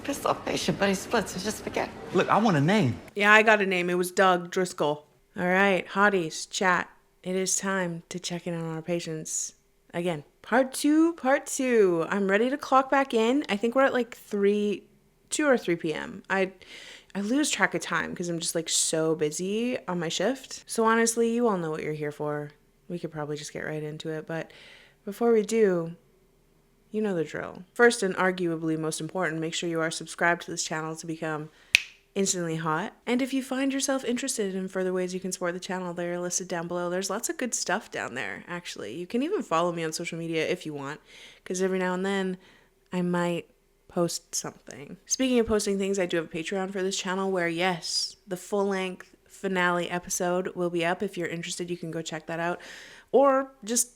pissed off patient, but he splits. I just forget. Look, I want a name. Yeah, I got a name. It was Doug Driscoll. All right, hotties, chat. It is time to check in on our patients. Again, part two. I'm ready to clock back in. I think we're at like 2 or 3 p.m. I lose track of time because I'm just like so busy on my shift. So honestly, you all know what you're here for. We could probably just get right into it. But before we do, you know the drill. First and arguably most important, make sure you are subscribed to this channel to become instantly hot. And if you find yourself interested in further ways you can support the channel, they're listed down below. There's lots of good stuff down there, actually. You can even follow me on social media if you want, because every now and then I might post something. Speaking of posting things, I do have a Patreon for this channel where, yes, the full-length finale episode will be up. If you're interested, you can go check that out. Or just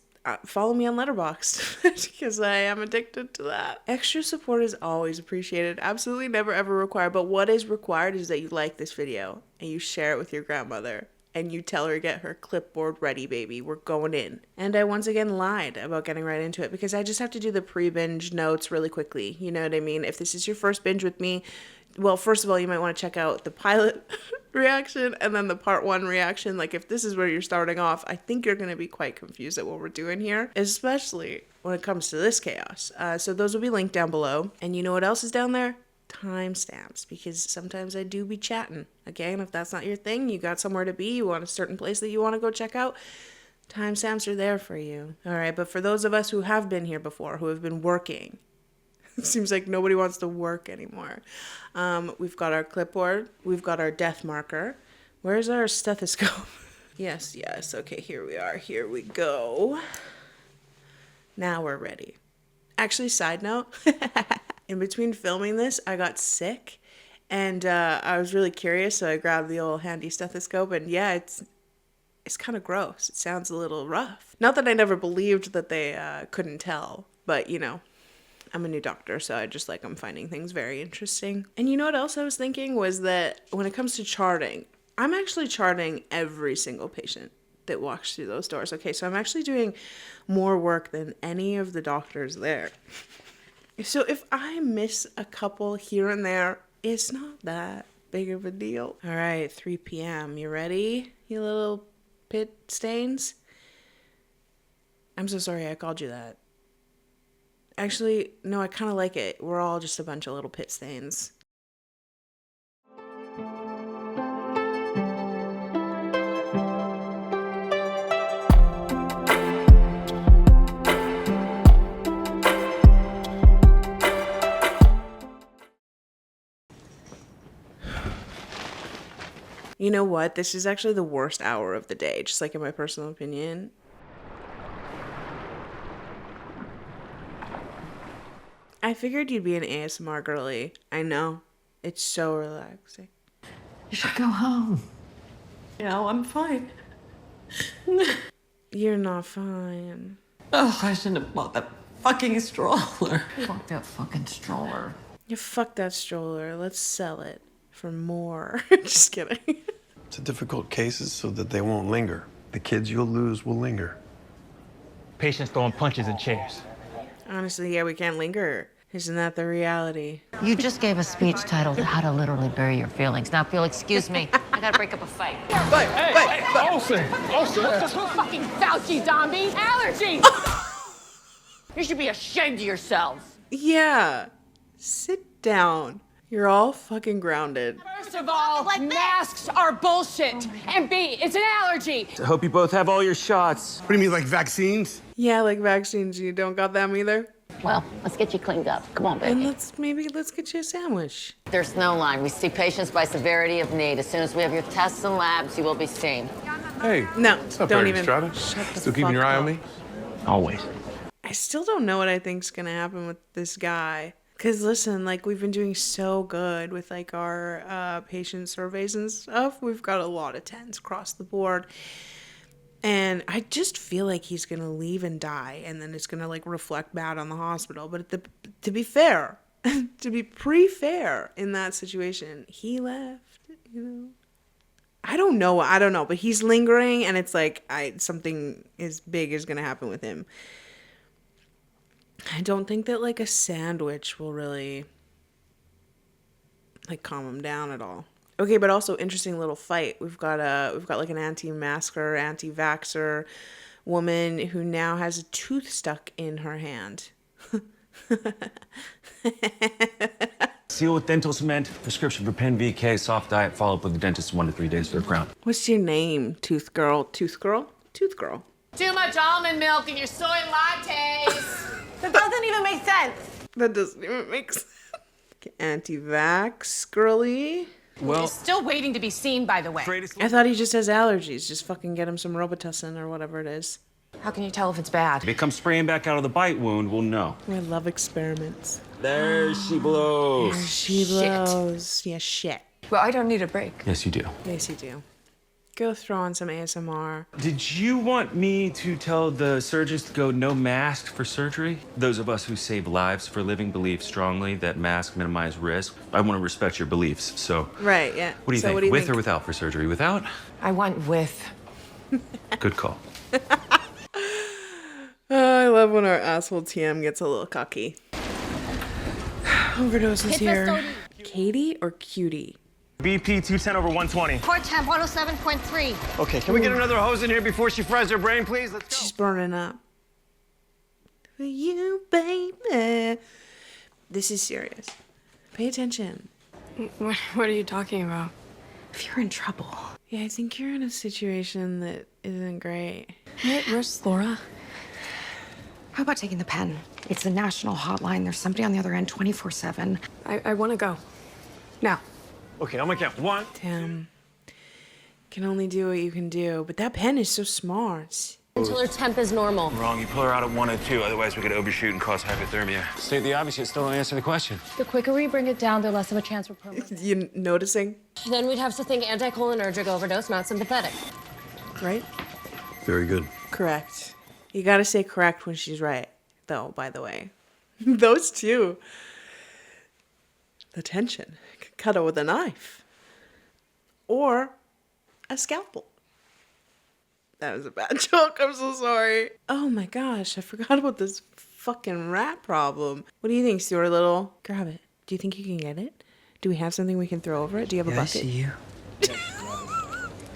follow me on Letterboxd because I am addicted to that. Extra support is always appreciated. Absolutely never ever required. But what is required is that you like this video and you share it with your grandmother and you tell her to get her clipboard ready, baby. We're going in. And I once again lied about getting right into it because I just have to do the pre-binge notes really quickly. You know what I mean? If this is your first binge with me, well, first of all, you might want to check out the pilot reaction and then the part 1 reaction. Like, if this is where you're starting off, I think you're going to be quite confused at what we're doing here, especially when it comes to this chaos. So those will be linked down below. And you know what else is down there? Timestamps, because sometimes I do be chatting. Again, if that's not your thing, you got somewhere to be, you want a certain place that you want to go check out, timestamps are there for you. All right, but for those of us who have been here before, who have been working, it seems like nobody wants to work anymore. We've got our clipboard. We've got our death marker. Where's our stethoscope? Yes. Okay, here we are. Here we go. Now we're ready. Actually, side note, in between filming this, I got sick. And I was really curious, so I grabbed the old handy stethoscope. And yeah, it's kind of gross. It sounds a little rough. Not that I never believed that they couldn't tell, but you know. I'm a new doctor, so I'm finding things very interesting. And you know what else I was thinking was that when it comes to charting, I'm actually charting every single patient that walks through those doors. Okay, so I'm actually doing more work than any of the doctors there. So if I miss a couple here and there, it's not that big of a deal. All right, 3 p.m. You ready, you little pit stains? I'm so sorry I called you that. Actually, no, I kind of like it. We're all just a bunch of little pit stains. You know what? This is actually the worst hour of the day, just like in my personal opinion. I figured you'd be an ASMR girly. I know. It's so relaxing. You should go home. You know, I'm fine. You're not fine. Oh, I shouldn't have bought that fucking stroller. Fuck that fucking stroller. You fuck that stroller. Let's sell it for more. Just kidding. It's a difficult cases so that they won't linger. The kids you'll lose will linger. Patients throwing punches in chairs. Honestly, yeah, we can't linger. Isn't that the reality? You just gave a speech titled How to Literally Bury Your Feelings. Now, Phil, excuse me. I gotta break up a fight. Olsen! Fucking Fauci zombie! Allergies! You should be ashamed of yourselves. Yeah. Sit down. You're all fucking grounded. First of all, masks are bullshit. And B, it's an allergy. I hope you both have all your shots. What do you mean, like vaccines? Yeah, like vaccines. You don't got them either? Well, let's get you cleaned up. Come on, And baby. let's get you a sandwich. There's no line. We see patients by severity of need. As soon as we have your tests and labs, you will be seen. Hey. No, What's up, don't Eric even. Estrada? Shut the Still keeping fuck your eye up. on me? Always. I still don't know what I think's gonna happen with this guy. Cause listen, like we've been doing so good with like our patient surveys and stuff. We've got a lot of 10s across the board. And I just feel like he's going to leave and die. And then it's going to like reflect bad on the hospital. But to be fair, to be fair in that situation, he left, you know. I don't know. But he's lingering and it's like something as big is going to happen with him. I don't think that like a sandwich will really like calm him down at all. Okay, but also interesting little fight. We've got like an anti-masker, anti-vaxxer woman who now has a tooth stuck in her hand. Seal with dental cement, prescription for Pen VK, soft diet, follow up with the dentist in 1 to 3 days for a crown. What's your name, Tooth Girl? Tooth Girl? Tooth Girl. Too much almond milk in your soy lattes. That doesn't even make sense. That doesn't even make sense. Anti-vax girly. Well, He's still waiting to be seen, by the way. I thought he just has allergies. Just fucking get him some Robitussin or whatever it is. How can you tell if it's bad? if it comes spraying back out of the bite wound, we'll know. I love experiments. There she blows. She blows. Yeah, shit. Well, I don't need a break. Yes, you do. Yes, you do. Go throw on some ASMR. Did you want me to tell the surgeons to go no mask for surgery? Those of us who save lives for a living believe strongly that masks minimize risk. I want to respect your beliefs, so. Right, yeah. What do you So think? what do you With think? or without for surgery? Without? I want with. Good call. Oh, I love when our asshole TM gets a little cocky. Overdoses here. Katie or Cutie? BP 210 over 120. Port temp 107.3. Okay, can we get another hose in here before she fries her brain, please? Let's go. She's burning up. For you, baby. This is serious. Pay attention. What are you talking about? If you're in trouble. Yeah, I think you're in a situation that isn't great. Where's Laura? How about taking the pen? It's the national hotline. There's somebody on the other end 24/7. I want to go. Now. Okay, I'm gonna count. 1. Damn. Can only do what you can do. But that pen is so smart. Until her temp is normal. Wrong. You pull her out at 102, otherwise we could overshoot and cause hypothermia. State the obvious, yet still don't answer the question. The quicker we bring it down, the less of a chance for permanent. You noticing? Then we'd have to think anticholinergic overdose, not sympathetic. Right? Very good. Correct. You gotta say correct when she's right, though, by the way. Those two. The tension. Cut her with a knife. Or a scalpel. That was a bad joke. I'm so sorry. Oh my gosh, I forgot about this fucking rat problem. What do you think, Stuart Little? Grab it. Do you think you can get it? Do we have something we can throw over it? Do you have a bucket? you.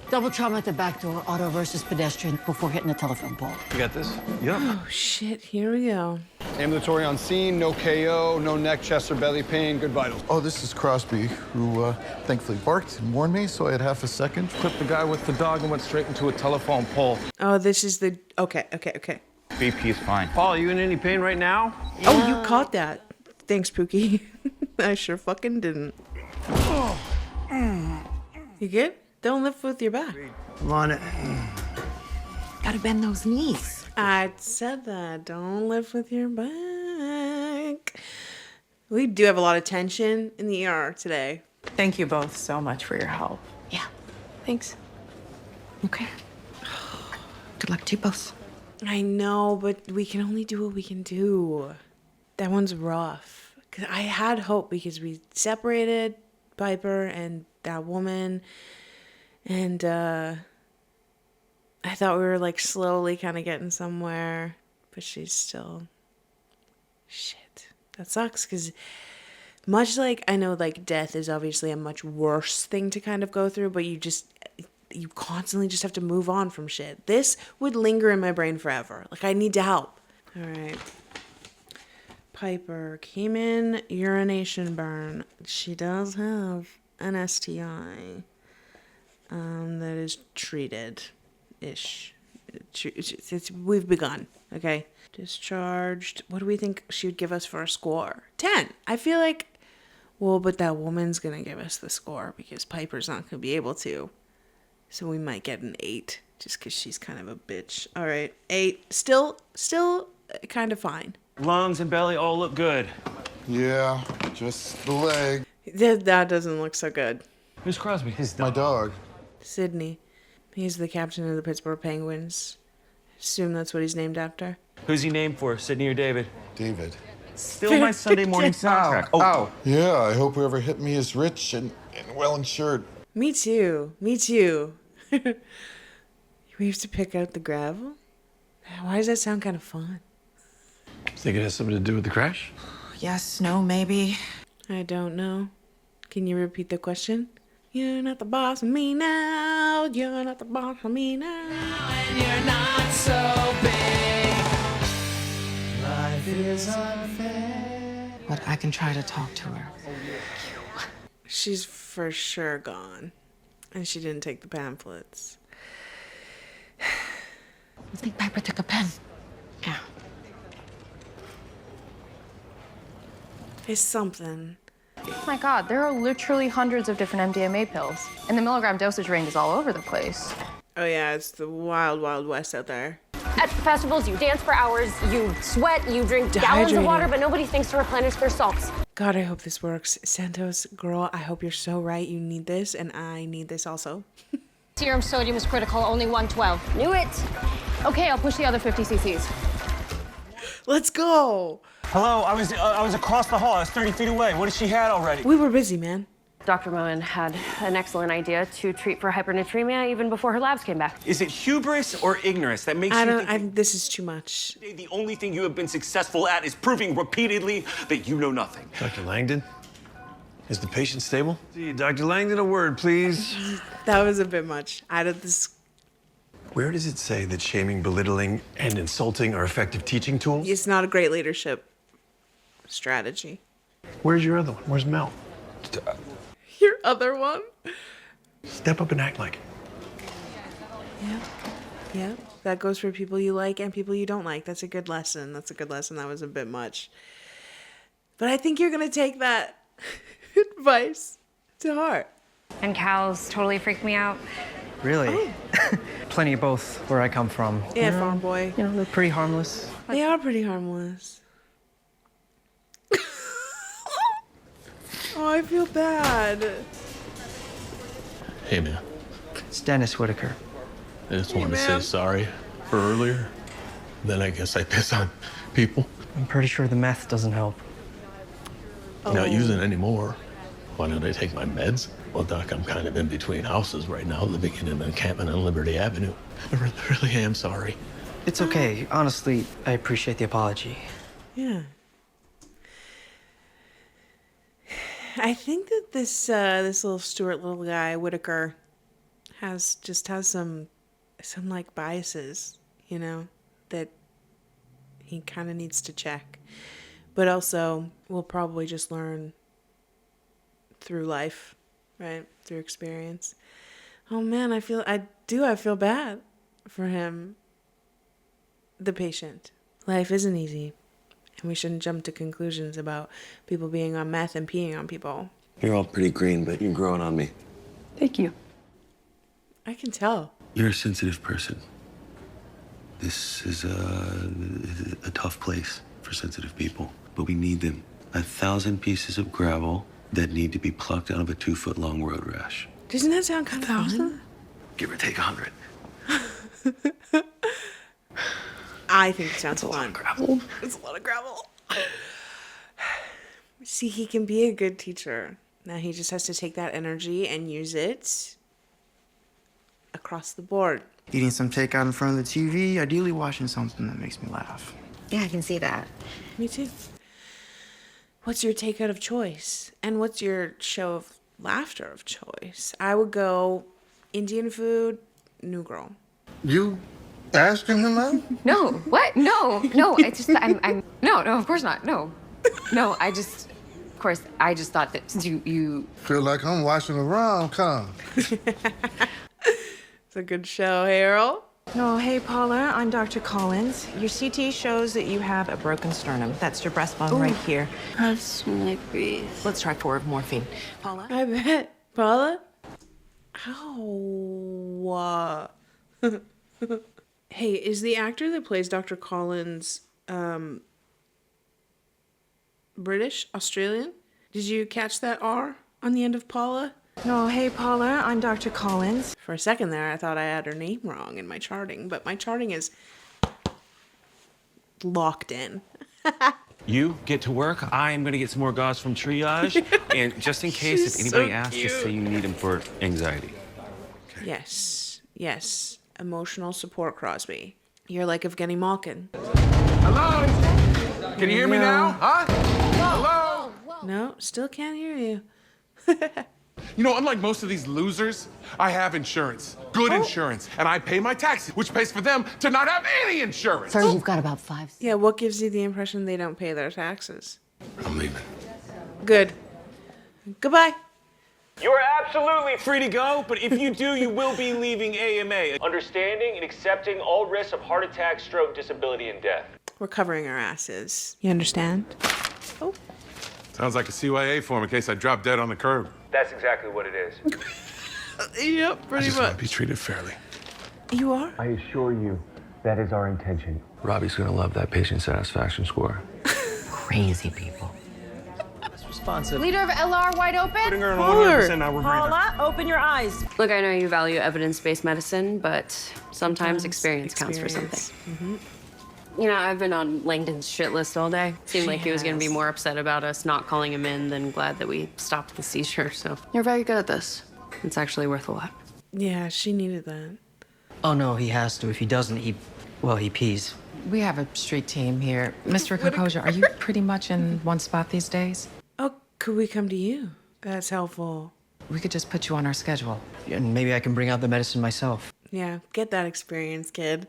Double trauma at the back door, auto versus pedestrian before hitting the telephone pole. You got this? Yep. Oh shit, here we go. Ambulatory on scene, no KO, no neck, chest, or belly pain, good vitals. Oh, this is Crosby, who thankfully barked and warned me, so I had half a second. Clipped the guy with the dog and went straight into a telephone pole. Oh, this is the... Okay. BP's fine. Paul, are you in any pain right now? Oh, you caught that. Thanks, Pookie. I sure fucking didn't. You good? Don't lift with your back. I'm on it. Gotta bend those knees. I said that. Don't lift with your back. We do have a lot of tension in the ER today. Thank you both so much for your help. Yeah. Thanks. Okay. Good luck to you both. I know, but we can only do what we can do. That one's rough. 'Cause I had hope because we separated Piper and that woman. And I thought we were like slowly kind of getting somewhere, but she's still shit. That sucks because much like I know like death is obviously a much worse thing to kind of go through, but you constantly just have to move on from shit. This would linger in my brain forever. Like I need to help. All right. Piper came in urination burn. She does have an STI. That is treated-ish. We've begun, okay? Discharged. What do we think she would give us for a score? 10. I feel like, well, but that woman's gonna give us the score because Piper's not gonna be able to. So we might get an 8 just because she's kind of a bitch. All right, 8. Still kind of fine. Lungs and belly all look good. Yeah, just the leg. That doesn't look so good. Who's Crosby? My dog. Sydney. He's the captain of the Pittsburgh Penguins. Assume that's what he's named after. Who's he named for, Sydney or David? David. Still my Sunday morning soundtrack. Ow. Yeah, I hope whoever hit me is rich and well insured. Me too. We have to pick out the gravel? Why does that sound kind of fun? Think it has something to do with the crash? Yes, no, maybe. I don't know. Can you repeat the question? You're not the boss of me now. You're not the boss of me now. And you're not so big. Life is unfair. But I can try to talk to her. She's for sure gone. And she didn't take the pamphlets. I think Piper took a pen. Yeah. It's something. Oh my God, there are literally hundreds of different MDMA pills, and the milligram dosage range is all over the place. Oh yeah, it's the wild, wild west out there. At festivals, you dance for hours, you sweat, you drink gallons of water, but nobody thinks to replenish their salts. God, I hope this works. Santos, girl, I hope you're so right. You need this, and I need this also. Serum sodium is critical, only 112. Knew it. Okay, I'll push the other 50 cc's. Let's go. Hello, I was across the hall. I was 30 feet away. What if she had already? We were busy, man. Dr. Moen had an excellent idea to treat for hypernatremia even before her labs came back. Is it hubris or ignorance that makes This is too much. the only thing you have been successful at is proving repeatedly that you know nothing? Dr. Langdon, is the patient stable? Dr. Langdon, a word, please. That was a bit much. Out of this. Where does it say that shaming, belittling, and insulting are effective teaching tools? It's not a great leadership strategy. Where's your other one? Where's Mel? Your other one? Step up and act like it. Yeah. Yeah. That goes for people you like and people you don't like. That's a good lesson. That was a bit much. But I think you're going to take that advice to heart. And cows totally freak me out. Really? Oh. Plenty of both where I come from. Yeah, farm boy. You know, they're pretty harmless. They are pretty harmless. Oh, I feel bad. Hey, man. It's Dennis Whitaker. I just wanted to say sorry for earlier. Then I guess I piss on people. I'm pretty sure the meth doesn't help. Not using it anymore. Why don't I take my meds? Well, Doc, I'm kind of in between houses right now, living in an encampment on Liberty Avenue. I really am sorry. It's okay. Honestly, I appreciate the apology. Yeah. I think that this little Stuart little guy, Whitaker, has some like biases, you know, that he kind of needs to check. But also, we'll probably just learn through life, right? Through experience. Oh man, I feel bad for him, the patient. Life isn't easy. And we shouldn't jump to conclusions about people being on meth and peeing on people. You're all pretty green, but you're growing on me. Thank you. I can tell. You're a sensitive person. This is a tough place for sensitive people, but we need them. 1,000 pieces of gravel that need to be plucked out of a 2-foot-long road rash. Doesn't that sound kind of awesome? Give or take 100. I think it sounds fun. Gravel. It's a lot of gravel. See, he can be a good teacher. Now he just has to take that energy and use it across the board. Eating some takeout in front of the TV, ideally watching something that makes me laugh. Yeah, I can see that. Me too. What's your takeout of choice? And what's your show of laughter of choice? I would go Indian food, New Girl. You asking him that? No, what? No. It's just, no, of course not. No, I just thought that since you. Feel like I'm watching a rom-com. It's a good show, hey, Earl. No, hey, Paula, I'm Dr. Collins. Your CT shows that you have a broken sternum. That's your breastbone right here. Hurts when I breathe. Let's try 4 of morphine. Paula? I bet. Paula? Ow. Hey, is the actor that plays Dr. Collins British? Australian? Did you catch that R on the end of Paula? No, hey, Paula, I'm Dr. Collins. For a second there, I thought I had her name wrong in my charting, but my charting is locked in. You get to work. I'm going to get some more gauze from triage. And just in case, if anybody asks, just say you need them for anxiety. Okay. Yes. Emotional support, Crosby. You're like Evgeny Malkin. Hello? Can you hear me now? Huh? Hello? No, still can't hear you. You know, unlike most of these losers, I have insurance. Good insurance. And I pay my taxes, which pays for them to not have any insurance. Sir, you've got about 5. Yeah, what gives you the impression they don't pay their taxes? I'm leaving. Good. Goodbye. You are absolutely free to go, but if you do, you will be leaving AMA. Understanding and accepting all risks of heart attack, stroke, disability, and death. We're covering our asses. You understand? Oh. Sounds like a CYA form in case I drop dead on the curb. That's exactly what it is. Yep, pretty I just much. want to be treated fairly. You are? I assure you, that is our intention. Robbie's gonna love that patient satisfaction score. Crazy people. Responsive. Leader of LR wide open. Putting her in Polar. 100% now we're breathing. Paula, open your eyes. Look, I know you value evidence-based medicine, but sometimes experience counts for something. Mm-hmm. You know, I've been on Langdon's shit list all day. Seemed like he was gonna be more upset about us not calling him in than glad that we stopped the seizure, so. You're very good at this. It's actually worth a lot. Yeah, she needed that. Oh, no, he has to. If he doesn't, he pees. We have a street team here. Mr. Kokoja, are you pretty much in one spot these days? Oh, could we come to you? That's helpful. We could just put you on our schedule. And maybe I can bring out the medicine myself. Yeah, get that experience, kid.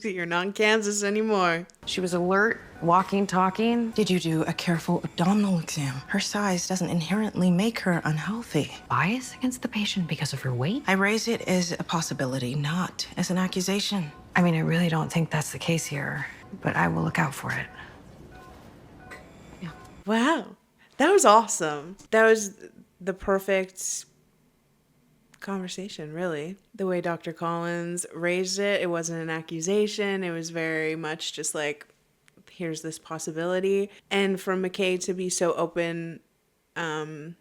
You're not in Kansas anymore. She was alert, walking, talking. Did you do a careful abdominal exam? Her size doesn't inherently make her unhealthy. Bias against the patient because of her weight? I raise it as a possibility, not as an accusation. I mean, I really don't think that's the case here, but I will look out for it. Wow, that was awesome. That was the perfect conversation, really. The way Dr. Collins raised it, it wasn't an accusation. It was very much just like, here's this possibility. And for McKay to be so open to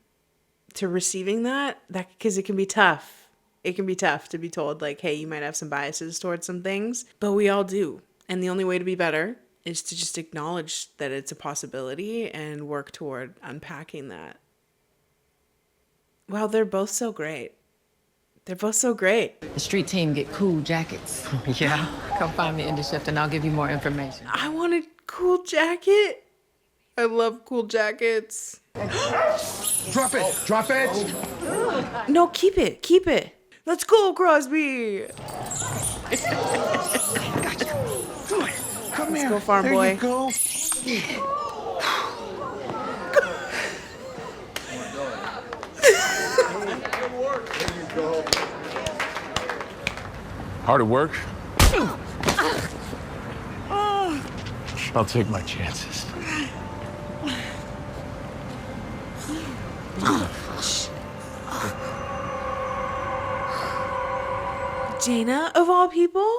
receiving that, because it can be tough. It can be tough to be told, like, hey, you might have some biases towards some things, but we all do. And the only way to be better is to just acknowledge that it's a possibility and work toward unpacking that. Wow, they're both so great. They're both so great. The street team get cool jackets. Yeah. Come find me in the shift and I'll give you more information. I want a cool jacket. I love cool jackets. Drop it! Drop it! No, keep it. Keep it. Let's go, Crosby. Come Let's here. go, farm there boy. You go. Hard at work? I'll take my chances. Jaina, of all people?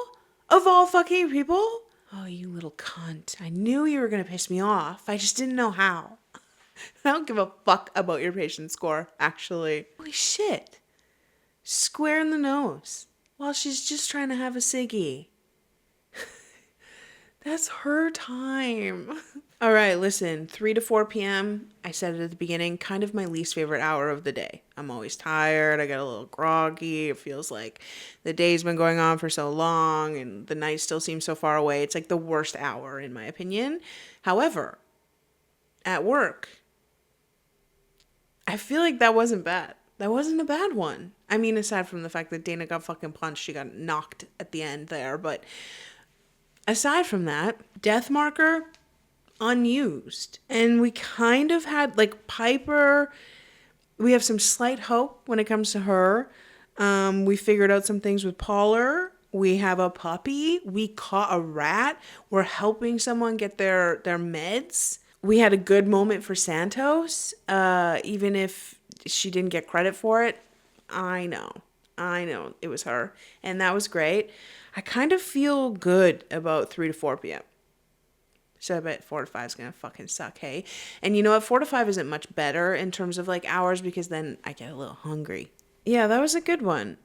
Of all fucking people? Oh, you little cunt. I knew you were gonna piss me off. I just didn't know how. I don't give a fuck about your patient score, actually. Holy shit. Square in the nose. While she's just trying to have a ciggy. That's her time. All right, listen, 3 to 4 p.m., I said it at the beginning, kind of my least favorite hour of the day. I'm always tired, I get a little groggy, it feels like the day's been going on for so long and the night still seems so far away. It's like the worst hour, in my opinion. However, at work, I feel like that wasn't bad. That wasn't a bad one. I mean, aside from the fact that Dana got fucking punched, she got knocked at the end there, but aside from that, death marker, unused. And we kind of had, like, Piper, we have some slight hope when it comes to her. We figured out some things with Polar. We have a puppy. We caught a rat. We're helping someone get their meds. We had a good moment for Santos, even if she didn't get credit for it. I know. It was her. And that was great. I kind of feel good about 3 to 4 p.m. So I bet 4 to 5 is going to fucking suck, hey? And you know what? 4 to 5 isn't much better in terms of, like, hours because then I get a little hungry. Yeah, that was a good one.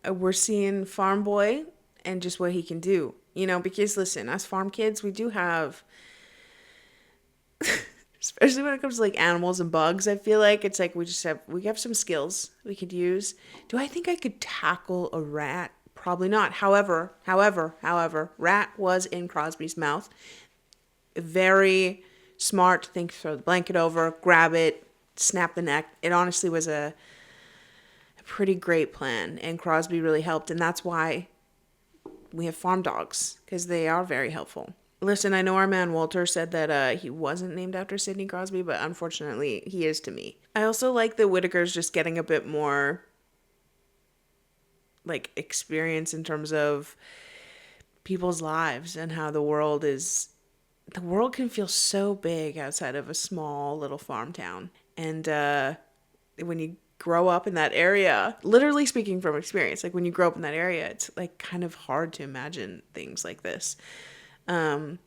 We're seeing Farm Boy and just what he can do. You know, because, listen, us farm kids, we do have... especially when it comes to, like, animals and bugs, I feel like it's like we have some skills we could use. Do I think I could tackle a rat? Probably not. However, rat was in Crosby's mouth. Very smart to think, throw the blanket over, grab it, snap the neck. It honestly was a pretty great plan, and Crosby really helped, and that's why we have farm dogs, because they are very helpful. Listen, I know our man Walter said that he wasn't named after Sidney Crosby, but unfortunately he is to me. I also like that Whittaker's just getting a bit more like experience in terms of people's lives and how the world can feel so big outside of a small little farm town. And when you grow up in that area, literally speaking from experience, like when you grow up in that area, it's like kind of hard to imagine things like this. So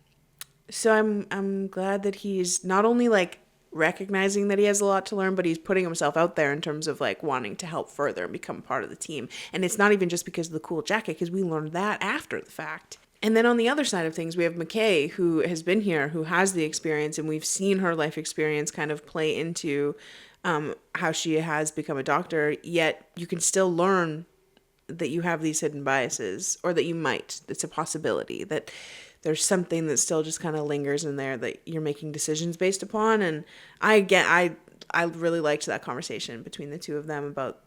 I'm glad that he's not only like recognizing that he has a lot to learn, but he's putting himself out there in terms of like wanting to help further and become part of the team. And it's not even just because of the cool jacket, because we learned that after the fact. And then on the other side of things, we have McKay, who has been here, who has the experience, and we've seen her life experience kind of play into how she has become a doctor, yet you can still learn that you have these hidden biases, or that you might. It's a possibility that there's something that still just kind of lingers in there that you're making decisions based upon. And I really liked that conversation between the two of them about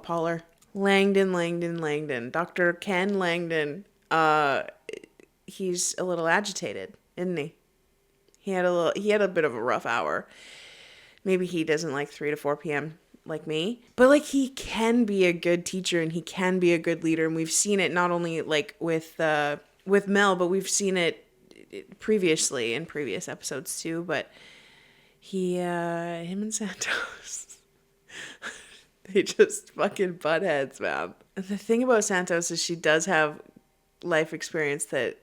Pollard. Langdon. Dr. Ken Langdon. He's a little agitated, isn't he? He had a bit of a rough hour. Maybe he doesn't like 3 to 4 p.m. like me, but like he can be a good teacher and he can be a good leader. And we've seen it not only like with Mel, but we've seen it previously in previous episodes too. But him and Santos, they just fucking butt heads, man. And the thing about Santos is she does have life experience that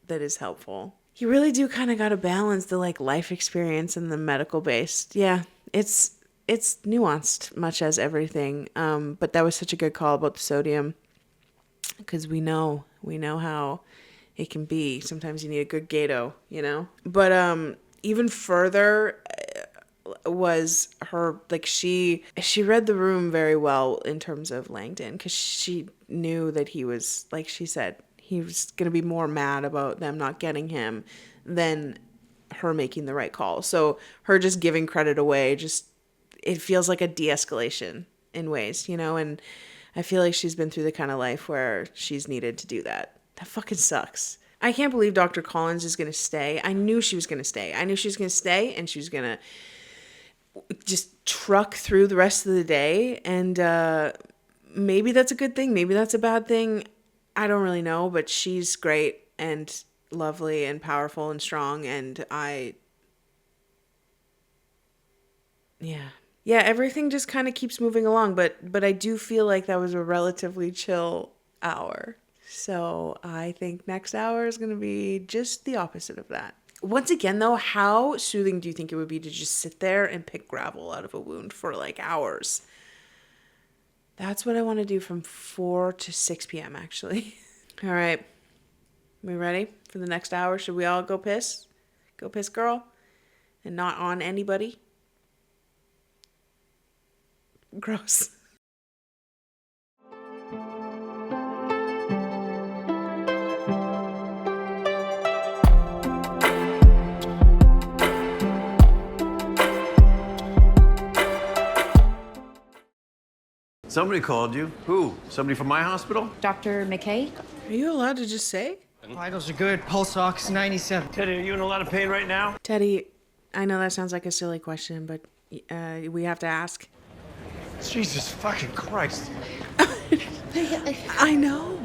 is helpful. You really do kind of got to balance the like life experience and the medical based. Yeah, it's nuanced, much as everything. But that was such a good call about the sodium, because we know how it can be. Sometimes you need a good Gato, you know. But even further was her, like, she read the room very well in terms of Langdon, because she knew that he was, like she said, he was going to be more mad about them not getting him than her making the right call. So her just giving credit away, it feels like a de-escalation in ways, you know. And I feel like she's been through the kind of life where she's needed to do that. That fucking sucks. I can't believe Dr. Collins is going to stay. I knew she was going to stay. And she was going to just truck through the rest of the day. And maybe that's a good thing. Maybe that's a bad thing. I don't really know, but she's great and lovely and powerful and strong. And everything just kind of keeps moving along. But I do feel like that was a relatively chill hour. So I think next hour is going to be just the opposite of that. Once again, though, how soothing do you think it would be to just sit there and pick gravel out of a wound for like hours? That's what I want to do from 4 to 6 p.m. actually. All right. We ready for the next hour? Should we all go piss? Go piss, girl? And not on anybody? Gross. Somebody called you. Who? Somebody from my hospital? Dr. McKay? Are you allowed to just say? Vitals are good. Pulse ox 97. Teddy, are you in a lot of pain right now? Teddy, I know that sounds like a silly question, but we have to ask. Jesus fucking Christ. I know.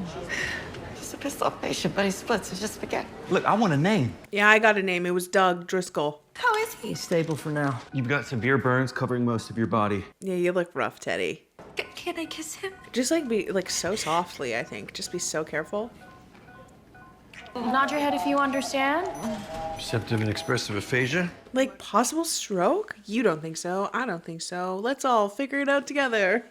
He's a pissed off patient, but he splits. It's just forget. Look, I want a name. Yeah, I got a name. It was Doug Driscoll. How is he? Stable for now. You've got severe burns covering most of your body. Yeah, you look rough, Teddy. Can I kiss him? Just like be like so softly, I think. Just be so careful. Nod your head if you understand. Receptive and expressive aphasia? Like possible stroke? You don't think so. I don't think so. Let's all figure it out together.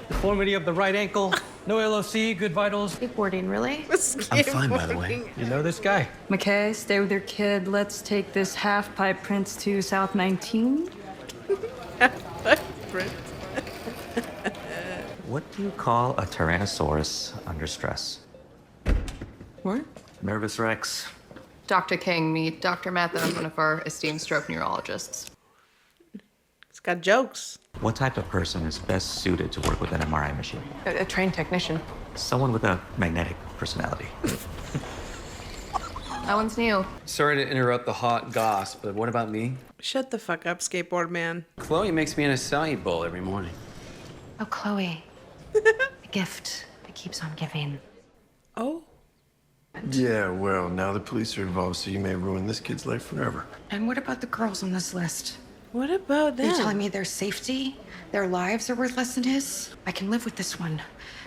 Deformity of the right ankle. No LOC, good vitals. Skateboarding, really? I'm fine, by the way. You know this guy? McKay, stay with your kid. Let's take this half-pipe Prince to South 19. Prince. What do you call a Tyrannosaurus under stress? What? Nervous Rex. Dr. King, meet Dr. Mathen, one of our esteemed stroke neurologists. It's got jokes. What type of person is best suited to work with an MRI machine? A trained technician. Someone with a magnetic personality. That one's new. Sorry to interrupt the hot goss, but what about me? Shut the fuck up, skateboard man. Chloe makes me an acai bowl every morning. Oh, Chloe. A gift that keeps on giving. Oh. Yeah, well, now the police are involved, so you may ruin this kid's life forever. And what about the girls on this list? What about them? You're telling me their safety, their lives are worth less than his? I can live with this one.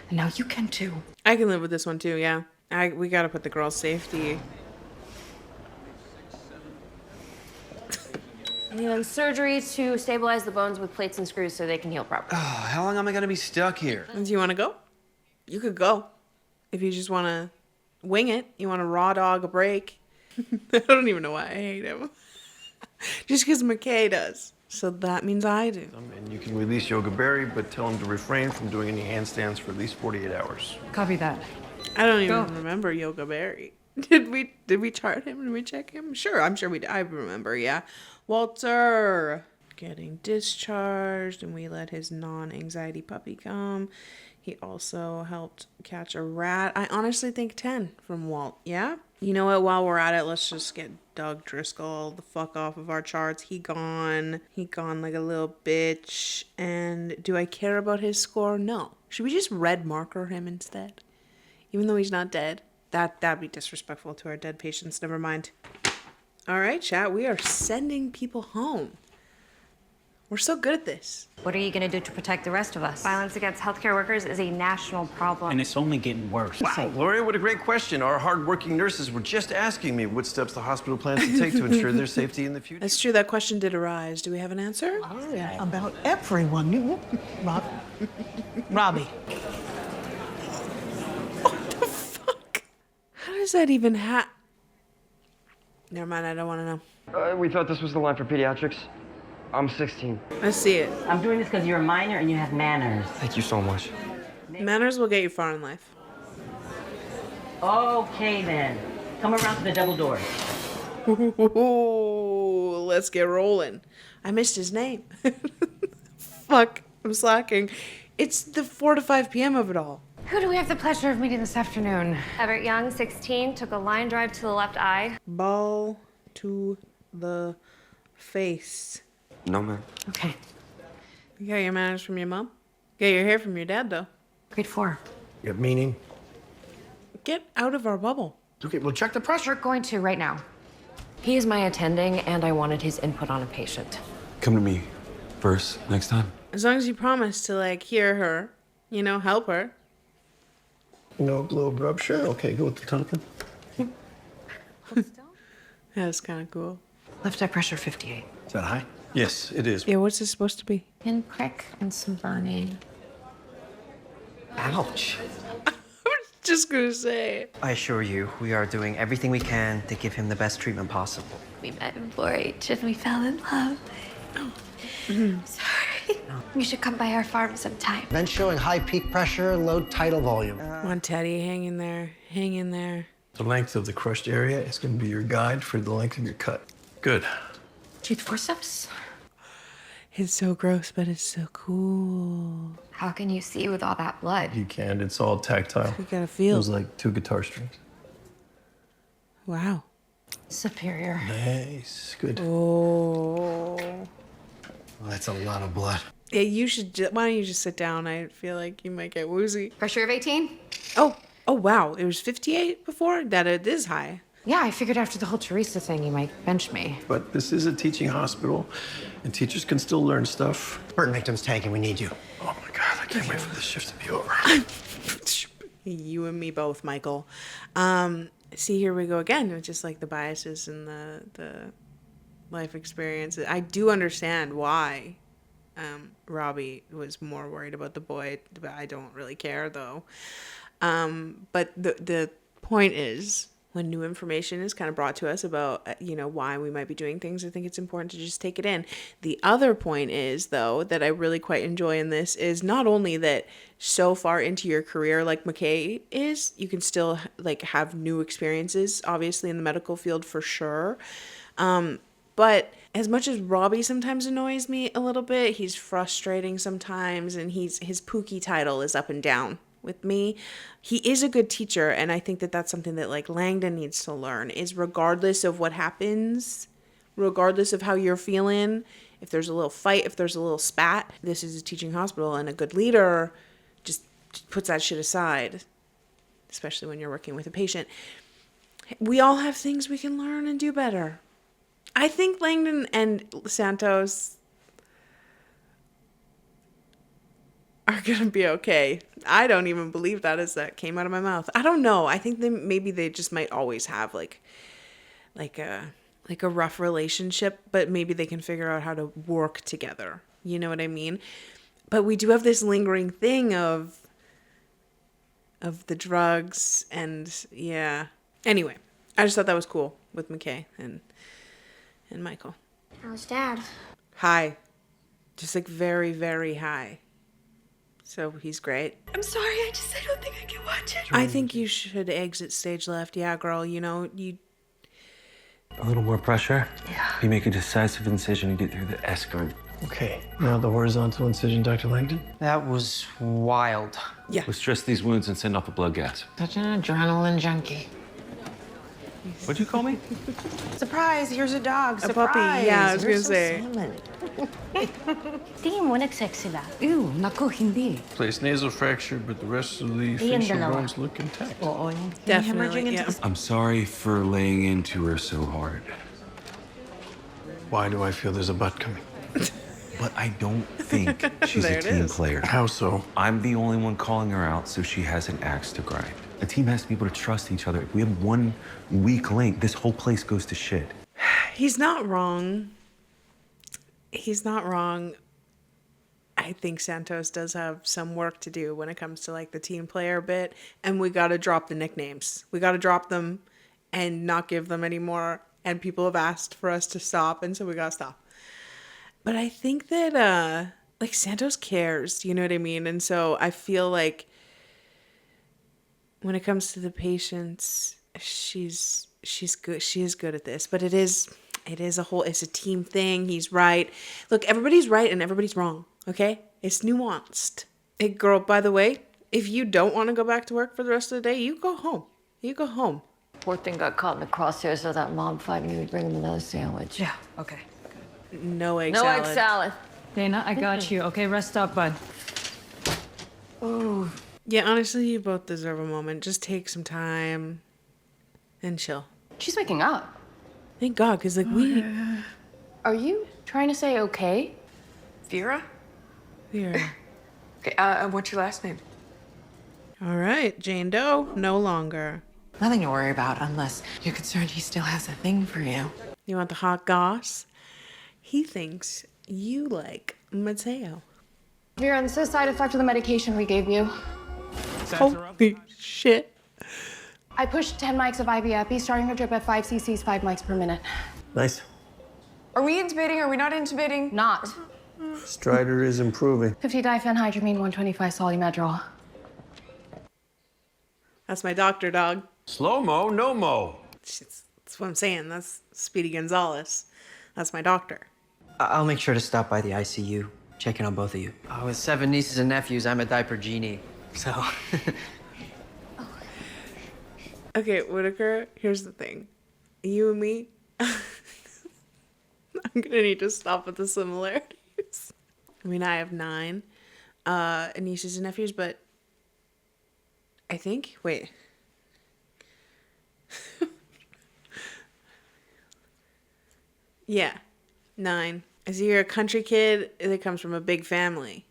And now you can too. I can live with this one too, yeah. We gotta put the girl's safety. And surgery to stabilize the bones with plates and screws so they can heal properly. Oh, how long am I gonna be stuck here? Do you want to go? You could go. If you just want to wing it, you want to raw dog a break. I don't even know why I hate him. Just because McKay does. So that means I do. And you can release Yoga Berry, but tell him to refrain from doing any handstands for at least 48 hours. Copy that. I don't even remember Yoga Berry. Did we chart him? Did we check him? Sure, I'm sure we did. I remember, yeah. Walter getting discharged, and we let his non-anxiety puppy come. He also helped catch a rat. I honestly think 10 from Walt, yeah? You know what, while we're at it, let's just get Doug Driscoll the fuck off of our charts. He gone like a little bitch. And do I care about his score? No. Should we just red marker him instead? Even though he's not dead? That'd be disrespectful to our dead patients. Never mind. All right, chat. We are sending people home. We're so good at this. What are you going to do to protect the rest of us? Violence against healthcare workers is a national problem. And it's only getting worse. Wow, Gloria, what a great question. Our hardworking nurses were just asking me what steps the hospital plans to take to ensure their safety in the future. That's true. That question did arise. Do we have an answer? Oh, yeah. About everyone. Robbie. How does that even Never mind. I don't want to know. We thought this was the line for pediatrics. I'm 16. Let's see it. I'm doing this because you're a minor and you have manners. Thank you so much. Manners will get you far in life. Okay, then. Come around to the double doors. Ooh, let's get rolling. I missed his name. Fuck, I'm slacking. It's the 4 to 5 p.m. of it all. Who do we have the pleasure of meeting this afternoon? Everett Young, 16, took a line drive to the left eye. Ball to the face. No, ma'am. Okay. You got your manners from your mom? Get your hair from your dad, though. Grade 4. You have meaning? Get out of our bubble. Okay, we'll check the pressure. We're going to right now. He is my attending, and I wanted his input on a patient. Come to me first next time. As long as you promise to, hear her, help her. No globe rupture? Okay, go with the tongue. That's kind of cool. Left eye pressure 58. Is that high? Yes, it is. Yeah, what's this supposed to be? Pinprick and some burning. Ouch. Just gonna say. I assure you, we are doing everything we can to give him the best treatment possible. We met in 4-H and we fell in love. Sorry. You should come by our farm sometime. Then showing high peak pressure, low tidal volume. Come on, Teddy, hang in there. Hang in there. The length of the crushed area is going to be your guide for the length of your cut. Good. Do the forceps? It's so gross, but it's so cool. How can you see with all that blood? You can. It's all tactile. You gotta feel. It was like 2 guitar strings. Wow. Superior. Nice. Good. Oh. Well, that's a lot of blood. Yeah, you should. Why don't you just sit down? I feel like you might get woozy. Pressure of 18? Oh, wow. It was 58 before? That it is high. Yeah, I figured after the whole Teresa thing, you might bench me. But this is a teaching hospital, and teachers can still learn stuff. Burton victim's tanking. We need you. Oh my God, I can't wait for this shift to be over. You and me both, Michael. See, here we go again with just the biases and the life experiences. I do understand why Robbie was more worried about the boy, but I don't really care though. But the point is, when new information is kind of brought to us about, why we might be doing things, I think it's important to just take it in. The other point is, though, that I really quite enjoy in this is not only that so far into your career, like McKay is, you can still like have new experiences, obviously in the medical field for sure. But as much as Robbie sometimes annoys me a little bit, he's frustrating sometimes, and his Pookie title is up and down with me. He is a good teacher, and I think that that's something that like Langdon needs to learn, is regardless of what happens, regardless of how you're feeling, if there's a little fight, if there's a little spat, this is a teaching hospital, and a good leader just puts that shit aside, especially when you're working with a patient. We all have things we can learn and do better. I think Langdon and Santos are gonna be okay. I don't even believe that as that came out of my mouth. I don't know. I think maybe they just might always have like a rough relationship, but maybe they can figure out how to work together. You know what I mean? But we do have this lingering thing of the drugs, and yeah. Anyway, I just thought that was cool with McKay and Michael. How's Dad? High. Just like very, very high. So he's great. I'm sorry, I don't think I can watch it. I think you should exit stage left. Yeah, girl, you A little more pressure. Yeah. You make a decisive incision and get through the S-guard. Okay, now the horizontal incision, Dr. Langdon. That was wild. Yeah. Let's stress these wounds and send off a blood gas. Such an adrenaline junkie. What'd you call me? Surprise, here's a dog. A Surprise. puppy. Yeah, I was gonna say. Tingin mo nag-sex sila. Ew, naku, hindi. Place nasal fracture, but the rest of the facial bones look intact. Definitely, yeah. I'm sorry for laying into her so hard. Why do I feel there's a butt coming? But I don't think she's a team player. How so? I'm the only one calling her out, so she has an axe to grind. A team has to be able to trust each other. If we have one weak link, this whole place goes to shit. He's not wrong. I think Santos does have some work to do when it comes to like the team player bit, and we got to drop the nicknames. We got to drop them and not give them anymore. And people have asked for us to stop, and so we got to stop. But I think that like Santos cares, you know what I mean? And so I feel like when it comes to the patients, she's good. She is good at this, but it is it's a team thing. He's right. Look, everybody's right and everybody's wrong. Okay. It's nuanced. Hey girl, by the way, if you don't want to go back to work for the rest of the day, you go home. Poor thing got caught in the crosshairs of that mob fight. Maybe bring him another sandwich. Yeah, okay. No egg No salad. egg salad. Dana, I got you. Okay, rest up, bud. Oh. Yeah, honestly, you both deserve a moment. Just take some time and chill. She's waking up. Thank God, because like Are you trying to say okay? Vera? Vera. Okay, what's your last name? All right, Jane Doe, no longer. Nothing to worry about unless you're concerned he still has a thing for you. You want the hot goss? He thinks you like Mateo. Vera, this is a side effect of the medication we gave you. Holy shit. I pushed 10 mics of IV epi, starting her drip at 5 cc's, 5 mics per minute. Nice. Are we intubating? Are we not intubating? Not. Strider is improving. 50 diphenhydramine, 125 solumedrol. That's my doctor, dog. Slow-mo, no-mo. That's what I'm saying. That's Speedy Gonzalez. That's my doctor. I'll make sure to stop by the ICU, checking on both of you. With 7 nieces and nephews, I'm a diaper genie, so... Okay, Whitaker, here's the thing. You and me, I'm gonna need to stop with the similarities. I mean, I have 9 nieces and nephews, but I think, wait. Yeah, 9. Is you're a country kid that comes from a big family.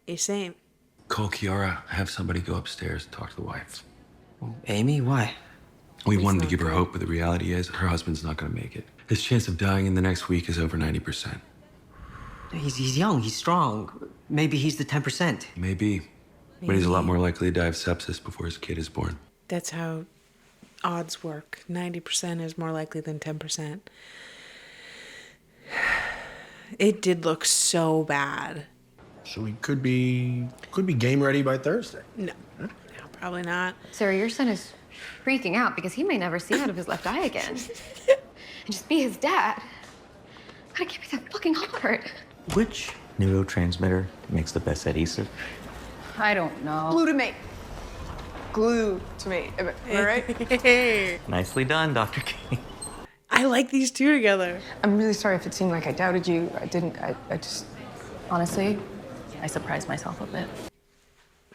You're same. Call Kiara, have somebody go upstairs and talk to the wife. Amy, why? We wanted to give her hope, but the reality is her husband's not going to make it. His chance of dying in the next week is over 90%. He's young, he's strong. Maybe he's the 10%. Maybe. But he's a lot more likely to die of sepsis before his kid is born. That's how odds work. 90% is more likely than 10%. It did look so bad. So we could be game ready by Thursday. No, probably not. Sarah, your son is freaking out because he may never see out of his left eye again. And just be his dad. God, it can't be that fucking hard. Which neurotransmitter makes the best adhesive? I don't know. Glutamate. Glutamate. Am I right? Nicely done, Dr. King. I like these two together. I'm really sorry if it seemed like I doubted you. I didn't. I just. Honestly, I surprised myself a bit.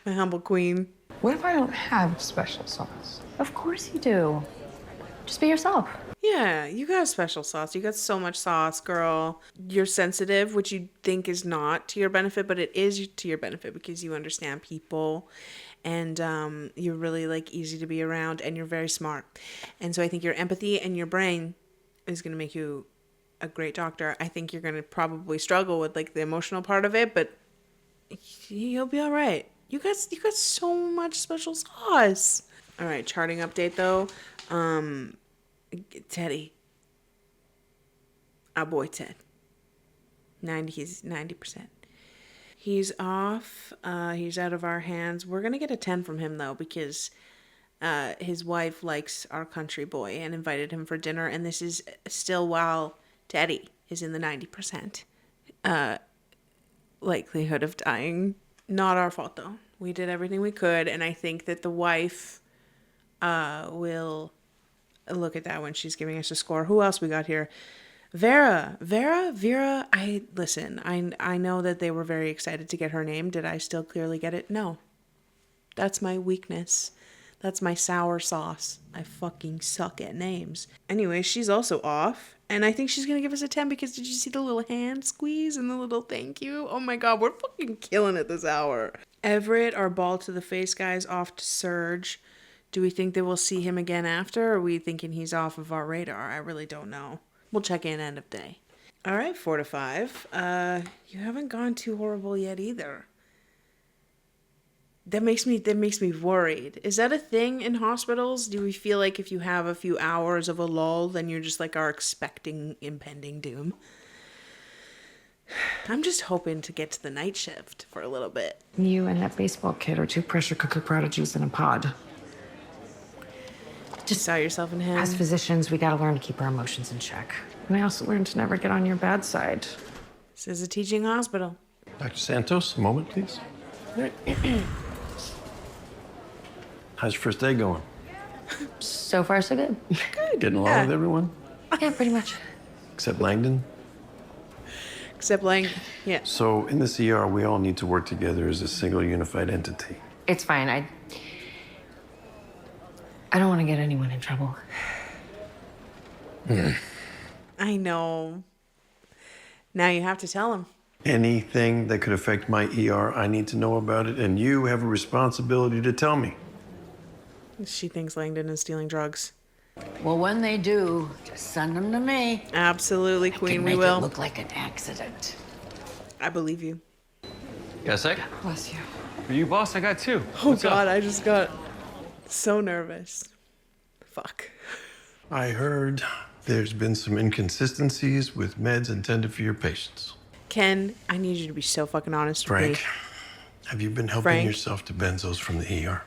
My humble queen. What if I don't have special sauce? Of course you do. Just be yourself. Yeah, you got special sauce. You got so much sauce, girl. You're sensitive, which you think is not to your benefit, but it is to your benefit because you understand people and you're really like easy to be around and you're very smart. And so I think your empathy and your brain is going to make you a great doctor. I think you're going to probably struggle with like the emotional part of it, but you'll be all right. You got so much special sauce. All right, charting update though. Teddy. Our boy Ted. He's 90%. He's off. He's out of our hands. We're going to get a 10 from him though because his wife likes our country boy and invited him for dinner, and this is still while Teddy is in the 90% likelihood of dying. Not our fault though. We did everything we could, and I think that the wife will look at that when she's giving us a score. Who else we got here? Vera. I know that they were very excited to get her name. Did I still clearly get it? No. That's my weakness. That's my sour sauce. I fucking suck at names. Anyway, she's also off. And I think she's going to give us a 10 because did you see the little hand squeeze and the little thank you? Oh my God, we're fucking killing it this hour. Everett, our ball to the face guy's off to Surge. Do we think that we'll see him again after? Or are we thinking he's off of our radar? I really don't know. We'll check in end of day. All right, 4 to 5. You haven't gone too horrible yet either. That makes me worried. Is that a thing in hospitals? Do we feel like if you have a few hours of a lull, then you're just like are expecting impending doom? I'm just hoping to get to the night shift for a little bit. You and that baseball kid are two pressure cooker prodigies in a pod. Just saw yourself in him. As physicians, we gotta learn to keep our emotions in check. And I also learned to never get on your bad side. This is a teaching hospital. Dr. Santos, a moment, please. How's your first day going? So far, so good. Getting along with everyone? Yeah, pretty much. Except Langdon? Except Langdon, yeah. So in this ER, we all need to work together as a single unified entity. It's fine. I don't want to get anyone in trouble. I know. Now you have to tell him. Anything that could affect my ER, I need to know about it, and you have a responsibility to tell me. She thinks Langdon is stealing drugs. Well, when they do, just send them to me. Absolutely, Queen, we Make will. it look like an accident. I believe you. Got a sec? Bless you. For you, boss, I got two. Oh What's up? God, I just got so nervous. Fuck. I heard there's been some inconsistencies with meds intended for your patients. Ken, I need you to be so fucking honest with me. Frank, have you been helping Frank? yourself to benzos from the ER?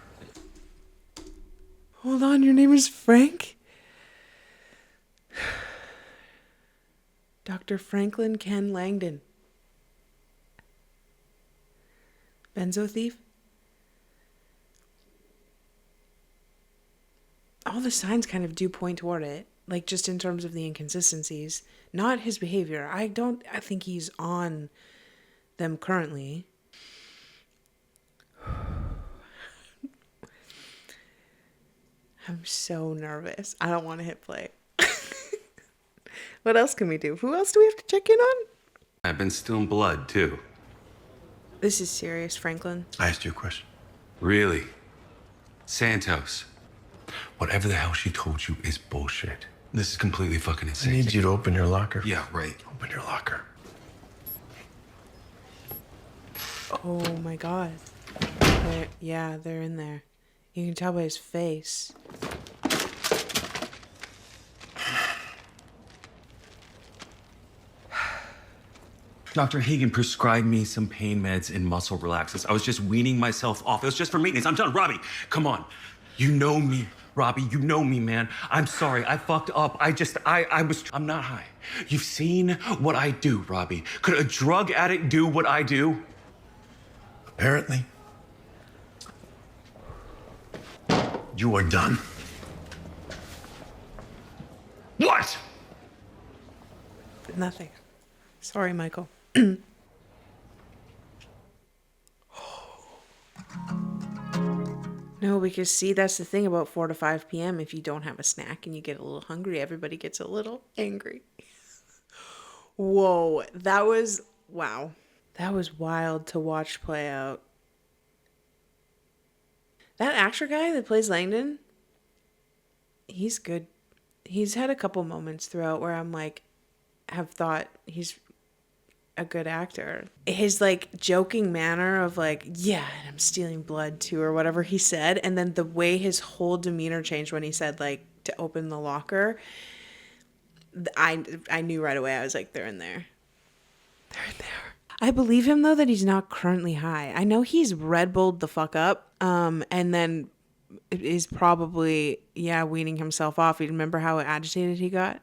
Hold on, your name is Frank? Dr. Franklin Ken Langdon. Benzo thief? All the signs kind of do point toward it, like just in terms of the inconsistencies, not his behavior. I think he's on them currently. I'm so nervous. I don't want to hit play. What else can we do? Who else do we have to check in on? I've been stealing blood, too. This is serious, Franklin. I asked you a question. Really? Santos. Whatever the hell she told you is bullshit. This is completely fucking I insane. need you to open your locker. Yeah, right. Open your locker. Oh my God. They're in there. You can tell by his face. Dr. Hagen prescribed me some pain meds and muscle relaxants. I was just weaning myself off. It was just for maintenance. I'm done. Robbie, come on. You know me, Robbie. You know me, man. I'm sorry. I fucked up. I'm not high. You've seen what I do, Robbie. Could a drug addict do what I do? Apparently. You are done. What? Nothing. Sorry, Michael. No, because see, that's the thing about 4 to 5 p.m. If you don't have a snack and you get a little hungry, everybody gets a little angry. Whoa, wow. That was wild to watch play out. That actor guy that plays Langdon, he's good. He's had a couple moments throughout where I'm like, have thought he's a good actor. His like joking manner of like, yeah, and I'm stealing blood too, or whatever he said, and then the way his whole demeanor changed when he said like to open the locker, I knew right away. I was like, they're in there. They're in there. I believe him though that he's not currently high. I know he's Red Bulled the fuck up, and then is probably weaning himself off. You remember how agitated he got?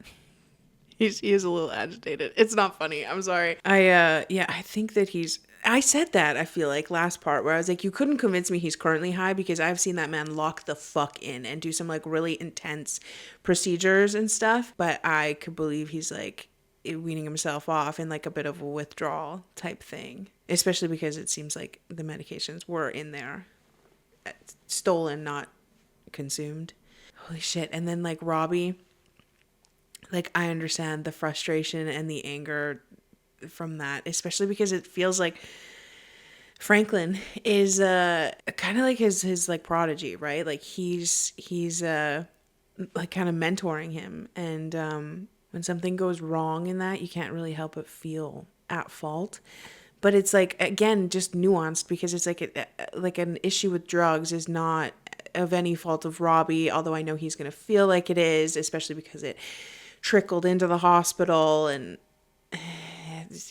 He is a little agitated. It's not funny. I'm sorry. I think that I said that, I feel like, last part where I was like, you couldn't convince me he's currently high because I've seen that man lock the fuck in and do some like really intense procedures and stuff. But I could believe he's like weaning himself off in like a bit of a withdrawal type thing, especially because it seems like the medications were in there, stolen, not consumed. Holy shit. And then like Robbie, like, I understand the frustration and the anger from that, especially because it feels like Franklin is kind of like his like prodigy, right? Like he's like kind of mentoring him, and when something goes wrong in that, you can't really help but feel at fault. But it's like, again, just nuanced, because it's like an issue with drugs is not of any fault of Robbie, although I know he's gonna feel like it is, especially because it trickled into the hospital, and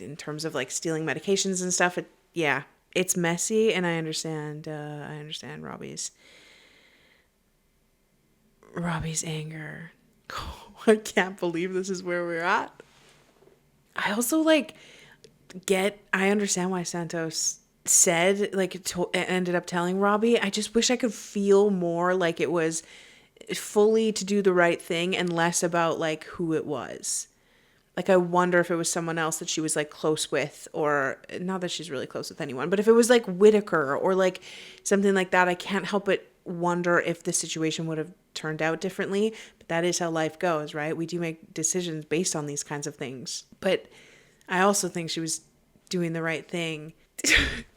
in terms of like stealing medications and stuff, it's messy, and I understand Robbie's anger. Oh, I can't believe this is where we're at. I also I understand why Santos said ended up telling Robbie. I just wish I could feel more like it was fully to do the right thing and less about like who it was. Like, I wonder if it was someone else that she was like close with, or not that she's really close with anyone, but if it was like Whitaker or like something like that, I can't help but wonder if the situation would have turned out differently. But that is how life goes, right? We do make decisions based on these kinds of things. But I also think she was doing the right thing.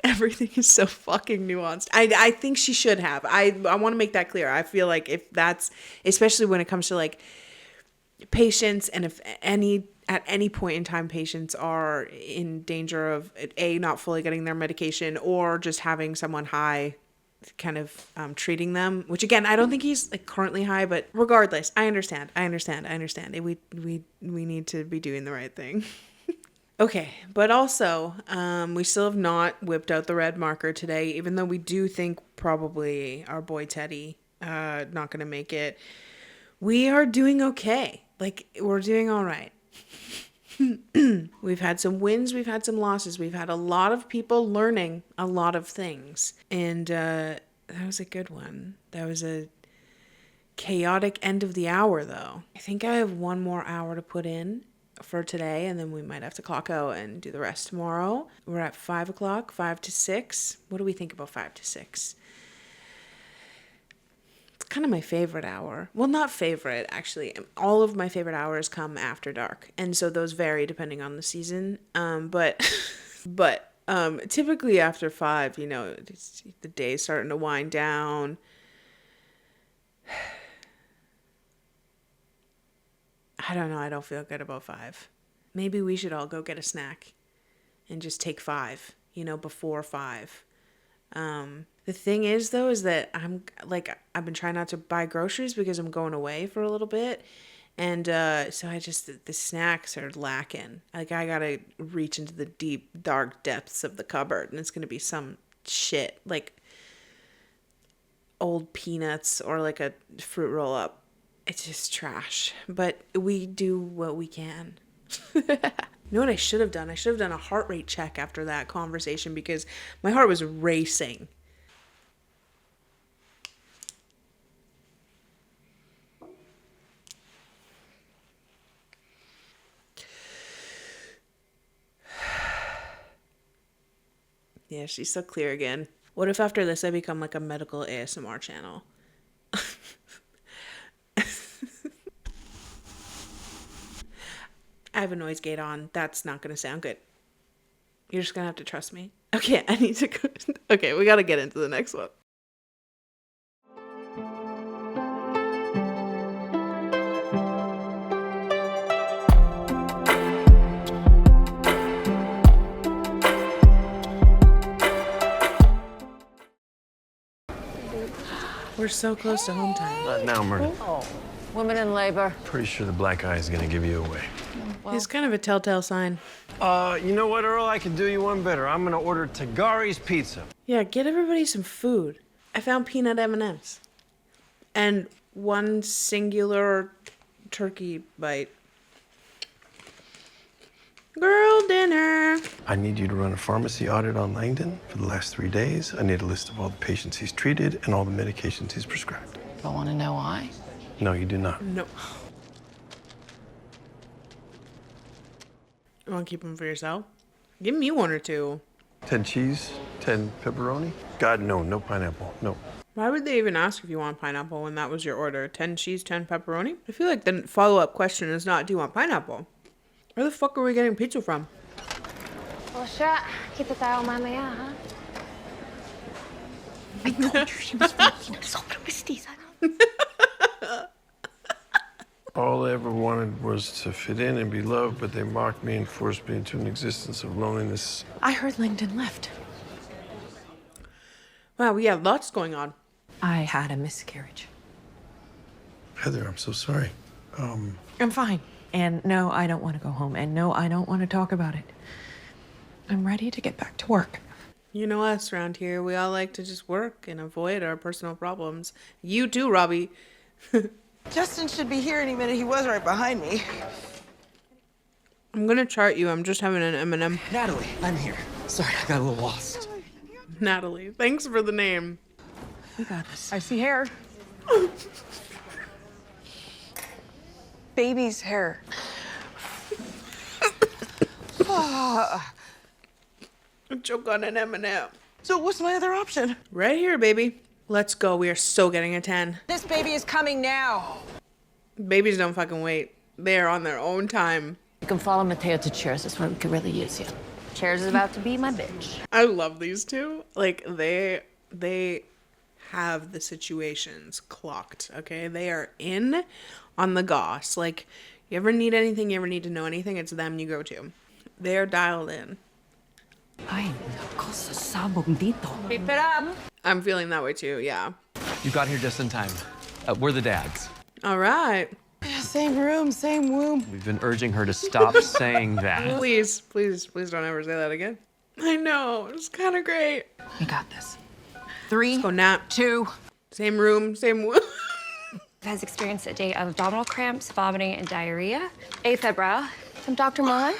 Everything is so fucking nuanced. I think she should have. I want to make that clear. I feel like if that's, especially when it comes to like patients, and if at any point in time patients are in danger of not fully getting their medication, or just having someone high kind of treating them, which again, I don't think he's like currently high, but regardless, I understand. We need to be doing the right thing. Okay, but also, we still have not whipped out the red marker today, even though we do think probably our boy Teddy not going to make it. We are doing okay. Like, we're doing all right. We've had some wins, we've had some losses, we've had a lot of people learning a lot of things, and that was a good one. That was a chaotic end of the hour, though. I think I have one more hour to put in for today, and then we might have to clock out and do the rest tomorrow. We're at 5 o'clock, 5 to 6. What do we think about 5 to 6? It's kind of my favorite hour. Well, not favorite, actually. All of my favorite hours come after dark, and so those vary depending on the season. But typically after 5, the day's starting to wind down. I don't know. I don't feel good about 5. Maybe we should all go get a snack and just take 5, before 5. The thing is, though, is that I've been trying not to buy groceries because I'm going away for a little bit. And so the snacks are lacking. Like, I gotta reach into the deep, dark depths of the cupboard, and it's gonna be some shit, like old peanuts or like a fruit roll up. It's just trash. But we do what we can. You know what I should have done? I should have done a heart rate check after that conversation because my heart was racing. Yeah, she's so clear again. What if after this I become like a medical ASMR channel? I have a noise gate on. That's not going to sound good. You're just going to have to trust me. Okay, I need to go. Okay, we got to get into the next one. We're so close to home time. Not now, Myrna. Oh, women in labor. Pretty sure the black eye is gonna give you away. It's kind of a telltale sign. You know what, Earl? I can do you one better. I'm gonna order Tagari's Pizza. Yeah, get everybody some food. I found peanut M&Ms. And one singular turkey bite. Girl dinner. I need you to run a pharmacy audit on Langdon for the last 3 days. I need a list of all the patients he's treated and all the medications he's prescribed. I want to know why. No, you do not. No. You want to keep them for yourself? Give me one or two. 10 cheese, 10 pepperoni. God, no, no pineapple, no. Why would they even ask if you want pineapple when that was your order? 10 cheese, 10 pepperoni? I feel like the follow-up question is not, do you want pineapple? Where the fuck are we getting pizza from? Well, sure. Kita tayo mamaya, ha? I told you she was fucking super mestiza. All I ever wanted was to fit in and be loved, but they mocked me and forced me into an existence of loneliness. I heard Langdon left. Wow, we have lots going on. I had a miscarriage. Heather, I'm so sorry. I'm fine. And no, I don't want to go home. And no, I don't want to talk about it. I'm ready to get back to work. You know us around here. We all like to just work and avoid our personal problems. You too, Robbie. Justin should be here any minute. He was right behind me. I'm gonna chart you. I'm just having an M&M. Natalie, I'm here. Sorry, I got a little lost. Natalie, thanks for the name. You got this. I see hair. Baby's hair. Choke on an M&M. So what's my other option? Right here, baby. Let's go. We are so getting a 10. This baby is coming now. Babies don't fucking wait. They are on their own time. You can follow Mateo to Cheers. That's where we could really use you. Cheers is about to be my bitch. I love these two. Like, they have the situations clocked, okay? They are in on the goss. Like, you ever need anything, you ever need to know anything, it's them you go to. They're dialed in. Ay, cosa sabong dito. Keep it up. I'm feeling that way too, yeah. You got here just in time. We're the dads. All right. Same room, same womb. We've been urging her to stop saying that. Please don't ever say that again. I know, it's kind of great. You got this. 3, Let's go, Nat. 2. Same room, same womb. Has experienced a day of abdominal cramps, vomiting, and diarrhea. Afebrile. I'm Dr. Mullen.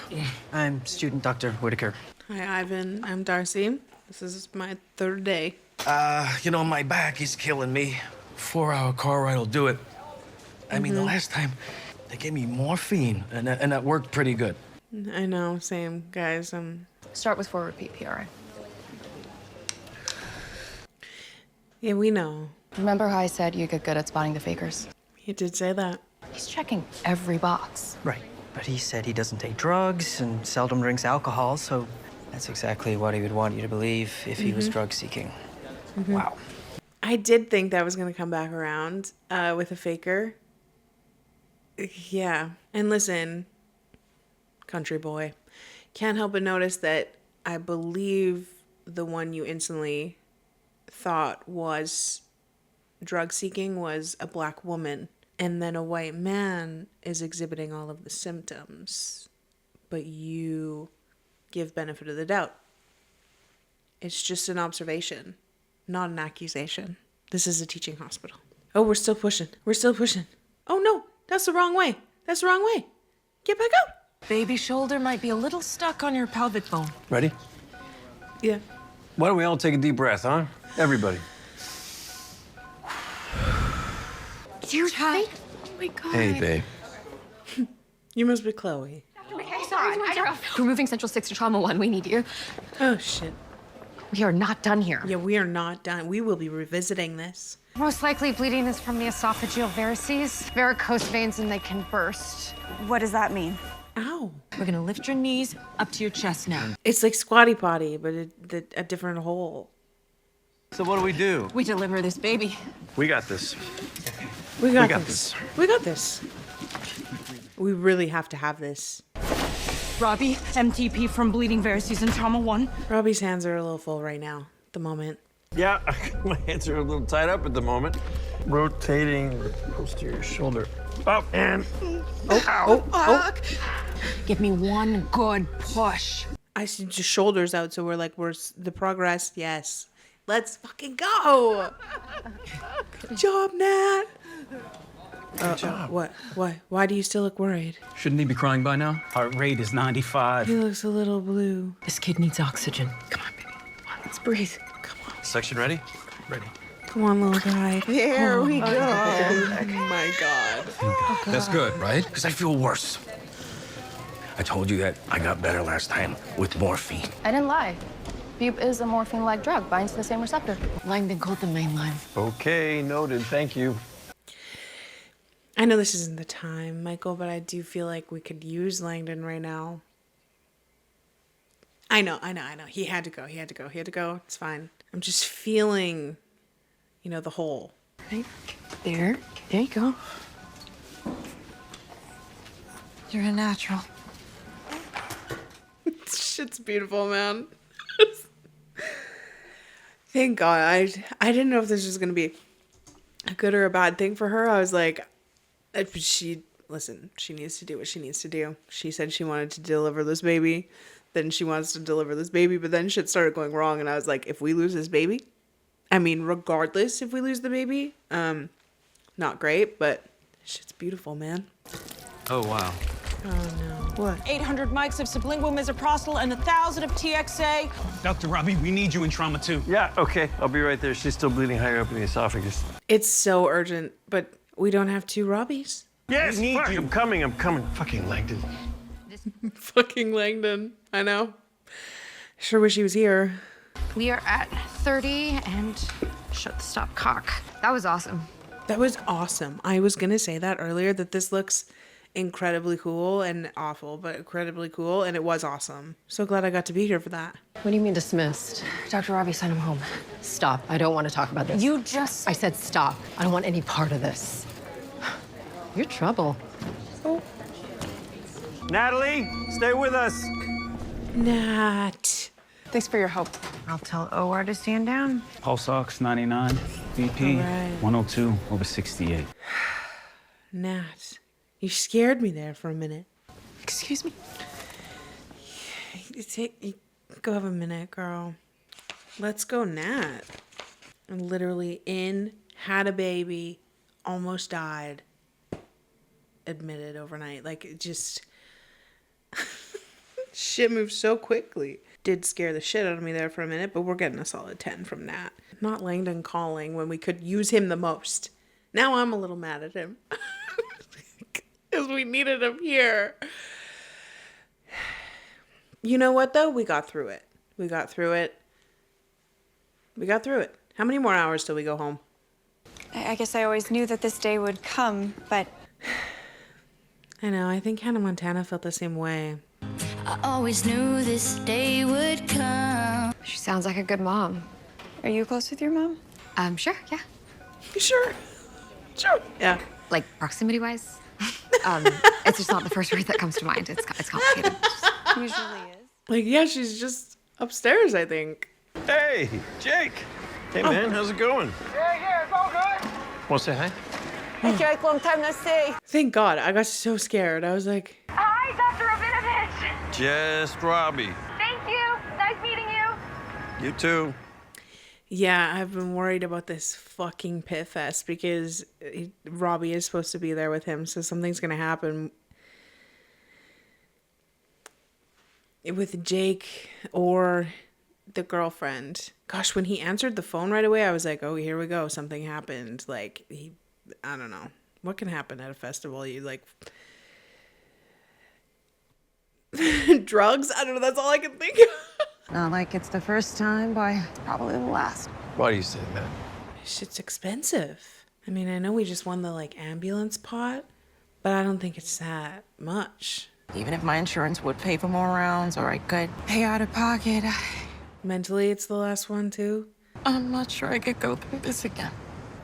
I'm student Dr. Whitaker. Hi, Ivan. I'm Darcy. This is my 3rd day. You know, my back is killing me. 4-hour car ride will do it. I mean, the last time they gave me morphine, and that worked pretty good. I know, same, guys. Start with 4 repeat PRA. Yeah, we know. Remember how I said you get good at spotting the fakers? He did say that. He's checking every box. Right. But he said he doesn't take drugs and seldom drinks alcohol, so that's exactly what he would want you to believe if he was drug seeking. Wow. I did think that was going to come back around with a faker. Yeah. And listen, country boy, can't help but notice that I believe the one you instantly thought was drug seeking was a black woman. and then a white man is exhibiting all of the symptoms, but you give benefit of the doubt. It's just an observation, not an accusation. This is a teaching hospital. Oh, we're still pushing. We're still pushing. Oh no, that's the wrong way. That's the wrong way. Get back up. Baby shoulder might be a little stuck on your pelvic bone. Ready? Yeah. Why don't we all take a deep breath, huh? Everybody. Dear Chad. Oh my God. Hey, babe. You must be Chloe. We're moving Central 6 to Trauma 1. We need you. Oh, shit. We are not done here. Yeah, we are not done. We will be revisiting this. Most likely bleeding is from the esophageal varices, varicose veins, and they can burst. What does that mean? Ow. We're gonna lift your knees up to your chest now. It's like Squatty Potty, but a different hole. So what do we do? We deliver this baby. We got this. We got this. We got this. We really have to have this. Robbie, MTP from bleeding varices and trauma 1. Robbie's hands are a little full right now, at the moment. Yeah, my hands are a little tied up at the moment. Rotating the posterior shoulder up and Oh. Give me one good push. I see just shoulders out, so we're the progress. Yes. Let's fucking go. Good job, Nat. Good job. What? Why do you still look worried? Shouldn't he be crying by now? Heart rate is 95. He looks a little blue. This kid needs oxygen. Come on, baby. Come on, let's breathe. Come on. Section ready? Ready. Come on, little guy. There we go. Oh my God. That's good, right? Because I feel worse. I told you that I got better last time with morphine. I didn't lie. Bube is a morphine-like drug, binds to the same receptor. Langdon called the main line. Okay, noted. Thank you. I know this isn't the time, Michael, but I do feel like we could use Langdon right now. I know. He had to go. It's fine. I'm just feeling, the hole. Right there. There you go. You're a natural. Shit's beautiful, man. Thank God. I didn't know if this was going to be a good or a bad thing for her. I was like, she needs to do what she needs to do. She said she wanted to deliver this baby. Then she wants to deliver this baby, but then shit started going wrong. And I was like, if we lose this baby, regardless if we lose the baby, not great, but shit's beautiful, man. Oh, wow. Oh, no. What? 800 mics of sublingual misoprostol and 1,000 of TXA. Dr. Robbie, we need you in trauma 2. Yeah, okay. I'll be right there. She's still bleeding higher up in the esophagus. It's so urgent, but we don't have 2 Robbies. Yes, fuck, I'm coming. Fucking Langdon. Fucking Langdon. I know. Sure wish he was here. We are at 30 and shut the stop cock. That was awesome. That was awesome. I was going to say that earlier, that this looks incredibly cool and awful, but incredibly cool, and it was awesome. So glad I got to be here for that. What do you mean dismissed? Dr. Robbie sent him home. Stop. I don't want to talk about this. You just... I said stop. I don't want any part of this. You're trouble. Oh. Natalie, stay with us. Nat. Thanks for your help. I'll tell OR to stand down. Pulse ox 99, BP All right. 102 over 68. Nat. You scared me there for a minute. Excuse me? Go have a minute, girl. Let's go, Nat. I'm literally had a baby, almost died, admitted overnight. Like, it just... shit moves so quickly. Did scare the shit out of me there for a minute, but we're getting a solid 10 from Nat. Not Langdon calling when we could use him the most. Now I'm a little mad at him. Because we needed him here. You know what, though? We got through it. How many more hours till we go home? I guess I always knew that this day would come, but... I know. I think Hannah Montana felt the same way. I always knew this day would come. She sounds like a good mom. Are you close with your mom? Sure, yeah. Sure. Yeah. Like, proximity-wise? It's just not the first word that comes to mind. It's complicated. Usually is. Like, yeah, she's just upstairs, I think. Hey, Jake. Hey, man, how's it going? Yeah, it's all good. Want to say hi? Hey, Jake, long time no see. Thank God. I got so scared. I was like, Hi, Dr. Rabinovich. Just Robbie. Thank you. Nice meeting you. You too. yeah, I've been worried about this fucking PITT Fest because Robbie is supposed to be there with him, so something's gonna happen with Jake or the girlfriend. Gosh, when he answered the phone right away, I was like, oh, here we go. Something happened. Like, I don't know. What can happen at a festival? You like drugs? I don't know. That's all I can think of. Not like it's the first time, but it's probably the last. Why do you say that? Shit's expensive. I mean, I know we just won the like ambulance pot, but I don't think it's that much. Even if my insurance would pay for more rounds or I could pay out of pocket, Mentally, it's the last one too. I'm not sure I could go through this again.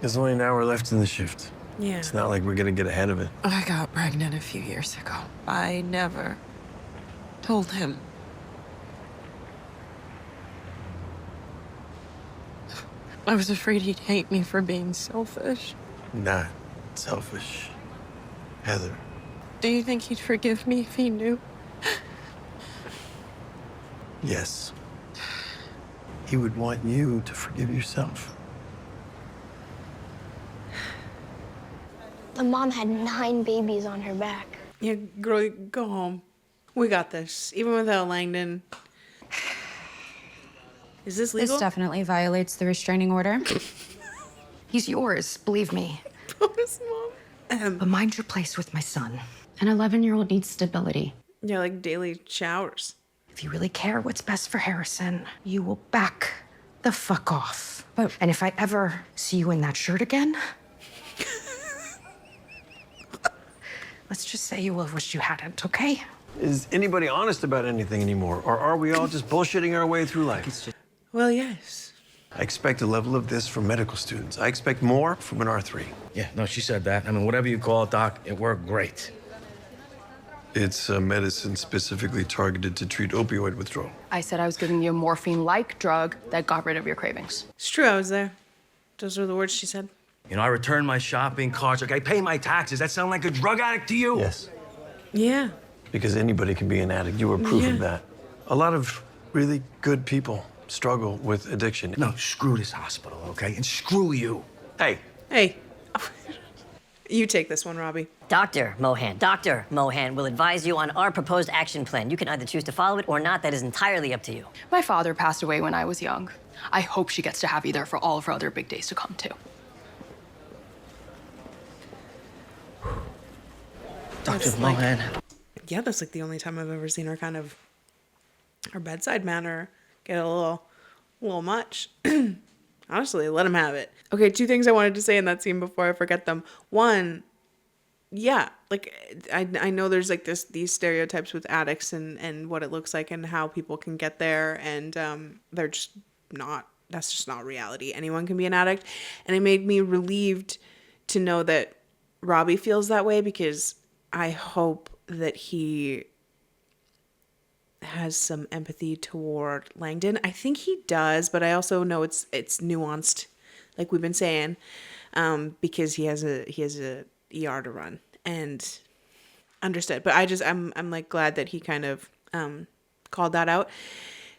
There's only an hour left in the shift. Yeah. It's not like we're gonna get ahead of it. I got pregnant a few years ago. I never told him. I was afraid he'd hate me for being selfish. Not selfish. Heather. Do you think he'd forgive me if he knew? Yes. He would want you to forgive yourself. The mom had 9 babies on her back. Yeah, girl, go home. We got this. Even without Langdon. Is this legal? This definitely violates the restraining order. He's yours, believe me. Promise, Mom. But mind your place with my son. An 11-year-old needs stability. Yeah, like daily showers. If you really care what's best for Harrison, you will back the fuck off. And if I ever see you in that shirt again, let's just say you will have wished you hadn't, okay? Is anybody honest about anything anymore? Or are we all just bullshitting our way through life? Well, yes. I expect a level of this from medical students. I expect more from an R3. Yeah, no, she said that. I mean, whatever you call it, Doc, it worked great. It's a medicine specifically targeted to treat opioid withdrawal. I said I was giving you a morphine-like drug that got rid of your cravings. It's true, I was there. Those were the words she said. You know, I return my shopping carts. Like, I pay my taxes. That sound like a drug addict to you? Yes. Yeah. Because anybody can be an addict. You were proof of that. A lot of really good people struggle with addiction. No, screw this hospital, okay? And screw you. Hey. Hey. You take this one, Robbie. Dr. Mohan will advise you on our proposed action plan. You can either choose to follow it or not. That is entirely up to you. My father passed away when I was young. I hope she gets to have you there for all of her other big days to come, too. Dr. Mohan. Yeah, that's like the only time I've ever seen her kind of, her bedside manner get a little much. Honestly, let him have it. Okay, 2 things I wanted to say in that scene before I forget them. One, yeah, like I know there's like these stereotypes with addicts and what it looks like and how people can get there, and they're just not, that's just not reality. Anyone can be an addict. And it made me relieved to know that Robbie feels that way, because I hope that he has some empathy toward Langdon. I think he does, but I also know it's nuanced, like we've been saying, because he has a ER to run, and understood. But I'm like glad that he kind of called that out.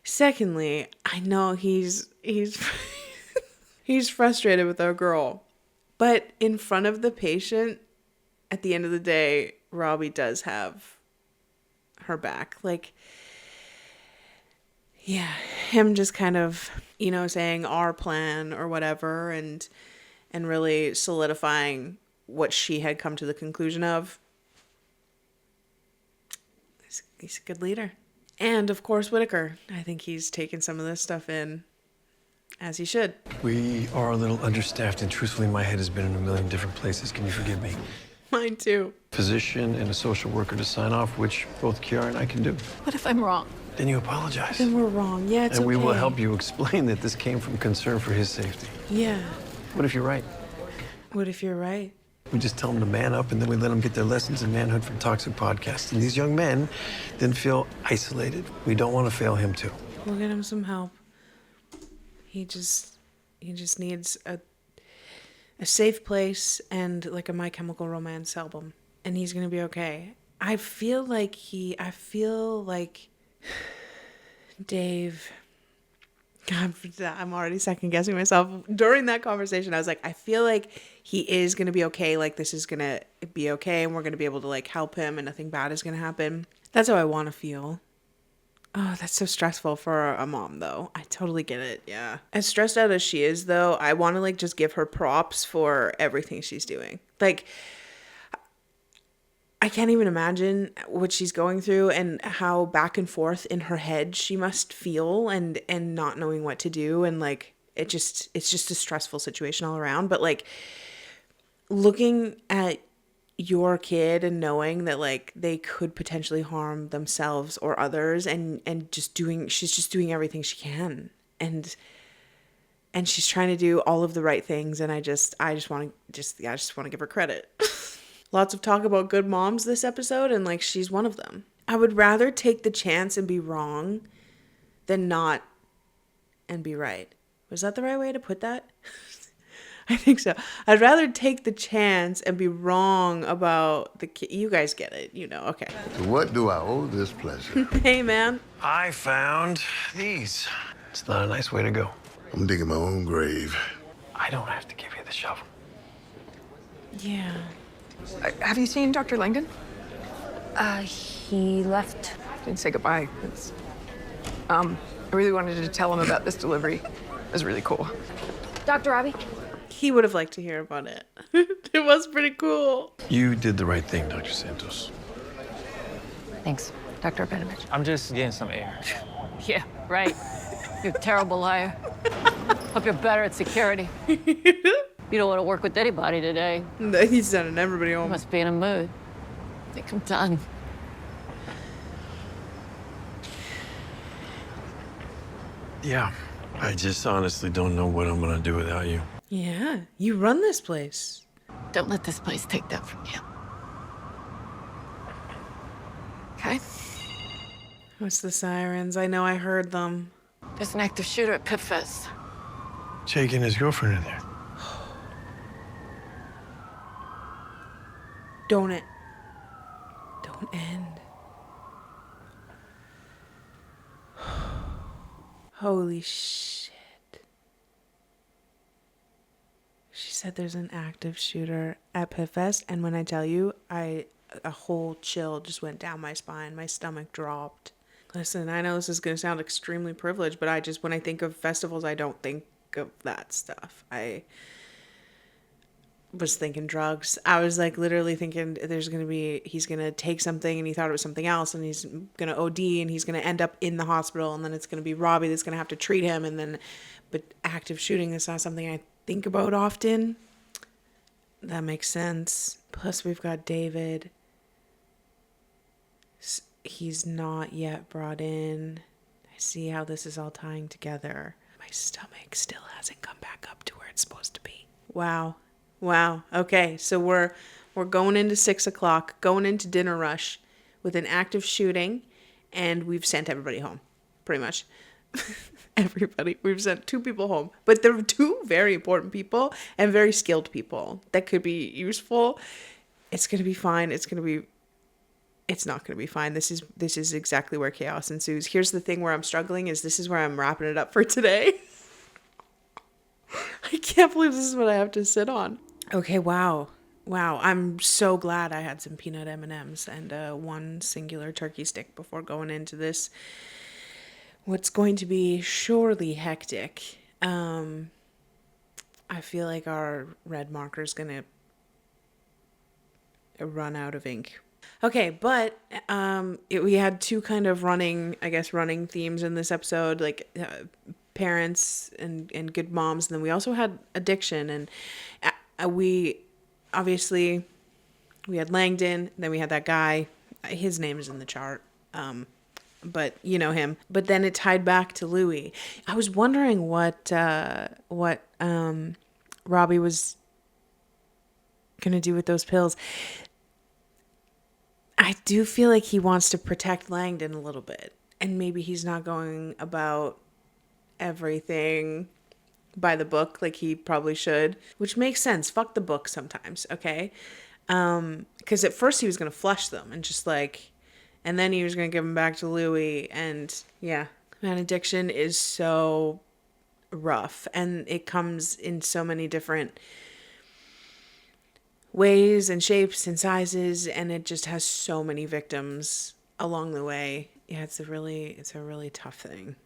Secondly, I know he's he's frustrated with our girl, but in front of the patient, at the end of the day, Robbie does have her back. Like, yeah, him just kind of, you know, saying our plan or whatever, and really solidifying what she had come to the conclusion of. He's a good leader. And of course, Whitaker. I think he's taken some of this stuff in as he should. We are a little understaffed, and truthfully, my head has been in a million different places. Can you forgive me? Mine too. Physician and a social worker to sign off, which both Kiara and I can do. What if I'm wrong? Then you apologize. Then we're wrong. Yeah, it's and we okay. will help you explain that this came from concern for his safety. Yeah. What if you're right? What if you're right? We just tell them to man up, and then we let them get their lessons in manhood from Toxic Podcast. And these young men then feel isolated. We don't want to fail him too. We'll get him some help. He just needs a safe place and like a My Chemical Romance album, and he's gonna be okay. I feel like Dave, God, I'm already second guessing myself. During that conversation, I was like, I feel like he is going to be okay. Like, this is going to be okay, and we're going to be able to, like, help him, and nothing bad is going to happen. That's how I want to feel. Oh, that's so stressful for a mom, though. I totally get it, yeah. As stressed out as she is, though, I want to, like, just give her props for everything she's doing. Like, I can't even imagine what she's going through and how back and forth in her head she must feel and not knowing what to do, and like it's just a stressful situation all around. But like looking at your kid and knowing that like they could potentially harm themselves or others, and she's just doing everything she can, and she's trying to do all of the right things, and I just want to give her credit. Lots of talk about good moms this episode, and like she's one of them. I would rather take the chance and be wrong than not and be right. Was that the right way to put that? I think so. I'd rather take the chance and be wrong about the kid. You guys get it, okay. To what do I owe this pleasure? Hey, man. I found these. It's not a nice way to go. I'm digging my own grave. I don't have to give you the shovel. Yeah. Have you seen Dr. Langdon? He left. Didn't say goodbye. I really wanted to tell him about this delivery. It was really cool. Dr. Robbie? He would have liked to hear about it. It was pretty cool. You did the right thing, Dr. Santos. Thanks, Dr. Rabinovich. I'm just getting some air. Yeah, right. You're a terrible liar. Hope you're better at security. You don't want to work with anybody today. He's sending everybody home. You must be in a mood. I think I'm done. Yeah, I just honestly don't know what I'm gonna do without you. Yeah, you run this place. Don't let this place take that from you. Okay? What's the sirens? I know I heard them. There's an active shooter at PITT Fest. Jake and his girlfriend are there. Don't end. Holy shit. She said there's an active shooter at PITT Fest, and when I tell you, a whole chill just went down my spine. My stomach dropped. Listen, I know this is going to sound extremely privileged, but when I think of festivals, I don't think of that stuff. I was thinking drugs. I was like literally thinking he's going to take something and he thought it was something else, and he's going to OD and he's going to end up in the hospital, and then it's going to be Robbie that's going to have to treat him, but active shooting is not something I think about often. That makes sense. Plus we've got David. He's not yet brought in. I see how this is all tying together. My stomach still hasn't come back up to where it's supposed to be. Wow. Okay, so we're going into 6 o'clock, going into dinner rush with an active shooting, and we've sent everybody home, pretty much. Everybody. We've sent 2 people home, but they're 2 very important people and very skilled people that could be useful. It's going to be fine. It's not going to be fine. This is exactly where chaos ensues. Here's the thing where I'm struggling is this is where I'm wrapping it up for today. I can't believe this is what I have to sit on. Okay, wow. I'm so glad I had some peanut M&Ms and 1 singular turkey stick before going into this. What's going to be surely hectic. I feel like our red marker is going to run out of ink. Okay, but we had 2 kind of running themes in this episode, like parents and good moms, and then we also had addiction, and we had Langdon, then we had that guy, his name is in the chart, but you know him. But then it tied back to Louis. I was wondering what Robbie was gonna do with those pills. I do feel like he wants to protect Langdon a little bit, and maybe he's not going about everything by the book like he probably should, which makes sense. Fuck the book sometimes, okay? Because at first he was going to flush them and just like, and then he was going to give them back to Louis. And yeah, man, addiction is so rough, and it comes in so many different ways and shapes and sizes, and it just has so many victims along the way. Yeah, it's a really tough thing.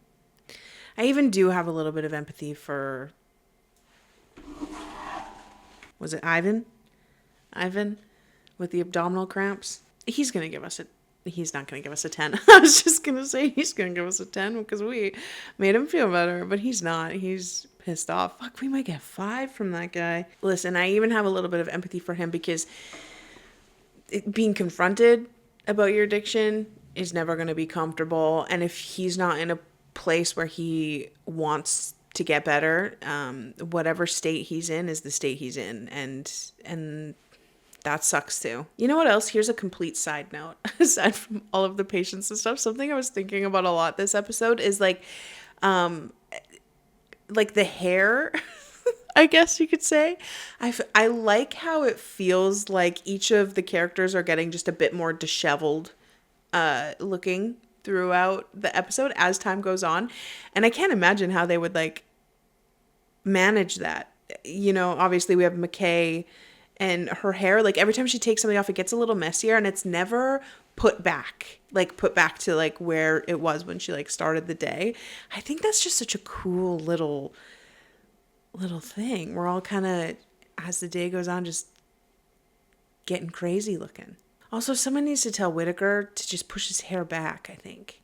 I even do have a little bit of empathy for, was it Ivan with the abdominal cramps. He's not gonna give us a 10. I was just gonna say he's gonna give us a 10 because we made him feel better, but he's not. He's pissed off. Fuck, we might get 5 from that guy. Listen, I even have a little bit of empathy for him because being confronted about your addiction is never going to be comfortable. And if he's not in a place where he wants to get better, whatever state he's in is the state he's in. And that sucks too. You know what else? Here's a complete side note. Aside from all of the patients and stuff, something I was thinking about a lot this episode is like the hair, I guess you could say. I like how it feels like each of the characters are getting just a bit more disheveled looking throughout the episode as time goes on. And I can't imagine how they would like manage that. You know, obviously we have McKay and her hair, like every time she takes something off, it gets a little messier, and it's never put back to like where it was when she like started the day. I think that's just such a cool little thing. We're all kind of, as the day goes on, just getting crazy looking. Also, someone needs to tell Whitaker to just push his hair back, I think.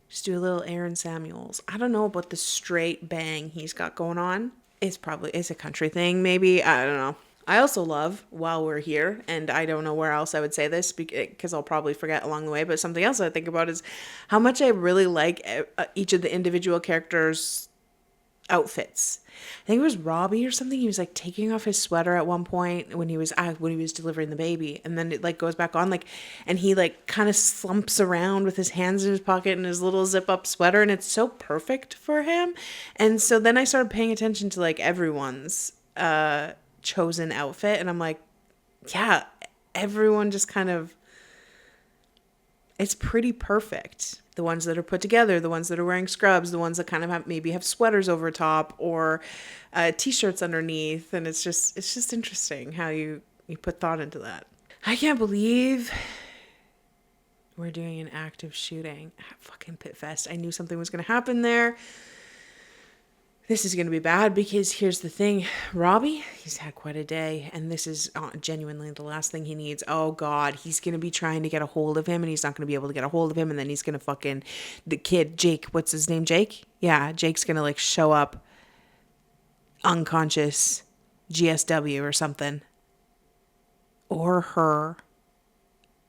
Just do a little Aaron Samuels. I don't know about the straight bang he's got going on. It's a country thing, maybe. I don't know. I also love, while we're here, and I don't know where else I would say this because I'll probably forget along the way, but something else I think about is how much I really like each of the individual characters' outfits. I think it was Robbie or something. He was like taking off his sweater at one point when he was delivering the baby, and then it like goes back on, like, and he like kind of slumps around with his hands in his pocket and his little zip up sweater, and it's so perfect for him. And so then I started paying attention to like everyone's chosen outfit, and I'm like, yeah, everyone just kind of, it's pretty perfect. The ones that are put together, the ones that are wearing scrubs, the ones that kind of have sweaters over top or t-shirts underneath, and it's just interesting how you put thought into that. I can't believe we're doing an active shooting at fucking Pit Fest. I knew something was going to happen there. This is going to be bad because here's the thing. Robbie, he's had quite a day, and this is genuinely the last thing he needs. Oh, God, he's going to be trying to get a hold of him, and he's not going to be able to get a hold of him, and then he's going to fucking, the kid, Jake, what's his name, Jake? Yeah, Jake's going to, like, show up unconscious, GSW or something. Or her.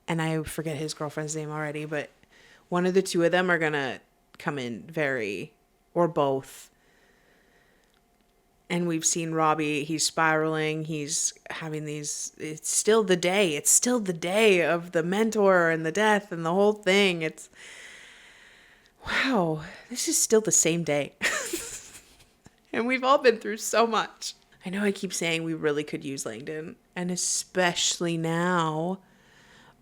And I forget his girlfriend's name already, but one of the two of them are going to come in or both. And we've seen Robbie, he's spiraling, he's having these, it's still the day of the mentor and the death and the whole thing. It's, wow, this is still the same day. And we've all been through so much. I know I keep saying we really could use Langdon, and especially now,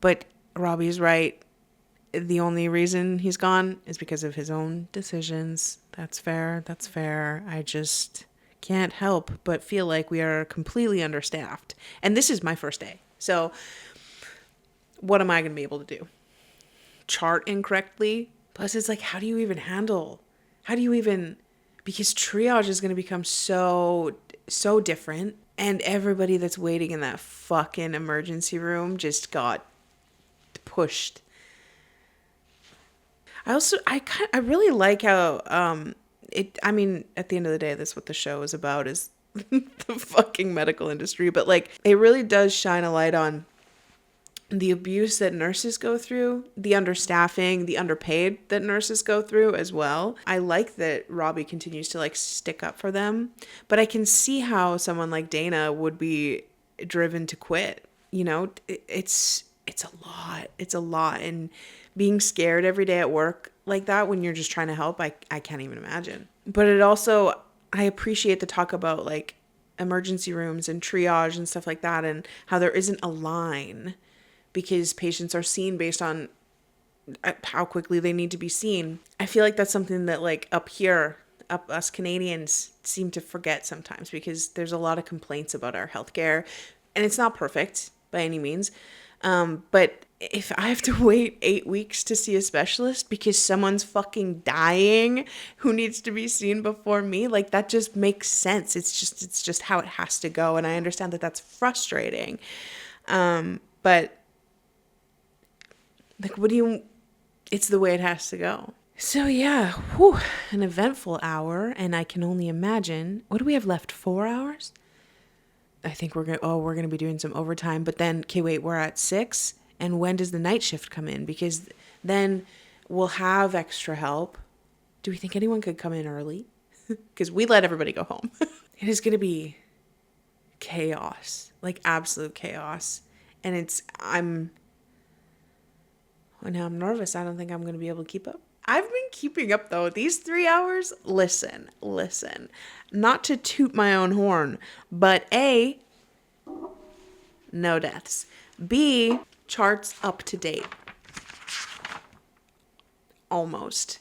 but Robbie's right. The only reason he's gone is because of his own decisions. That's fair. I just can't help but feel like we are completely understaffed. And this is my first day. So what am I going to be able to do? Chart incorrectly? Plus it's like, how do you even because triage is going to become so different. And everybody that's waiting in that fucking emergency room just got pushed. I really like how, at the end of the day, that's what the show is about, is the fucking medical industry. But like, it really does shine a light on the abuse that nurses go through, the understaffing, the underpaid that nurses go through as well. I like that Robbie continues to like stick up for them, but I can see how someone like Dana would be driven to quit. You know, it's a lot. And being scared every day at work like that when you're just trying to help, I can't even imagine. But it also, I appreciate the talk about like emergency rooms and triage and stuff like that, and how there isn't a line because patients are seen based on how quickly they need to be seen. I feel like that's something that like up here, us Canadians seem to forget sometimes, because there's a lot of complaints about our healthcare, and it's not perfect by any means. But if I have to wait 8 weeks to see a specialist because someone's fucking dying who needs to be seen before me, like that just makes sense. It's just how it has to go. And I understand that that's frustrating. But like, it's the way it has to go. So yeah, an eventful hour. And I can only imagine, what do we have left? 4 hours? I think we're going to be doing some overtime, but then, okay, wait, we're at 6. And when does the night shift come in? Because then we'll have extra help. Do we think anyone could come in early? Because we let everybody go home. It is going to be chaos, like absolute chaos. And I'm nervous. I don't think I'm going to be able to keep up. I've been keeping up though. These 3 hours, listen, not to toot my own horn, but A, no deaths. B, charts up to date. Almost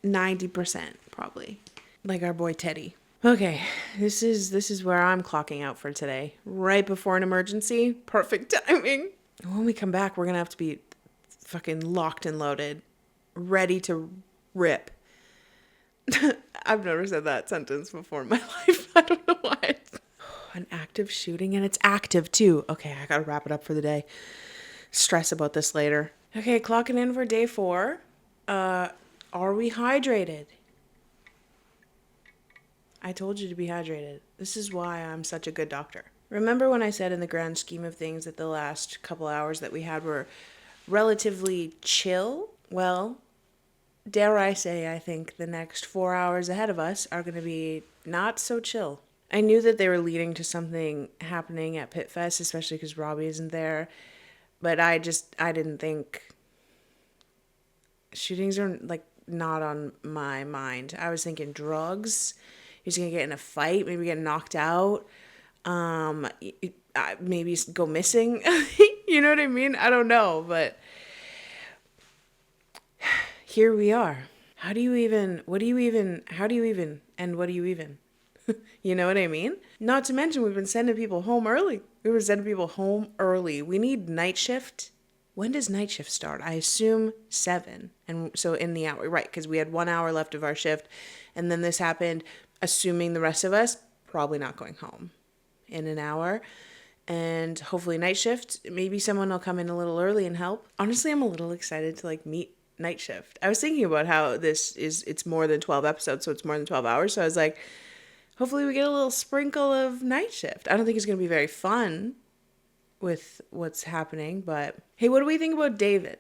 90% probably. Like our boy Teddy. Okay, this is where I'm clocking out for today. Right before an emergency. Perfect timing. When we come back, we're going to have to be fucking locked and loaded. Ready to rip. I've never said that sentence before in my life. I don't know why. An active shooting, and it's active too. Okay, I gotta wrap it up for the day. Stress about this later. Okay, clocking in for day 4. Are we hydrated? I told you to be hydrated. This is why I'm such a good doctor. Remember when I said in the grand scheme of things that the last couple hours that we had were relatively chill? Well, dare I say, I think the next 4 hours ahead of us are going to be not so chill. I knew that they were leading to something happening at PITT Fest, especially because Robbie isn't there. But I didn't think shootings are like not on my mind. I was thinking drugs. He's going to get in a fight, maybe get knocked out, maybe go missing. You know what I mean? I don't know, but here we are. How do you even, and what do you even? You know what I mean? Not to mention, we've been sending people home early. We need night shift. When does night shift start? I assume 7. And so in the hour, right, because we had 1 hour left of our shift. And then this happened, assuming the rest of us probably not going home in an hour. And hopefully night shift, maybe someone will come in a little early and help. Honestly, I'm a little excited to like meet night shift. I was thinking about how it's more than 12 episodes, so it's more than 12 hours. So I was like, hopefully we get a little sprinkle of night shift. I don't think it's going to be very fun with what's happening, but hey, what do we think about David?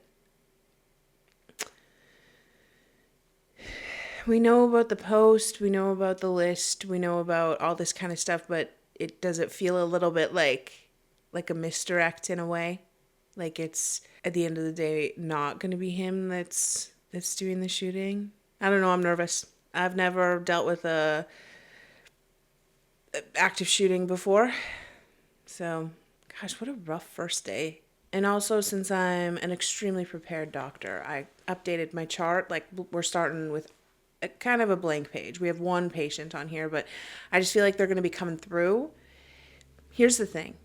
We know about the post, we know about the list, we know about all this kind of stuff, but does it feel a little bit like a misdirect in a way? Like it's, at the end of the day, not going to be him that's doing the shooting? I don't know, I'm nervous. I've never dealt with a active shooting before. So, gosh, what a rough first day. And also, since I'm an extremely prepared doctor, I updated my chart. Like, we're starting with kind of a blank page. We have 1 patient on here, but I just feel like they're going to be coming through. Here's the thing.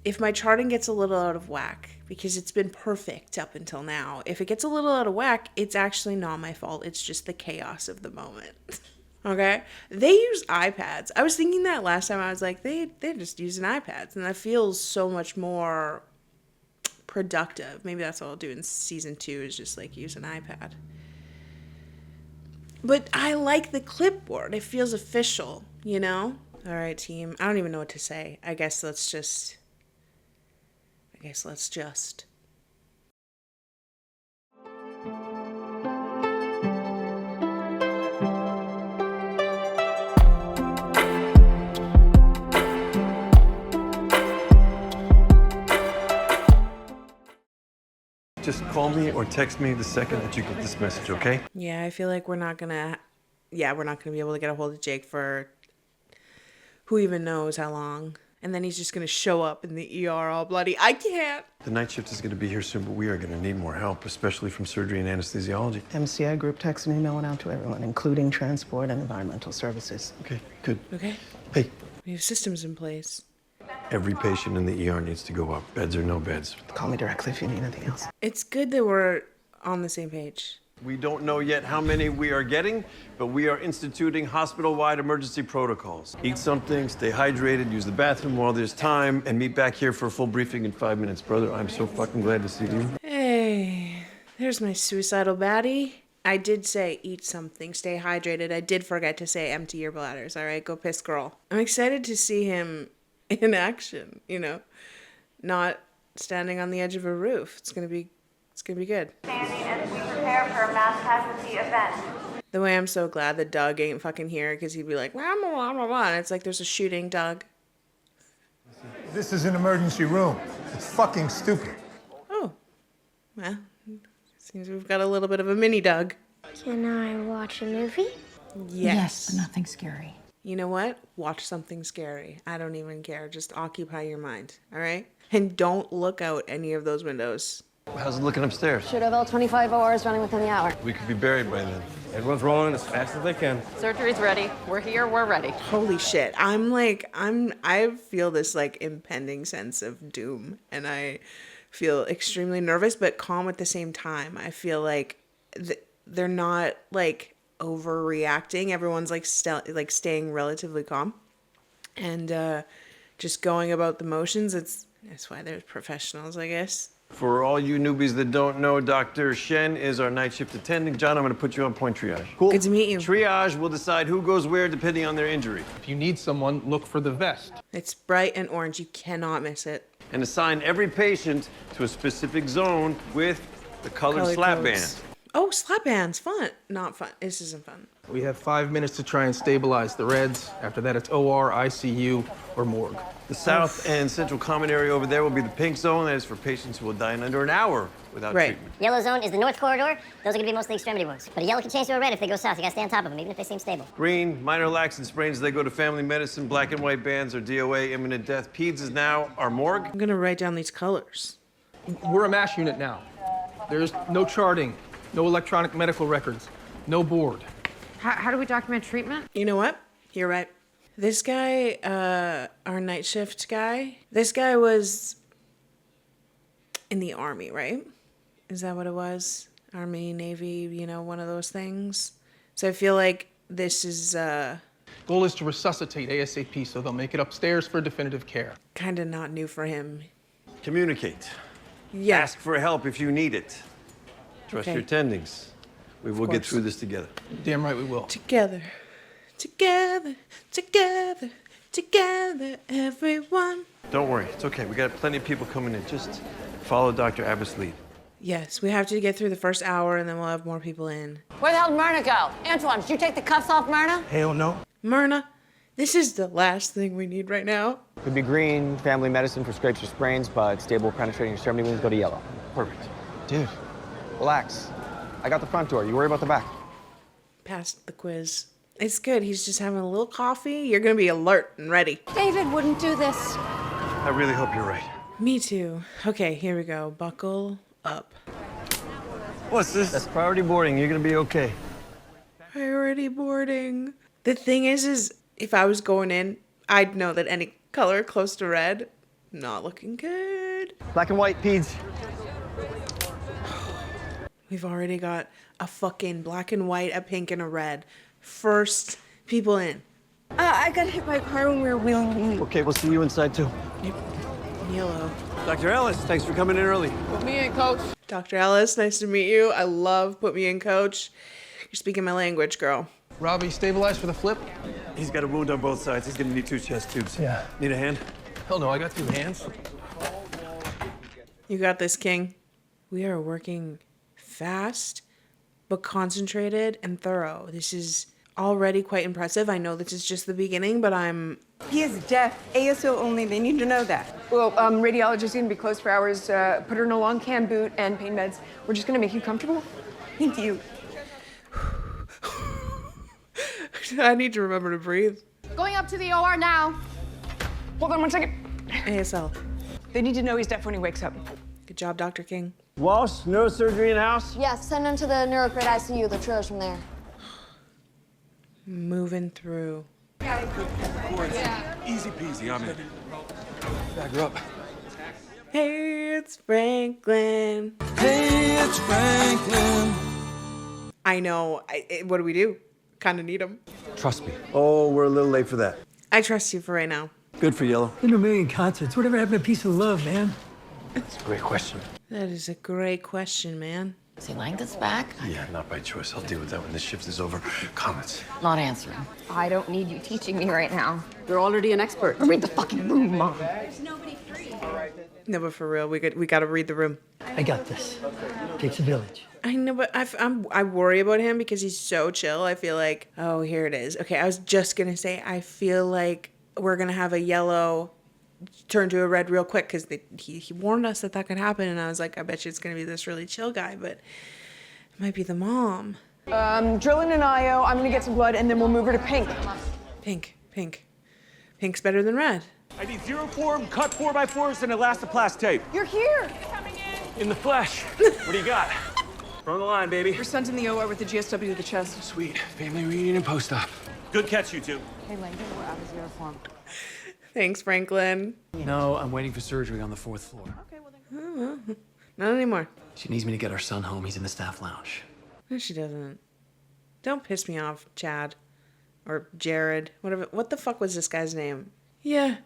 If my charting gets a little out of whack, because it's been perfect up until now, if it gets a little out of whack, it's actually not my fault. It's just the chaos of the moment. Okay? They use iPads. I was thinking that last time. I was like, they're just using iPads, and that feels so much more productive. Maybe that's what I'll do in season 2, is just like use an iPad. But I like the clipboard. It feels official, you know? All right, team. I don't even know what to say. I guess let's just. Just call me or text me the second that you get this message, okay? Yeah, I feel like we're not gonna yeah, we're not going to be able to get a hold of Jake for who even knows how long. And then he's just going to show up in the ER all bloody. I can't. The night shift is going to be here soon, but we are going to need more help, especially from surgery and anesthesiology. MCI group text and emailing out to everyone, including transport and environmental services. Okay, good. Okay. Hey, We have systems in place. every patient in the ER needs to go up, beds or no beds. Call me directly if you need anything else. It's good that we're on the same page. We don't know yet how many we are getting, but we are instituting hospital-wide emergency protocols. Eat something, stay hydrated, use the bathroom while there's time, and meet back here for a full briefing in 5 minutes. Brother, I'm so fucking glad to see you. Hey, there's my suicidal baddie. I did say eat something, stay hydrated. I did forget to say empty your bladders. All right, go piss, girl. I'm excited to see him in action, you know, not standing on the edge of a roof. It's gonna be good. Standing as we prepare for a mass casualty event. The way I'm so glad that Doug ain't fucking here, because he'd be like, blah, blah, blah, blah, blah. And it's like, there's a shooting, Doug. This is an emergency room. It's fucking stupid. Oh, well, seems we've got a little bit of a mini Doug. Can I watch a movie? Yes. but nothing scary. You know what? Watch something scary. I don't even care. Just occupy your mind, all right? And don't look out any of those windows. How's it looking upstairs? Should have all 25 ORs running within the hour. We could be buried by then. Everyone's rolling as fast as they can. Surgery's ready. We're here. We're ready. Holy shit. I feel this like impending sense of doom, and I feel extremely nervous but calm at the same time. I feel like they're not like overreacting. Everyone's like staying relatively calm and just going about the motions. That's why they're professionals, I guess. For all you newbies that don't know, Dr. Shen is our night shift attending. John, I'm going to put you on point triage. Cool. Good to meet you. Triage will decide who goes where depending on their injury. If you need someone, look for the vest. It's bright and orange. You cannot miss it. And assign every patient to a specific zone with the colored slap codes. band. Oh, slap bands. Fun. Not fun. This isn't fun. We have 5 minutes to try and stabilize the reds. After that, it's OR, ICU, or morgue. The south and central common area over there will be the pink zone. That is for patients who will die in under an hour without treatment. Yellow zone is the north corridor. Those are gonna be mostly extremity wounds. But a yellow can change to a red if they go south. You gotta stay on top of them, even if they seem stable. Green, minor laxant sprains, they go to family medicine. Black and white bands are DOA, imminent death. Peds is now our morgue. I'm gonna write down these colors. We're a MASH unit now. There's no charting, no electronic medical records, no board. How do we document treatment? You know what? You're right. This guy, our night shift guy, this guy was in the Army, right? Is that what it was? Army, Navy, you know, one of those things. So I feel like this is Goal is to resuscitate ASAP so they'll make it upstairs for definitive care. kind of not new for him. Communicate. Yeah. Ask for help if you need it. Trust your attendings. We will get through this together. Damn right we will. Together, together, together, together, everyone. Don't worry, it's okay. We got plenty of people coming in. Just follow Dr. Abbott's lead. Yes, we have to get through the first hour and then we'll have more people in. Where the hell did Myrna go? Antoine, did you take the cuffs off Myrna? Hell no. Myrna, this is the last thing we need right now. Could be green, family medicine for scrapes or sprains, but stable penetrating extremity wounds go to yellow. Perfect. Dude, relax. I got the front door. You worry about the back. Passed the quiz. It's good. He's just having a little coffee. You're going to be alert and ready. David wouldn't do this. I really hope you're right. Me too. Okay, here we go. Buckle up. What's this? That's priority boarding. You're going to be okay. Priority boarding. The thing is if I was going in, I'd know that any color close to red, not looking good. Black and white, peds. We've already got a fucking black and white, a pink, and a red. First people in. I got hit by a car when we were wheeling. Okay, we'll see you inside too. Yellow. Dr. Ellis, thanks for coming in early. Put me in, coach. Dr. Ellis, nice to meet you. I love put me in, coach. You're speaking my language, girl. Robbie, stabilized for the flip? He's got a wound on both sides. He's going to need 2 chest tubes. Yeah. Need a hand? Hell no, I got 2 hands. You got this, King. We are working fast, but concentrated and thorough. This is already quite impressive. I know this is just the beginning, but He is deaf, ASO only. They need to know that. Well, radiology's gonna be closed for hours. Put her in a long can boot and pain meds. We're just gonna make you comfortable. Thank you. I need to remember to breathe. Going up to the OR now. Hold on 1 second. ASL. They need to know he's deaf when he wakes up. Good job, Dr. King. Walsh, neurosurgery in house? Yes, send him to the neurocrit ICU. The trailer's from there. Moving through. Easy peasy, I'm in. Back her up. Hey, it's Franklin. Hey, it's Franklin. I know. What do we do? Kind of need him. Trust me. Oh, we're a little late for that. I trust you for right now. Good for Yellow. Been to a million concerts. Whatever happened to Peace and Love, man? It's a great question. That is a great question, man. Is he Langdon's back? Yeah, not by choice. I'll deal with that when this shift is over. Comments? Not answering. I don't need you teaching me right now. You're already an expert. Read the fucking room, Mom. No, but for real, we got to read the room. I got this. Takes a village. I know, but I worry about him because he's so chill. I feel like, oh, here it is. Okay, I was just gonna say, I feel like we're gonna have a Yellow turn to a red real quick because he warned us that could happen, and I was like, I bet you it's gonna be this really chill guy, but it might be the mom. Drilling an IO. I'm gonna get some blood, and then we'll move her to pink. Pink. Pink's better than red. I need 0 form, cut 4x4s, and elastoplast tape. You're here. In the flesh. What do you got? Run the line, baby. Your son's in the OR with the GSW to the chest. Sweet. Family reunion and post-op. Good catch, you two. Hey, Langdon, we're out of 0 form. Thanks, Franklin. No, I'm waiting for surgery on the 4th floor. Okay, well then. Not anymore. She needs me to get our son home. He's in the staff lounge. No, she doesn't. Don't piss me off, Chad. Or Jared. Whatever. What the fuck was this guy's name? Yeah.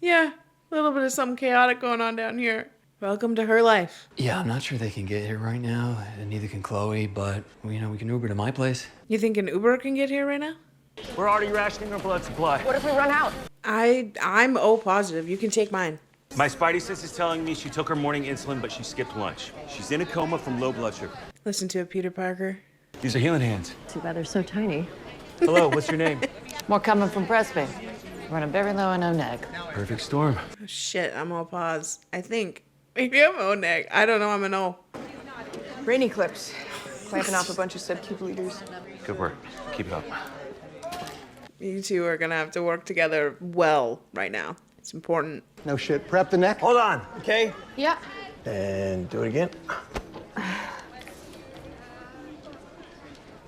A little bit of something chaotic going on down here. Welcome to her life. Yeah, I'm not sure they can get here right now, and neither can Chloe, but, we can Uber to my place. You think an Uber can get here right now? We're already rationing our blood supply. What if we run out? I'm O positive. You can take mine. My spidey sense is telling me she took her morning insulin, but she skipped lunch. She's in a coma from low blood sugar. Listen to it, Peter Parker. These are healing hands. Too bad they're so tiny. Hello, what's your name? More coming from Presby. Running very low on O-neg. Perfect storm. Oh, shit, I'm O pos. I think. Maybe I'm O-neg. I don't know. I'm an O. Rainy clips. Clamping off a bunch of subcubilators. Good work. Keep it up. You two are gonna have to work together well right now. It's important. No shit. Prep the neck. Hold on, okay? Yeah. And do it again.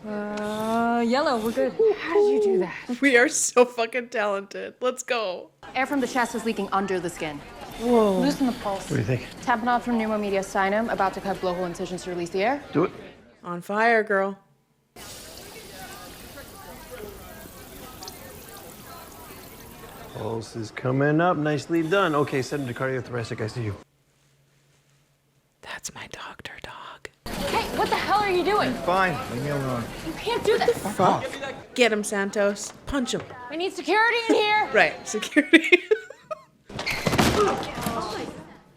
Yellow, we're good. How did you do that? We are so fucking talented. Let's go. Air from the chest is leaking under the skin. Whoa. Loosen the pulse. What do you think? Tamponade from pneumomedius sinum, about to cut blowhole incisions to release the air. Do it. On fire, girl. Pulse is coming up. Nicely done. Okay, send him to cardiothoracic ICU. That's my doctor, dog. Hey, what the hell are you doing? Fine. Leave me alone. You can't do that. Fuck. Get him, Santos. Punch him. We need security in here. Right, security.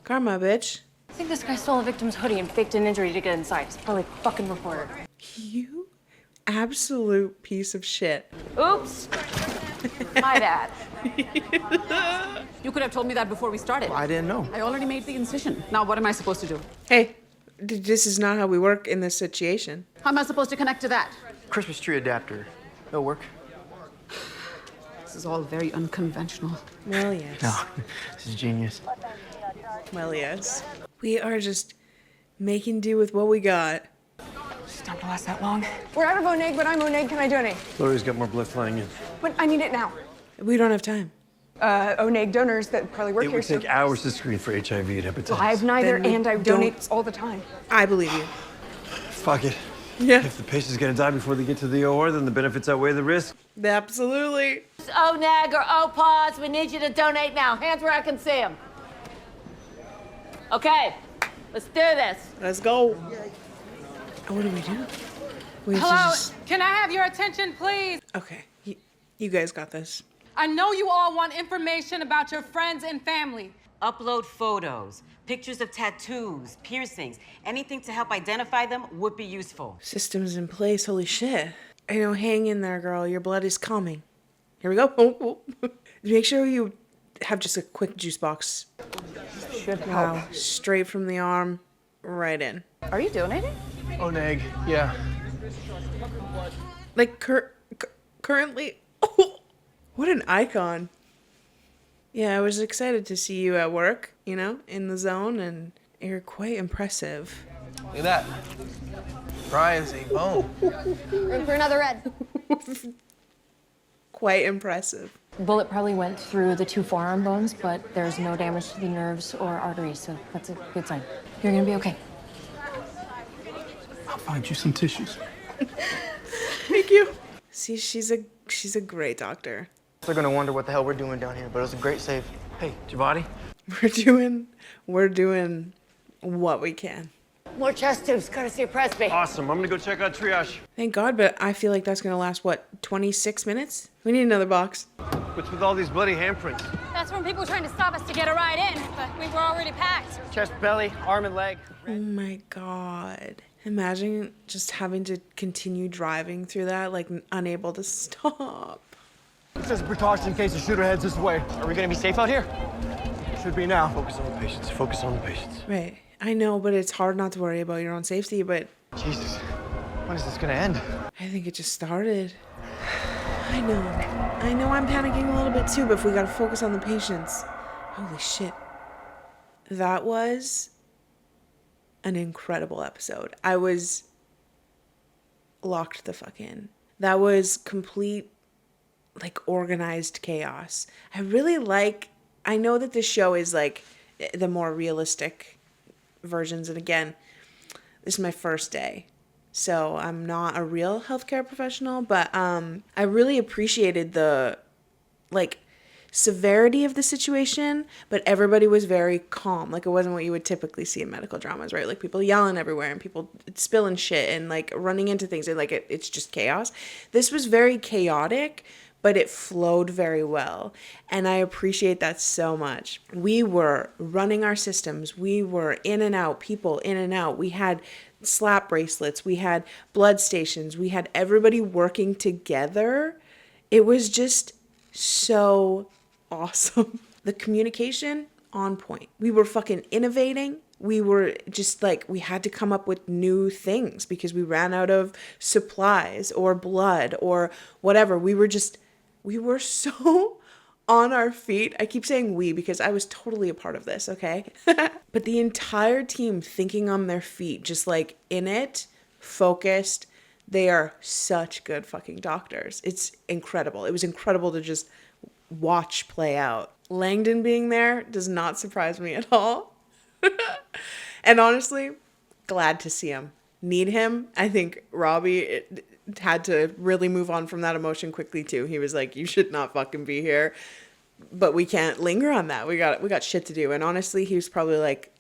Karma, bitch. I think this guy stole a victim's hoodie and faked an injury to get inside. He's probably a fucking reporter. You absolute piece of shit. Oops. My bad. You could have told me that before we started. I didn't know. I already made the incision. Now what am I supposed to do? Hey, this is not how we work in this situation. How am I supposed to connect to that? Christmas tree adapter. It'll work. This is all very unconventional. Well, yes. No, this is genius. Well, yes. We are just making do with what we got. Just don't last that long. We're out of O-neg, but I'm O-neg. Can I donate? Chloe's got more blood flying in. But I need it now. We don't have time. O-neg donors that probably work It here. would take hours to screen for HIV and hepatitis. Well, I have neither, Then we and I don't- donate all the time. I believe you. Fuck it. Yeah. If the patient's gonna die before they get to the OR, then the benefits outweigh the risk. Absolutely. O-neg or O-pause, we need you to donate now. Hands where I can see them. Okay, let's do this. Let's go. What do we do? We have to Hello, just- can I have your attention, please? Okay, you guys got this. I know you all want information about your friends and family. Upload photos, pictures of tattoos, piercings, anything to help identify them would be useful. Systems in place. Holy shit. I know. Hang in there, girl. Your blood is coming. Here we go. Oh, oh. Make sure you have just a quick juice box. Should help. Wow. Straight from the arm, right in. Are you donating? O-neg, yeah. Like currently. What an icon. Yeah, I was excited to see you at work, you know, in the zone, and you're quite impressive. Look at that. Brian's a bone. Room for another red. Quite impressive. Bullet probably went through the 2 forearm bones, but there's no damage to the nerves or arteries, so that's a good sign. You're gonna be okay. I'll find you some tissues. Thank you. See, she's a great doctor. They're gonna wonder what the hell we're doing down here, but it was a great save. Hey, Javadi. We're doing what we can. More chest tubes, courtesy of Presby. Awesome. I'm gonna go check out triage. Thank God, but I feel like that's gonna last, what, 26 minutes? We need another box. What's with all these bloody handprints? That's from people trying to stop us to get a ride in, but we were already packed. Chest, belly, arm, and leg. Oh my God. Imagine just having to continue driving through that, like unable to stop. Just a precaution in case the shooter heads this way. Are we gonna be safe out here? Should be now. Focus on the patients. Focus on the patients. Right. I know, but it's hard not to worry about your own safety, but Jesus, when is this gonna end? I think it just started. I know I'm panicking a little bit too, but if we gotta focus on the patients. Holy shit. That was an incredible episode. I was locked the fuck in. That was complete, like, organized chaos. I know that this show is like the more realistic versions, and again, this is my first day, so I'm not a real healthcare professional, but I really appreciated the like severity of the situation, but everybody was very calm. Like, it wasn't what you would typically see in medical dramas, right? Like people yelling everywhere and people spilling shit and like running into things, and like it's just chaos. This was very chaotic, but it flowed very well. And I appreciate that so much. We were running our systems. We were in and out, people in and out. We had slap bracelets. We had blood stations. We had everybody working together. It was just so awesome. The communication, on point. We were fucking innovating. We were just like, we had to come up with new things because we ran out of supplies or blood or whatever. We were so on our feet. I keep saying we because I was totally a part of this, okay? But the entire team thinking on their feet, just like in it, focused. They are such good fucking doctors. It's incredible. It was incredible to just watch play out. Langdon being there does not surprise me at all. And honestly, glad to see him. Need him. I think Robbie had to really move on from that emotion quickly too. He was like, you should not fucking be here. But we can't linger on that. We got shit to do. And honestly, he was probably like,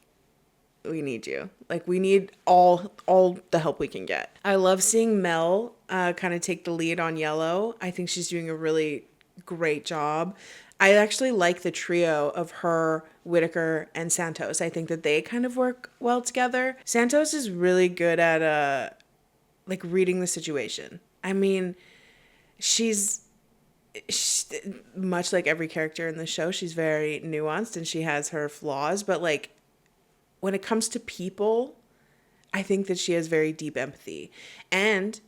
we need you. Like, we need all the help we can get. I love seeing Mel kind of take the lead on Yellow. I think she's doing a really great job. I actually like the trio of her, Whitaker, and Santos. I think that they kind of work well together. Santos is really good at like reading the situation. I mean, she's much like every character in the show, she's very nuanced and she has her flaws, but like when it comes to people, I think that she has very deep empathy. And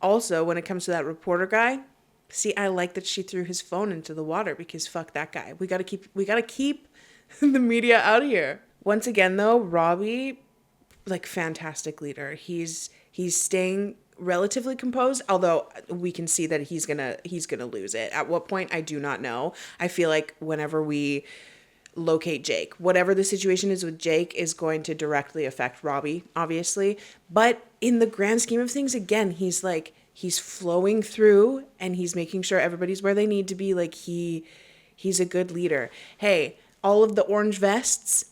also when it comes to that reporter guy, see, I like that she threw his phone into the water because fuck that guy. We gotta keep the media out of here. Once again though, Robbie, like, fantastic leader. He's staying relatively composed, although we can see that he's gonna lose it. At what point, I do not know. I feel like whenever we locate Jake, whatever the situation is with Jake is going to directly affect Robbie, obviously. But in the grand scheme of things, again, he's flowing through and he's making sure everybody's where they need to be. Like, he's a good leader. Hey, all of the orange vests,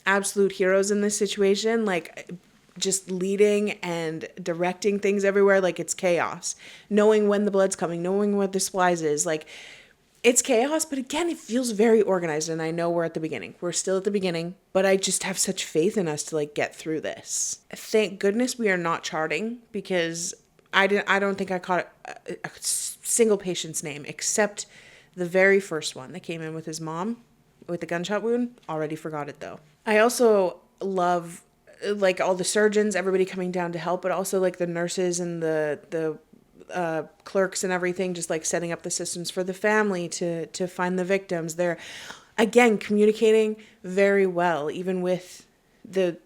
absolute heroes in this situation. Like, just leading and directing things everywhere like it's chaos. Knowing when the blood's coming, knowing what the supplies is. Like, it's chaos, but again, it feels very organized. And I know we're at the beginning. We're still at the beginning, but I just have such faith in us to like get through this. Thank goodness we are not charting, because I don't think I caught a single patient's name except the very first one that came in with his mom with the gunshot wound. Already forgot it though. I also love like all the surgeons, everybody coming down to help, but also like the nurses and the clerks and everything, just like setting up the systems for the family to find the victims. They're, again, communicating very well, even with the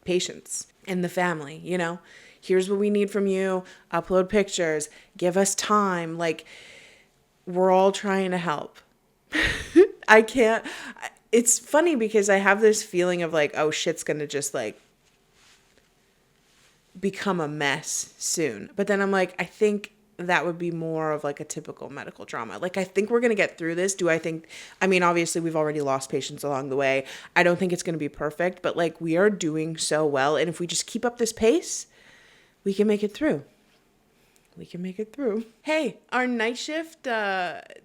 patients and the family, you know? Here's what we need from you. Upload pictures. Give us time. Like, we're all trying to help. It's funny because I have this feeling of like, oh, shit's gonna just like become a mess soon. But then I'm like, I think that would be more of like a typical medical drama. Like, I think we're gonna get through this. I mean, obviously we've already lost patients along the way. I don't think it's gonna be perfect, but like, we are doing so well. And if we just keep up this pace, we can make it through. We can make it through. Hey, our night shift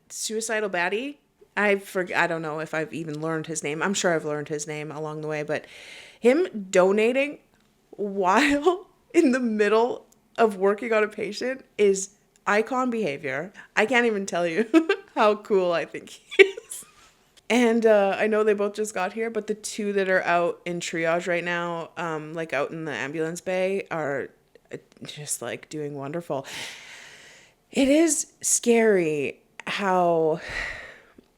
suicidal baddie, I don't know if I've even learned his name. I'm sure I've learned his name along the way, but him donating while in the middle of working on a patient is icon behavior. I can't even tell you how cool I think he is. And I know they both just got here, but the two that are out in triage right now, like out in the ambulance bay, are just like doing wonderful. It is scary how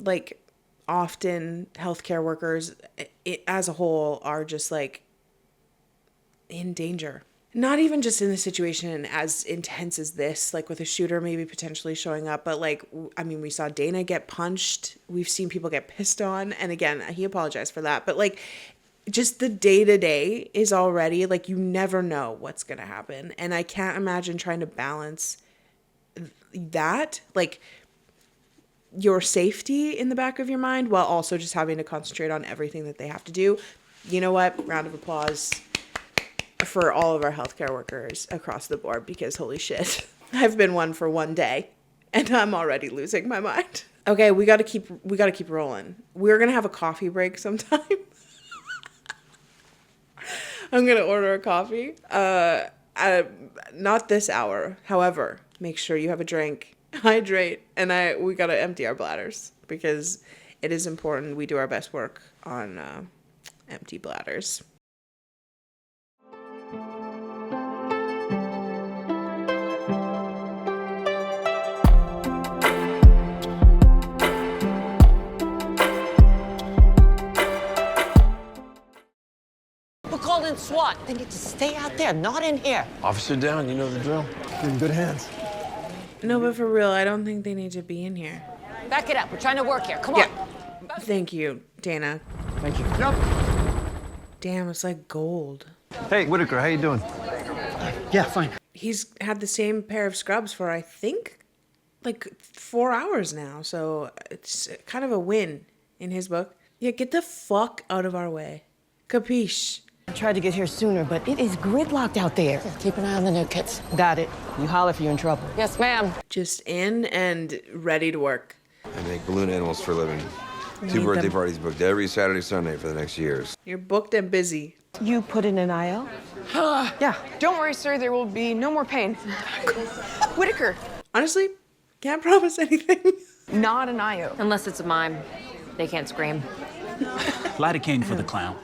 like often healthcare workers as a whole are just like in danger. Not even just in a situation as intense as this, like with a shooter maybe potentially showing up, but like, I mean, we saw Dana get punched. We've seen people get pissed on. And again, he apologized for that. But like, just the day-to-day is already like, you never know what's going to happen. And I can't imagine trying to balance that, like your safety in the back of your mind while also just having to concentrate on everything that they have to do. You know what? Round of applause for all of our healthcare workers across the board, because holy shit, I've been one for one day and I'm already losing my mind. Okay, we got to keep rolling. We're going to have a coffee break sometime. I'm going to order a coffee. Not this hour. However, make sure you have a drink, hydrate, and we got to empty our bladders because it is important we do our best work on empty bladders. We're called in SWAT. They need to stay out there, not in here. Officer down, you know the drill. You're in good hands. No, but for real, I don't think they need to be in here. Back it up. We're trying to work here. Come on. Thank you, Dana. Thank you. Yep. Damn, it's like gold. Hey, Whitaker, how you doing? Yeah, fine. He's had the same pair of scrubs for, I think, like 4 hours now. So it's kind of a win in his book. Yeah, get the fuck out of our way. Capiche? I tried to get here sooner, but it is gridlocked out there. Yeah, keep an eye on the new kids. Got it. You holler if you're in trouble. Yes, ma'am. Just in and ready to work. I make balloon animals for a living. You 2 need birthday them. parties booked every Saturday, Sunday for the next years. You're booked and busy. You put in an IO? Yeah. Don't worry, sir. There will be no more pain. Whitaker. Honestly, can't promise anything. Not an IO. Unless it's a mime. They can't scream. Lidocaine for the clown.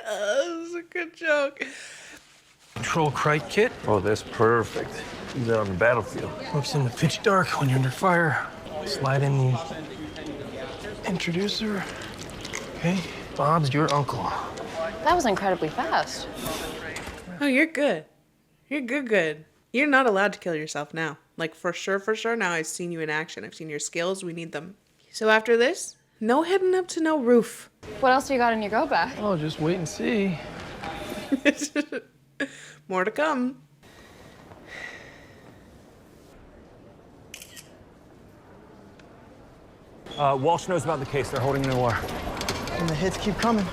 That was a good joke. Control crite kit. Oh, that's perfect. He's out on the battlefield. Works in the pitch dark when you're under fire. Slide in the introducer. Okay, Bob's your uncle. That was incredibly fast. Oh, you're good. You're good. You're not allowed to kill yourself now. Like, for sure. Now I've seen you in action. I've seen your skills. We need them. So after this, no heading up to no roof. What else do you got in your go bag? Oh, just wait and see. More to come. Walsh knows about the case. They're holding Noir. And the hits keep coming.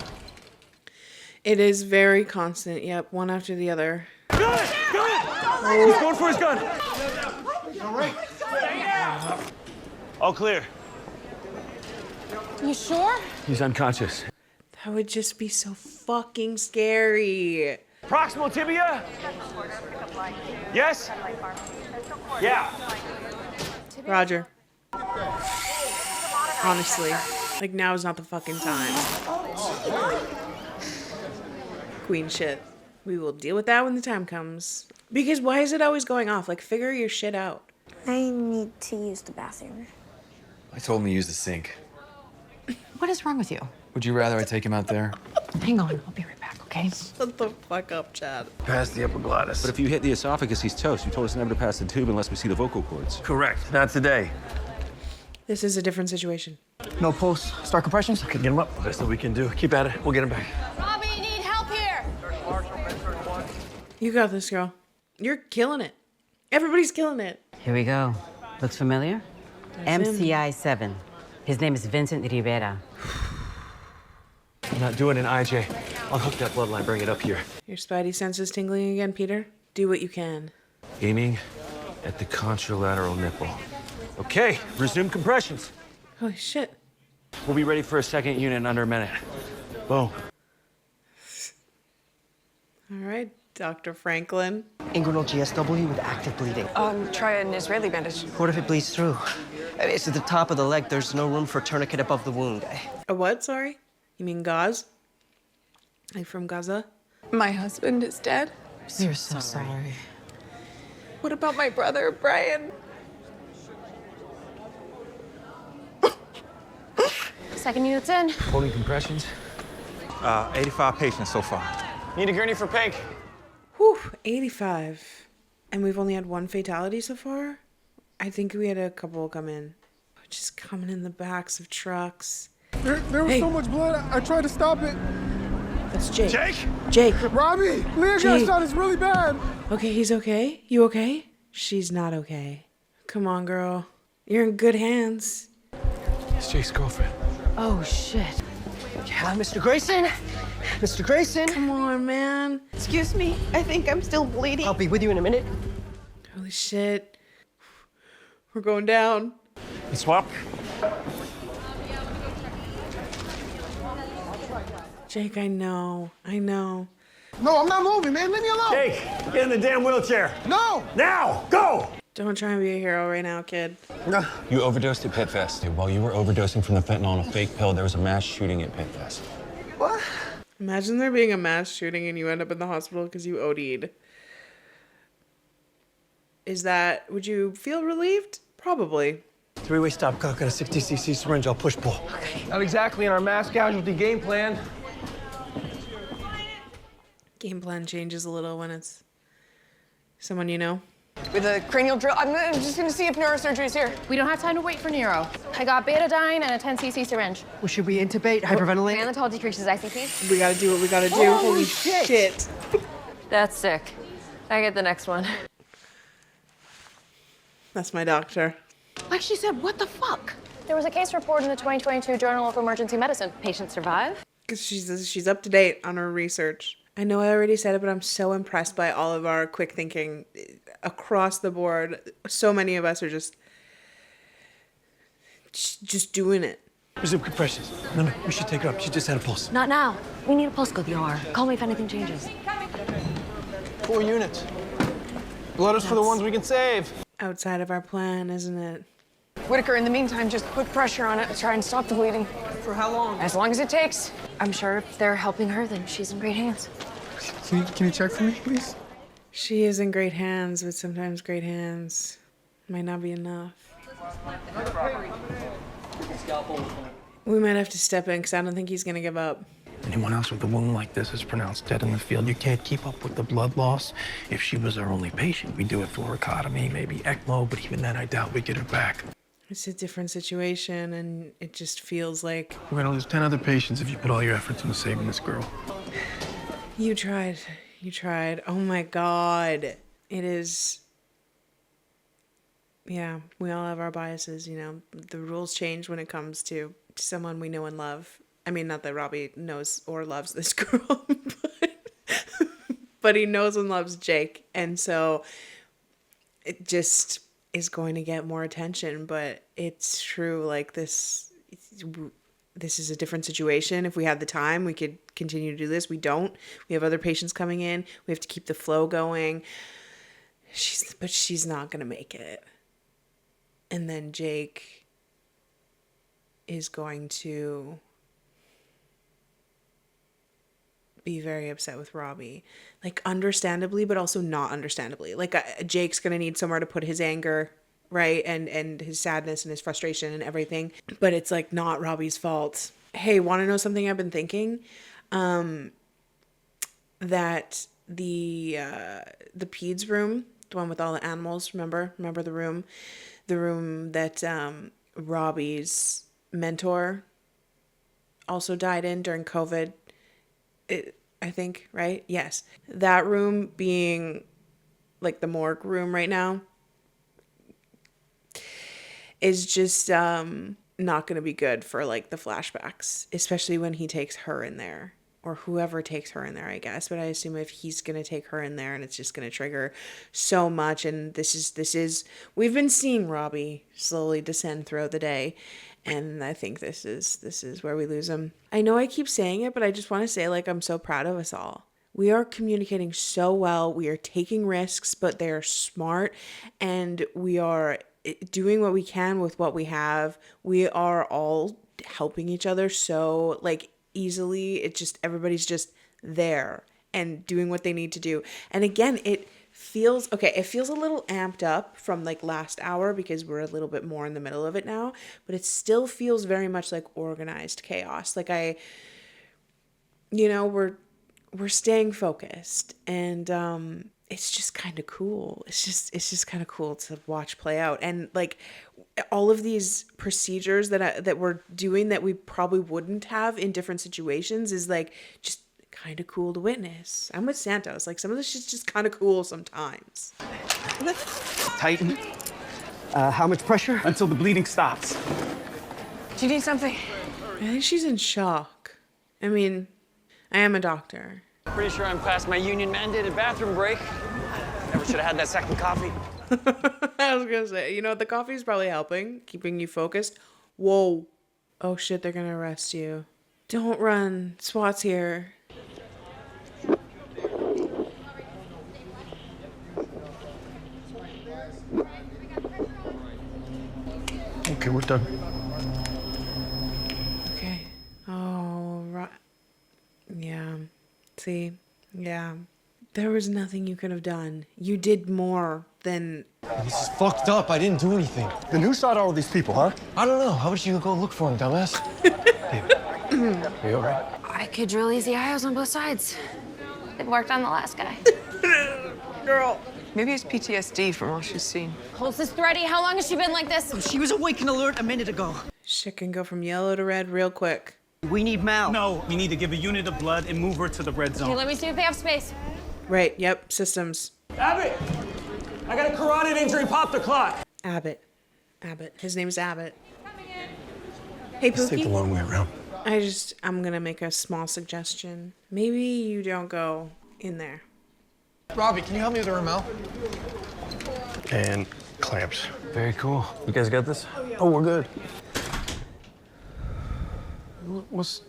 It is very constant. Yep, one after the other. Gun! He's going for his gun. All right. All clear. You sure? He's unconscious. That would just be so fucking scary. Proximal tibia? Yes? Yeah. Roger. Honestly, like, now is not the fucking time. Queen shit. We will deal with that when the time comes. Because why is it always going off? Like, figure your shit out. I need to use the bathroom. I told him to use the sink. What is wrong with you? Would you rather I take him out there? Hang on, I'll be right back, okay? Shut the fuck up, Chad. Past the epiglottis. But if you hit the esophagus, he's toast. You told us never to pass the tube unless we see the vocal cords. Correct. Not today. This is a different situation. No pulse. Start compressions? Okay, get him up. Best that we can do. Keep at it. We'll get him back. Robbie, need help here. You got this, girl. You're killing it. Everybody's killing it. Here we go. Looks familiar? That's him. MCI 7. His name is Vincent Rivera. I'm not doing an IJ. I'll hook that bloodline, bring it up here. Your spidey senses tingling again, Peter? Do what you can. Aiming at the contralateral nipple. Okay, resume compressions. Holy shit. We'll be ready for a second unit in under a minute. Boom. All right, Dr. Franklin. Inguinal GSW with active bleeding. Try an Israeli bandage. What if it bleeds through? It's at the top of the leg. There's no room for a tourniquet above the wound. A what, sorry? You mean gauze? Like from Gaza? My husband is dead. We're so sorry. What about my brother, Brian? Second unit's in. Holding compressions? 85 patients so far. Need a gurney for Pink. Whew, 85. And we've only had one fatality so far? I think we had a couple come in. Just coming in the backs of trucks. There was so much blood, I tried to stop it. That's Jake. Jake? Jake. Robbie, Leah got Jake. shot. It's really bad. Okay, he's okay. You okay? She's not okay. Come on, girl. You're in good hands. It's Jake's girlfriend. Oh, shit. Yeah, Mr. Grayson? Mr. Grayson? Come on, man. Excuse me. I think I'm still bleeding. I'll be with you in a minute. Holy shit. We're going down. Swap. Jake, I know. I know. No, I'm not moving, man. Leave me alone. Jake, get in the damn wheelchair. No. Now, go. Don't try and be a hero right now, kid. You overdosed at Pit Fest. While you were overdosing from the fentanyl on a fake pill, there was a mass shooting at Pit Fest. What? Imagine there being a mass shooting and you end up in the hospital because you OD'd. Would you feel relieved? Probably. Three-way stopcock and a 60cc syringe. I'll push pull. Not exactly in our mass casualty game plan. Game plan changes a little when it's someone you know. With a cranial drill. I'm just gonna see if neurosurgery is here. We don't have time to wait for neuro. I got betadine and a 10cc syringe. Well, should we intubate, hyperventilate? Mannitol decreases ICP. We gotta do what we gotta do. Holy shit. That's sick. I get the next one. That's my doctor. Like she said, what the fuck? There was a case report in the 2022 Journal of Emergency Medicine. Patient survived. Because she's up to date on her research. I know I already said it, but I'm so impressed by all of our quick thinking across the board. So many of us are just doing it. Resume compressions. No, we should take her up. She just had a pulse. Not now. We need a pulse go to the OR. Call me if anything changes. 4 units. Blood is for the ones we can save. Outside of our plan, isn't it? Whitaker, in the meantime, just put pressure on it to try and stop the bleeding. For how long? As long as it takes. I'm sure if they're helping her, then she's in great hands. Can you check for me, please? She is in great hands, but sometimes great hands might not be enough. We might have to step in because I don't think he's going to give up. Anyone else with a wound like this is pronounced dead in the field. You can't keep up with the blood loss. If she was our only patient, we'd do a thoracotomy, maybe ECMO, but even then I doubt we'd get her back. It's a different situation, and it just feels like... We're gonna lose 10 other patients if you put all your efforts into saving this girl. You tried. You tried. Oh my God. It is... Yeah, we all have our biases, you know. The rules change when it comes to someone we know and love. I mean, not that Robbie knows or loves this girl, but he knows and loves Jake. And so it just is going to get more attention. But it's true, like this is a different situation. If we had the time, we could continue to do this. We don't. We have other patients coming in. We have to keep the flow going. But she's not going to make it. And then Jake is going to be very upset with Robbie. Like, understandably, but also not understandably. Like, Jake's gonna need somewhere to put his anger, right? And his sadness and his frustration and everything. But it's, like, not Robbie's fault. Hey, want to know something I've been thinking? That the peds room, the one with all the animals, remember the room that Robbie's mentor also died in during COVID, I think, right? Yes. That room being like the morgue room right now is just not going to be good for like the flashbacks, especially when he takes her in there, or whoever takes her in there, I guess. But I assume if he's going to take her in there, and it's just going to trigger so much. And this is we've been seeing Robbie slowly descend throughout the day. And I think this is where we lose him. I know I keep saying it, but I just want to say, like, I'm so proud of us all. We are communicating so well. We are taking risks, but they are smart. And we are doing what we can with what we have. We are all helping each other so, like, easily. It just, everybody's just there and doing what they need to do. And again, it feels a little amped up from like last hour because we're a little bit more in the middle of it now, but it still feels very much like organized chaos. Like we're staying focused, and it's just kind of cool. It's just kind of cool to watch play out. And like all of these procedures that we're doing that we probably wouldn't have in different situations is like just kind of cool to witness. I'm with Santos. Like, some of this shit's just kind of cool sometimes. Tighten. How much pressure? Until the bleeding stops. Do you need something? I think she's in shock. I mean, I am a doctor. Pretty sure I'm past my union-mandated bathroom break. Never should have had that second coffee. I was gonna say, the coffee's probably helping, keeping you focused. Whoa. Oh shit, they're gonna arrest you. Don't run. SWAT's here. Okay, we're done. Okay. Oh, right. Yeah. See? Yeah. There was nothing you could have done. You did more than... This is fucked up. I didn't do anything. Then who shot all of these people, huh? I don't know. How about you go look for them, dumbass? Are you all right? I could drill easy IOs on both sides. It worked on the last guy. Girl. Maybe it's PTSD from all she's seen. Pulse is thready. How long has she been like this? She was awake and alert a minute ago. Shit can go from yellow to red real quick. We need Mal. No, we need to give a unit of blood and move her to the red zone. Okay, let me see if they have space. Right, yep, systems. Abbott! I got a carotid injury, pop the clot. Abbott. His name's Abbott. Hey, Let's take the Pookie. long way around. I'm gonna make a small suggestion. Maybe you don't go in there. Robbie, can you help me with the Ramel? And clamps. Very cool. You guys got this? Oh, we're good. What's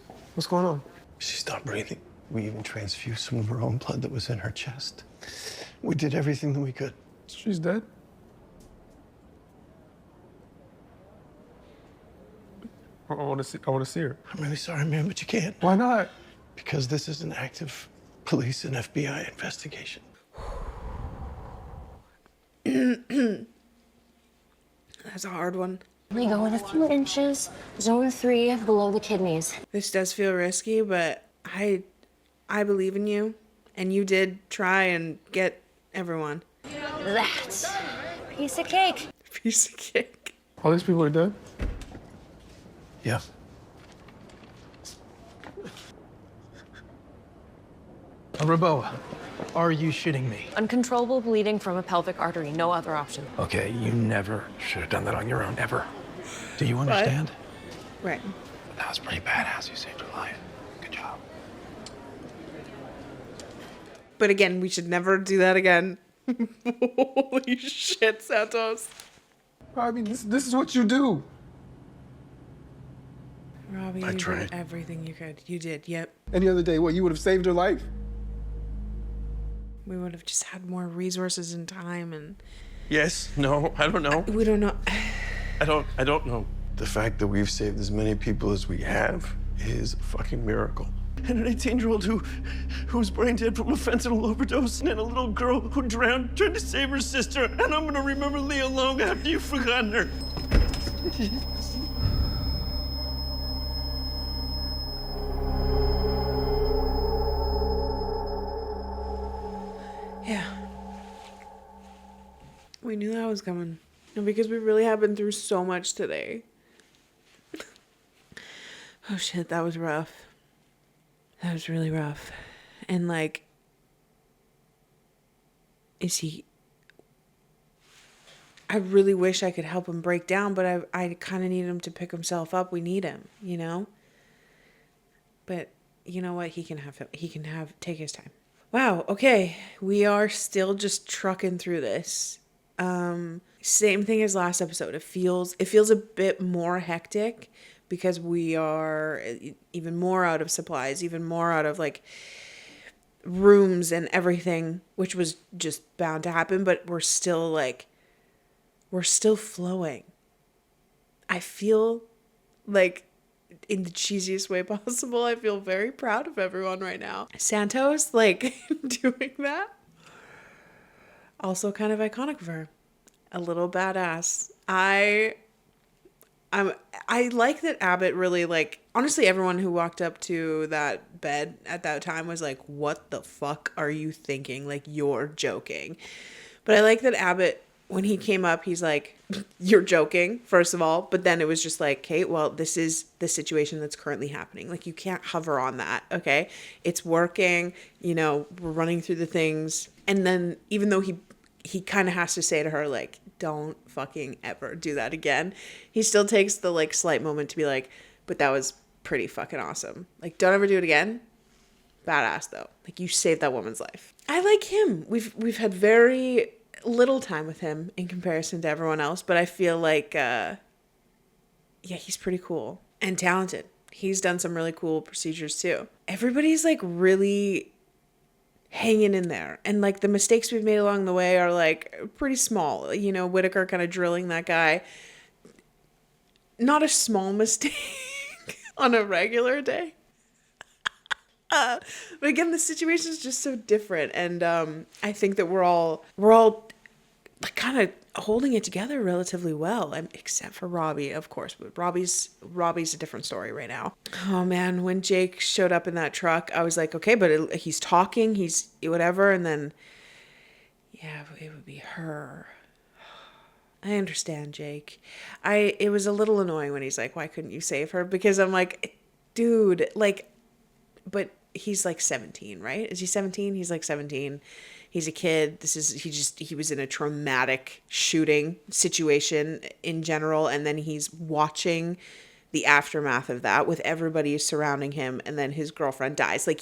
going on? She stopped breathing. We even transfused some of her own blood that was in her chest. We did everything that we could. She's dead. I want to see her. I'm really sorry, man, but you can't. Why not? Because this is an active police and FBI investigation. That's a hard one. We go in a few inches. Zone 3, below the kidneys. This does feel risky, but I believe in you, and you did try and get everyone. That's a piece of cake. Piece of cake. All these people are dead? Yeah. Rabeau, are you shitting me? Uncontrollable bleeding from a pelvic artery. No other option. Okay, you never should have done that on your own, ever. Do you understand? Right. That was pretty badass. You saved her life. Good job. But again, we should never do that again. Holy shit, Santos. I mean, this is what you do. Robbie, you did everything you could. You did, yep. Any other day, what, you would have saved her life? We would have just had more resources and time and... Yes, no, I don't know. We don't know. I don't know. The fact that we've saved as many people as we have is a fucking miracle. and an 18-year-old who was brain dead from a fentanyl overdose, and a little girl who drowned trying to save her sister. And I'm gonna remember Leah long after you've forgotten her. Yeah. We knew that was coming. And because we really have been through so much today. Oh shit, that was rough. That was really rough. And like, I really wish I could help him break down, but I kind of need him to pick himself up. We need him, you know? But you know what? He can take his time. Wow. Okay. We are still just trucking through this. Same thing as last episode. It feels a bit more hectic because we are even more out of supplies, even more out of like rooms and everything, which was just bound to happen, but we're still flowing. I feel like, in the cheesiest way possible, I feel very proud of everyone right now. Santos, like, doing that. Also kind of iconic of her. A little badass. I like that Abbott really, like, honestly, everyone who walked up to that bed at that time was like, what the fuck are you thinking? Like, you're joking. But I like that Abbott, when he came up, he's like, you're joking, first of all. But then it was just like, Kate, well, this is the situation that's currently happening. Like, you can't hover on that, okay? It's working, you know, we're running through the things. And then even though he kind of has to say to her, like, don't fucking ever do that again, he still takes the, like, slight moment to be like, but that was pretty fucking awesome. Like, don't ever do it again. Badass, though. Like, you saved that woman's life. I like him. We've had very little time with him in comparison to everyone else, but I feel like, yeah, he's pretty cool and talented. He's done some really cool procedures, too. Everybody's, like, really hanging in there, and like the mistakes we've made along the way are like pretty small, you know. Whitaker kind of drilling that guy, not a small mistake on a regular day. But again, the situation is just so different, and I think that we're all like kind of holding it together relatively well, except for Robbie, of course. But Robbie's a different story right now. Oh man, when Jake showed up in that truck, I was like, okay, but he's talking, he's whatever, and then yeah, it would be her. I understand, Jake. It was a little annoying when he's like, why couldn't you save her? Because I'm like, dude, like, but he's like 17, right? Is he 17? He's like 17. He's a kid. He was in a traumatic shooting situation in general. And then he's watching the aftermath of that with everybody surrounding him. And then his girlfriend dies. Like,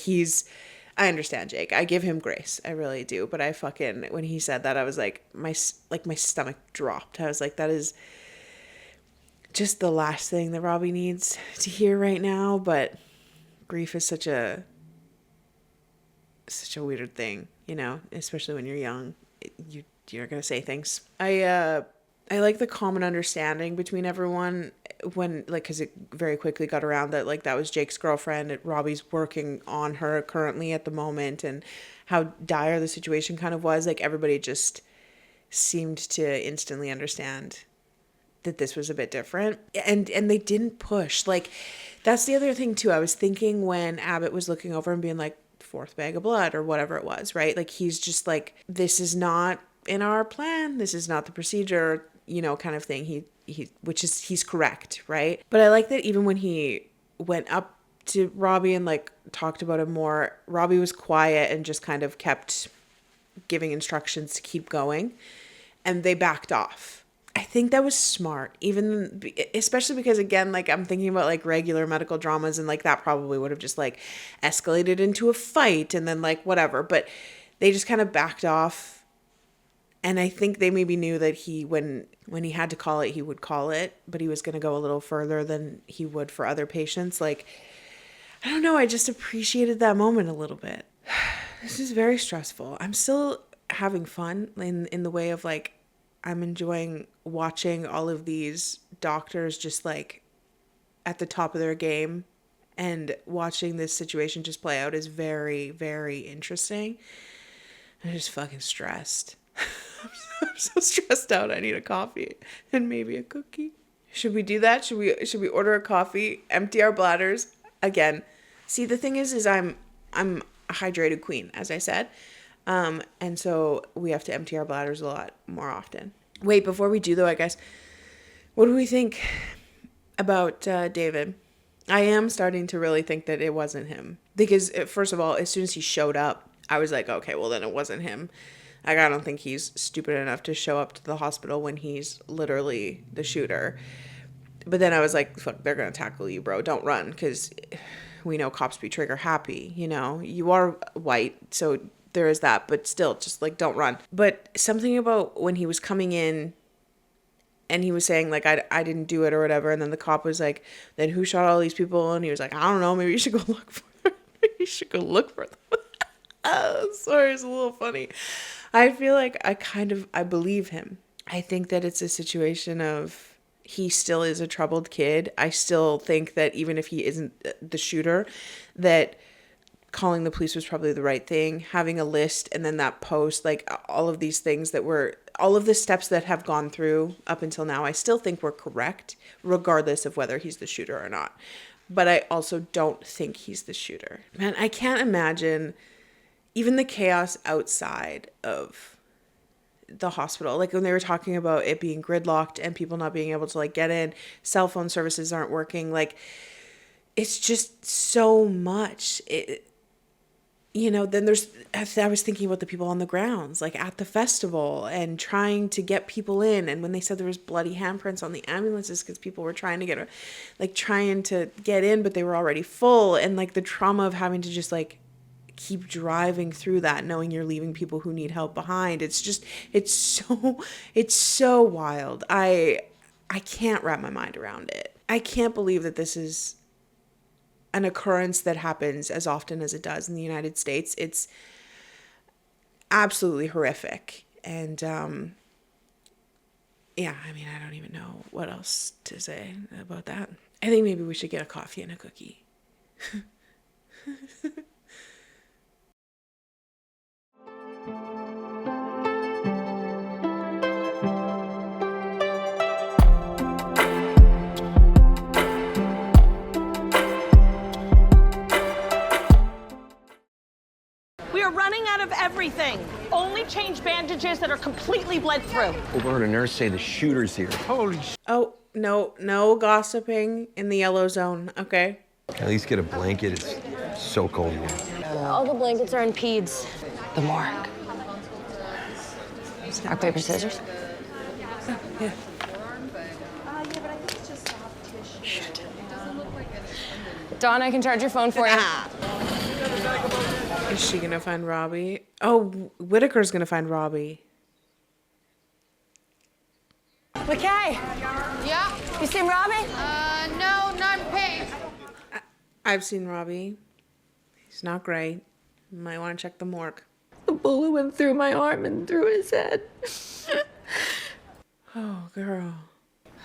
I understand Jake. I give him grace. I really do. But when he said that, I was like, my stomach dropped. I was like, that is just the last thing that Robbie needs to hear right now. But grief is such a weird thing, you know, especially when you're young. You're gonna say things. I like the common understanding between everyone when, like, because it very quickly got around that, like, that was Jake's girlfriend. Robbie's working on her currently at the moment, and how dire the situation kind of was. Like, everybody just seemed to instantly understand that this was a bit different, and they didn't push. Like, that's the other thing too. I was thinking when Abbott was looking over and being like, fourth bag of blood or whatever it was, right? Like, he's just like, this is not in our plan, this is not the procedure, you know, kind of thing. He's correct, right? But I like that even when he went up to Robbie and like talked about it more, Robbie was quiet and just kind of kept giving instructions to keep going, and they backed off. I think that was smart, especially because, again, like, I'm thinking about like regular medical dramas, and like that probably would have just like escalated into a fight and then like whatever, but they just kind of backed off. And I think they maybe knew that when he had to call it, he would call it, but he was going to go a little further than he would for other patients. Like, I don't know, I just appreciated that moment a little bit. This is very stressful. I'm still having fun in the way of like, I'm enjoying watching all of these doctors just like at the top of their game And watching this situation just play out is very, very interesting. I'm just fucking stressed. I'm so stressed out. I need a coffee and maybe a cookie. Should we do that? Should we order a coffee, empty our bladders again? See, the thing is I'm a hydrated queen, as I said. And so we have to empty our bladders a lot more often. Wait, before we do though, I guess, what do we think about David? I am starting to really think that it wasn't him. Because, first of all, as soon as he showed up, I was like, okay, well, then it wasn't him. Like, I don't think he's stupid enough to show up to the hospital when he's literally the shooter. But then I was like, fuck, they're going to tackle you, bro. Don't run, because we know cops be trigger happy, you know? You are white, so there is that. But still, just, like, don't run. But something about when he was coming in, and he was saying, like, I didn't do it or whatever. And then the cop was like, then who shot all these people? And he was like, I don't know. Maybe you should go look for them. You should go look for them. Sorry, it's a little funny. I feel like I believe him. I think that it's a situation of he still is a troubled kid. I still think that even if he isn't the shooter, that calling the police was probably the right thing. Having a list and then that post, like all of these things that were, all of the steps that have gone through up until now, I still think were correct, regardless of whether he's the shooter or not. But I also don't think he's the shooter. Man, I can't imagine even the chaos outside of the hospital. Like when they were talking about it being gridlocked and people not being able to like get in, cell phone services aren't working. Like it's just so much. Then I was thinking about the people on the grounds, like at the festival and trying to get people in. And when they said there was bloody handprints on the ambulances because people were trying to get in, but they were already full. And like the trauma of having to just like keep driving through that, knowing you're leaving people who need help behind. It's so wild. I can't wrap my mind around it. I can't believe that this is an occurrence that happens as often as it does in the United States. It's absolutely horrific. And I don't even know what else to say about that. I think maybe we should get a coffee and a cookie. We are running out of everything. Only change bandages that are completely bled through. Overheard a nurse say the shooter's here. Holy sh**. Oh, no gossiping in the yellow zone, okay? At least get a blanket. It's so cold here. All the blankets are in peds. The morgue. Rock, paper, scissors? Yeah. Shit. Dawn, I can charge your phone for you. Is she gonna find Robbie? Oh, Whitaker's gonna find Robbie. McKay! Yeah? You seen Robbie? No, not paid. I've seen Robbie. He's not great. Might want to check the morgue. The bullet went through my arm and through his head. Oh, girl.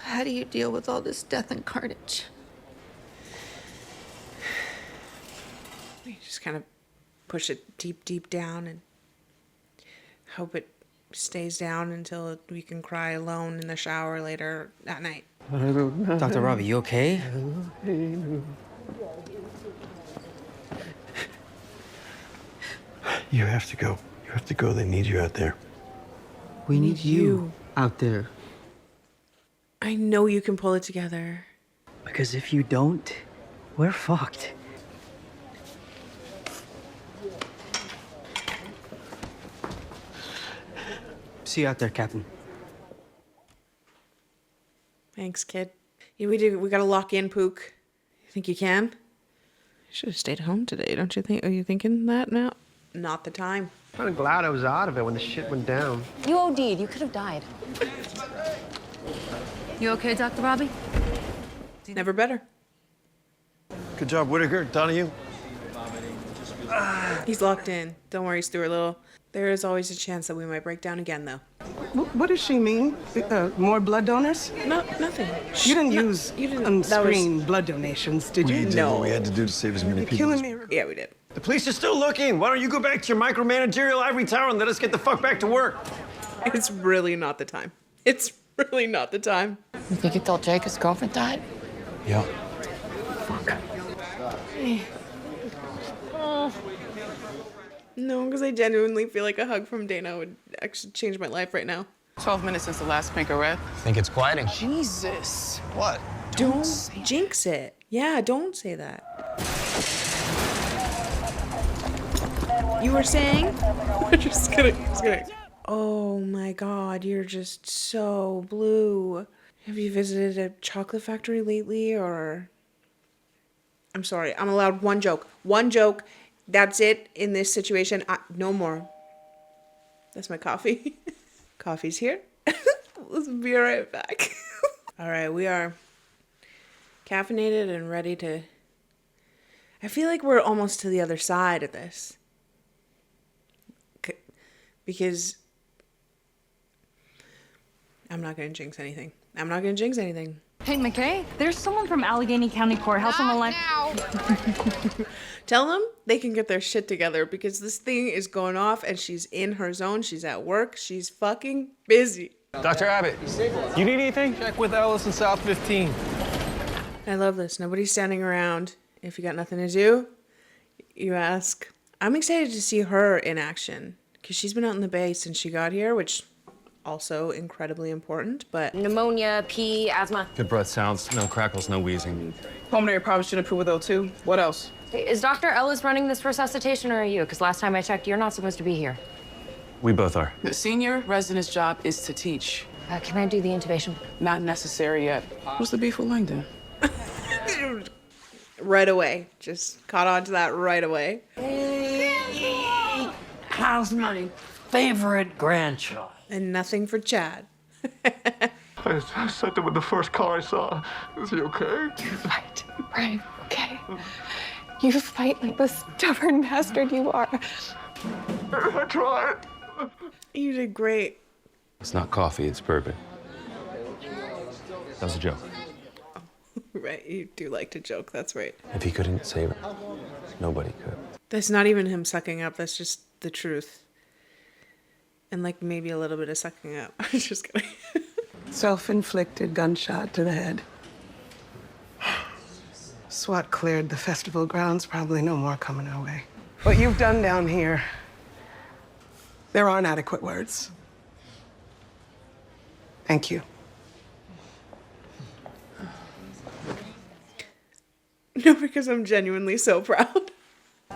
How do you deal with all this death and carnage? You just kind of push it deep down and hope it stays down until we can cry alone in the shower later that night. Dr. Robbie, you okay? You have to go. You have to go. They need you out there. We need you out there. I know you can pull it together. Because if you don't, we're fucked. See you out there, Captain. Thanks, kid. Yeah, we gotta lock in, Pook. You think you can? You should have stayed home today, don't you think? Are you thinking that now? Not the time. I'm glad I was out of it when the shit went down. You OD'd. You could have died. You okay, Dr. Robbie? Never better. Good job, Whitaker. Donahue. He's locked in. Don't worry, Stuart Little. There is always a chance that we might break down again, though. What does she mean? More blood donors? No, nothing. You didn't use on-screen blood donations, did you? We did what we had to do to save as many people. Killing me. Yeah, we did. The police are still looking. Why don't you go back to your micromanagerial ivory tower and let us get the fuck back to work? It's really not the time. It's really not the time. You think you told Jake his girlfriend died? Yeah. No, because I genuinely feel like a hug from Dana would actually change my life right now. 12 minutes since the last pink or red. Think it's quieting. Jesus. What? Don't jinx it. Yeah, don't say that. You were saying? just kidding. Oh my God, you're just so blue. Have you visited a chocolate factory lately, or? I'm sorry, I'm allowed one joke. One joke. That's it in this situation. No more. That's my coffee. Coffee's here. Let's be right back. All right, we are caffeinated and ready to... I feel like we're almost to the other side of this. Because I'm not going to jinx anything. I'm not going to jinx anything. Hey, McKay, there's someone from Allegheny County Courthouse on the line. Tell them they can get their shit together because this thing is going off and she's in her zone. She's at work. She's fucking busy. Dr. Abbott, you need anything? Check with Ellis in South 15. I love this. Nobody's standing around. If you got nothing to do, you ask. I'm excited to see her in action because she's been out in the Bay since she got here, which also incredibly important, but... Pneumonia, pee, asthma. Good breath sounds, no crackles, no wheezing. Pulmonary provision approved with O2. What else? Is Dr. Ellis running this resuscitation, or are you? Because last time I checked, you're not supposed to be here. We both are. The senior resident's job is to teach. Can I do the intubation? Not necessary yet. What's the beef with Langdon? Right away. Just caught on to that right away. How's my favorite grandchild? And nothing for Chad. I sent him with the first car I saw. Is he okay? You fight, Brian, okay? You fight like the stubborn bastard you are. I tried. You did great. It's not coffee, it's bourbon. That was a joke. Right, you do like to joke, that's right. If he couldn't save her, nobody could. That's not even him sucking up, that's just the truth. And like maybe a little bit of sucking up. I'm just kidding. Self-inflicted gunshot to the head. SWAT cleared the festival grounds. Probably no more coming our way. What you've done down here, there aren't adequate words. Thank you. No, because I'm genuinely so proud.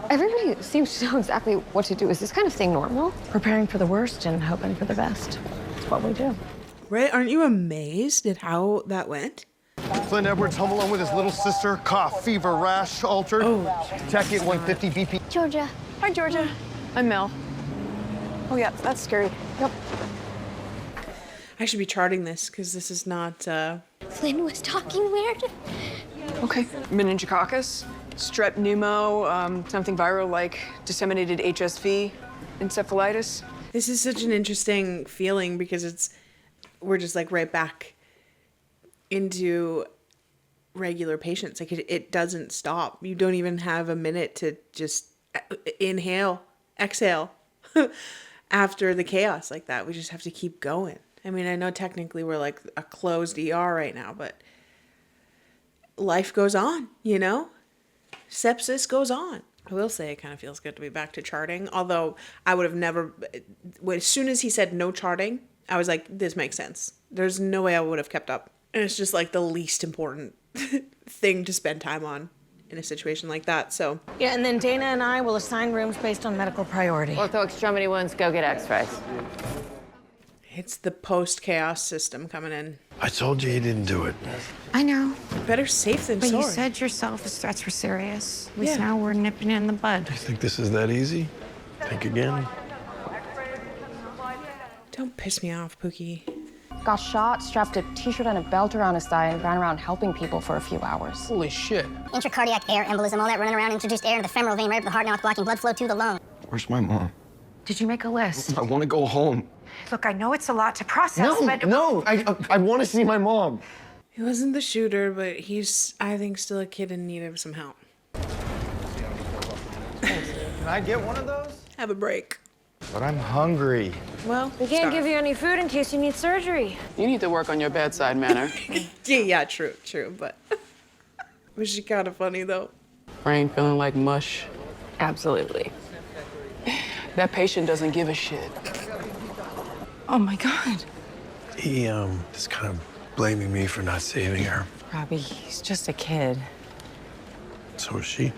Everybody seems to know exactly what to do. Is this kind of thing normal? Preparing for the worst and hoping for the best. It's what we do. Right? Aren't you amazed at how that went? Clint Edwards home alone with his little sister. Cough, fever, rash, altered. Oh. Tachy at 150 BP. Georgia. Hi, Georgia. I'm Mel. Oh, yeah, that's scary. Yep. I should be charting this because this is not. Flynn was talking weird. Okay. Meningococcus, strep pneumo, something viral like disseminated HSV, encephalitis. This is such an interesting feeling because we're just like right back into regular patients. Like it doesn't stop. You don't even have a minute to just inhale, exhale after the chaos like that. We just have to keep going. I mean, I know technically we're like a closed ER right now, but life goes on, you know? Sepsis goes on. I will say it kind of feels good to be back to charting, although I would have never, as soon as he said no charting, I was like, this makes sense. There's no way I would have kept up. And it's just like the least important thing to spend time on in a situation like that, so. Yeah, and then Dana and I will assign rooms based on medical priority. Ortho extremity wounds, go get x-rays. It's the post-chaos system coming in. I told you he didn't do it. I know. Better safe than but sorry. You said yourself his threats were serious. At least Yeah. now we're nipping it in the bud. You think this is that easy? Think again. Don't piss me off, Pookie. Got shot, strapped a t-shirt and a belt around his thigh, and ran around helping people for a few hours. Holy shit. Intracardiac air embolism, all that running around introduced air into the femoral vein right up the heart, now it's blocking blood flow to the lung. Where's my mom? Did you make a list? I want to go home. Look, I know it's a lot to process, No, but no, I want to see my mom. He wasn't the shooter, but he's, I think, still a kid in need of some help. Can I get one of those? Have a break. But I'm hungry. Well, We can't give you any food in case you need surgery. You need to work on your bedside manner. Yeah, true, but was she kind of funny though? Brain feeling like mush. Absolutely. That patient doesn't give a shit. Oh my God. He is kind of blaming me for not saving her. Robbie, he's just a kid. So is she.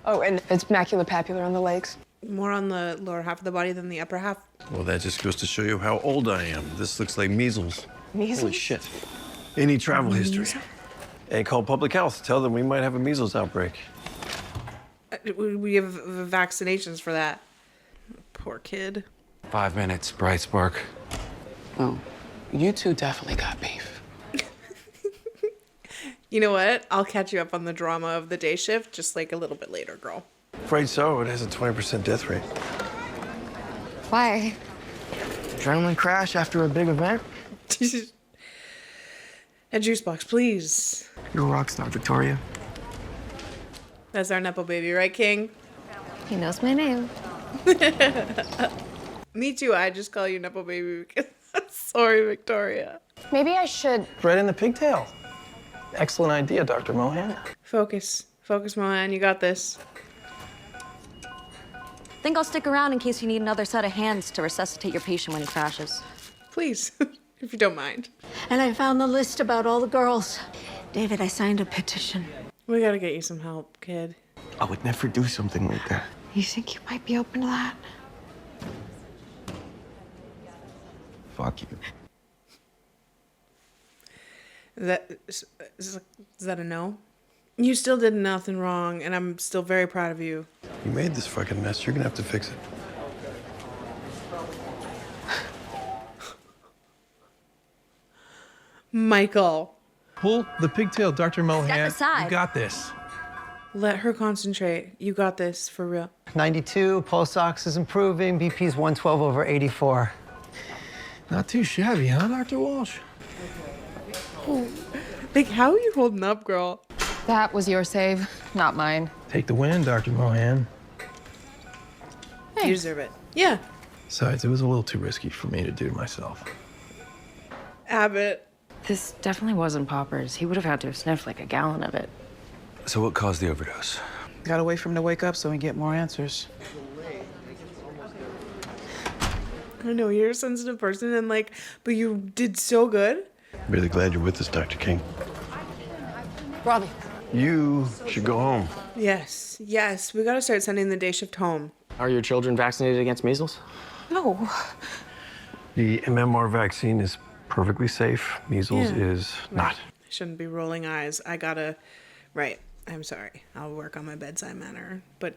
Oh, and it's maculopapular on the legs. More on the lower half of the body than the upper half. Well, that just goes to show you how old I am. This looks like measles. Measles? Holy shit. Any travel history. And call public health. Tell them we might have a measles outbreak. We have vaccinations for that. Poor kid. 5 minutes, bright spark. Oh, you two definitely got beef. You know what? I'll catch you up on the drama of the day shift just like a little bit later, girl. Afraid so. It has a 20% death rate. Why? Adrenaline crash after a big event? A juice box, please. You're a rock star, Victoria. That's our Nepo baby, right, King? He knows my name. Me too. I just call you Nepo baby because sorry, Victoria. Maybe I should. Bread in the pigtail. Excellent idea, Dr. Mohan. Focus, Mohan. You got this. Think I'll stick around in case you need another set of hands to resuscitate your patient when he crashes. Please, if you don't mind. And I found the list about all the girls. David, I signed a petition. We gotta get you some help, kid. I would never do something like that. you think you might be open to that? Fuck you. Is that a no? You still did nothing wrong, and I'm still very proud of you. You made this fucking mess. You're gonna have to fix it. Michael. Pull the pigtail, Dr. Mohan. aside. You got this. Let her concentrate. You got this, for real. 92, pulse ox is improving, BP's 112/84. Not too shabby, huh, Dr. Walsh? Like, how are you holding up, girl? That was your save, not mine. Take the win, Dr. Mohan. You deserve it. Yeah. Besides, it was a little too risky for me to do myself. Abbott. This definitely wasn't poppers. He would have had to have sniffed like a gallon of it. So what caused the overdose? Gotta wait for him to wake up so we get more answers. I know you're a sensitive person, and like, but you did so good. Really glad you're with us, Dr. King. Robbie. You should go home. Yes, we gotta start sending the day shift home. Are your children vaccinated against measles? No. The MMR vaccine is perfectly safe. Measles Yeah. is not. I shouldn't be rolling eyes. Right. I'm sorry. I'll work on my bedside manner, but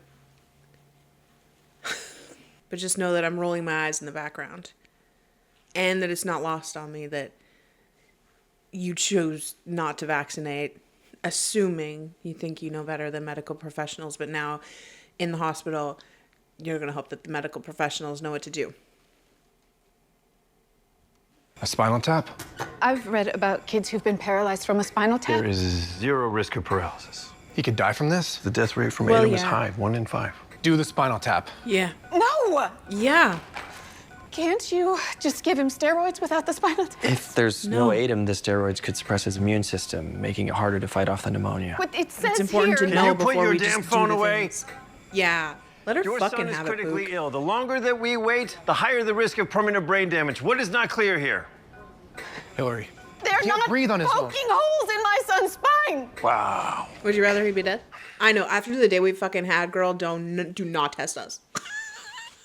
just know that I'm rolling my eyes in the background, and that it's not lost on me that you chose not to vaccinate, assuming you think you know better than medical professionals, but now in the hospital, you're going to hope that the medical professionals know what to do. A spinal tap? I've read about kids who've been paralyzed from a spinal tap. There is zero risk of paralysis. He could die from this? The death rate from Well, ATM is yeah. high, 1 in 5. Do the spinal tap. Yeah. No! Yeah. Can't you just give him steroids without the spinal tap? If there's No. no ATM, the steroids could suppress his immune system, making it harder to fight off the pneumonia. But it says It's important here. to know you put before your we damn just phone do the away? things. Yeah. Let her Your fucking son is have it, critically Pook. ill. The longer that we wait, the higher the risk of permanent brain damage. What is not clear here? Hillary. They're Can't not breathe on his own. poking holes in my son's spine. Wow. Would you rather he be dead? I know. After the day we fucking had, girl, do not test us.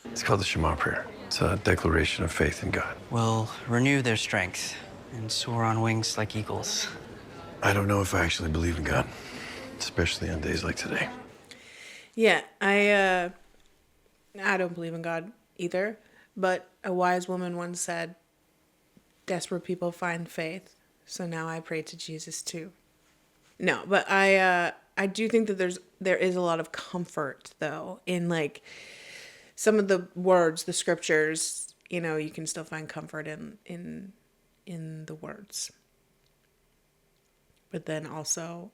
It's called the Shema prayer. It's a declaration of faith in God. Will renew their strength and soar on wings like eagles. I don't know if I actually believe in God, especially on days like today. Yeah, I don't believe in God either, but a wise woman once said, desperate people find faith, so now I pray to Jesus too. No, but I do think that there is a lot of comfort though in like some of the words, the scriptures, you know, you can still find comfort in the words. But then also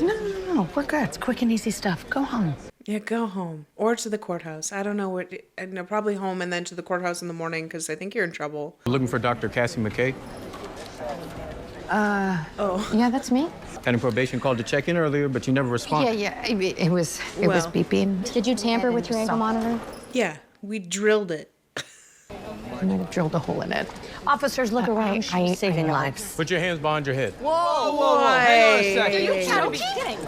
No, we're good. It's quick and easy stuff. Go home. yeah, go home or to the courthouse. I don't know what. No, probably home and then to the courthouse in the morning because I think you're in trouble. We're looking for Dr. Cassie McKay. Yeah, that's me. Had a probation called to check in earlier, but you never responded. Yeah. It was beeping. Did you tamper with your ankle monitor? Yeah, we drilled it. I might have drilled a hole in it. Officers, look around. She's saving lives. Put your hands behind your head. Whoa, Hang on a second. You gotta be kidding.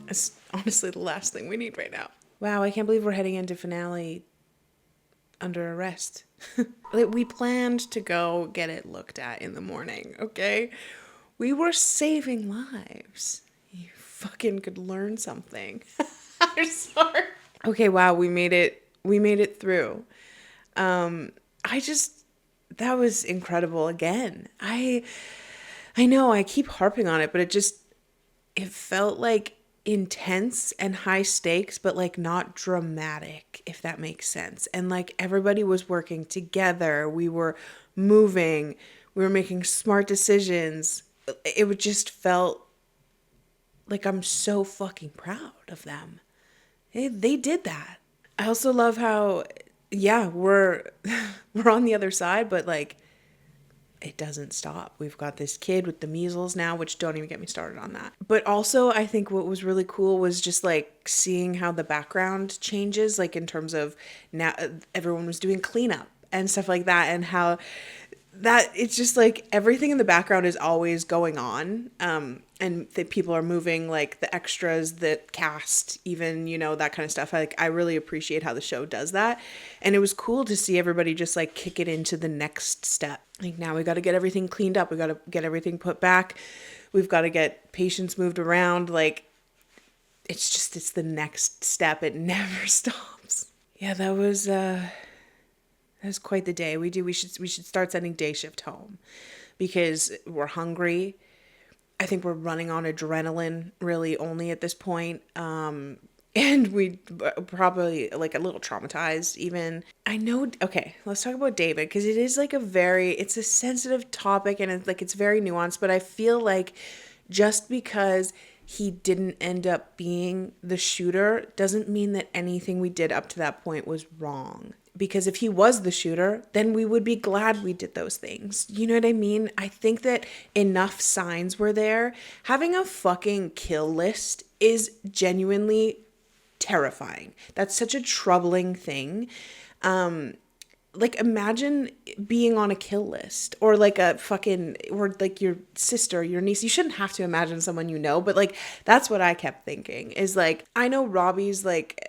It's honestly the last thing we need right now. Wow, I can't believe we're heading into finale under arrest. Like, we planned to go get it looked at in the morning, okay? We were saving lives. You fucking could learn something. I'm sorry. Okay, wow, we made it. We made it through. That was incredible again. I know I keep harping on it, but it felt like intense and high stakes, but like not dramatic, if that makes sense. And like everybody was working together. We were moving. We were making smart decisions. It just felt like I'm so fucking proud of them. They did that. I also love how, yeah, we're on the other side, but like it doesn't stop. We've got this kid with the measles now, which don't even get me started on that. But also I think what was really cool was just like seeing how the background changes, like in terms of now everyone was doing cleanup and stuff like that, and how that it's just like everything in the background is always going on. And that people are moving, like the extras, the cast, even, you know, that kind of stuff. I really appreciate how the show does that. And it was cool to see everybody just like kick it into the next step. Like now we got to get everything cleaned up. We got to get everything put back. We've got to get patients moved around. Like it's the next step. It never stops. Yeah, that was quite the day. We should start sending day shift home because we're hungry. I think we're running on adrenaline really only at this point. And we probably like a little traumatized even. I know. Okay, let's talk about David, because it is like it's a sensitive topic and it's very nuanced, but I feel like just because he didn't end up being the shooter doesn't mean that anything we did up to that point was wrong. Because if he was the shooter, then we would be glad we did those things. You know what I mean? I think that enough signs were there. Having a fucking kill list is genuinely terrifying. That's such a troubling thing. Like imagine being on a kill list, or like or like your sister, your niece. You shouldn't have to imagine someone you know, but like that's what I kept thinking is like, I know Robbie's like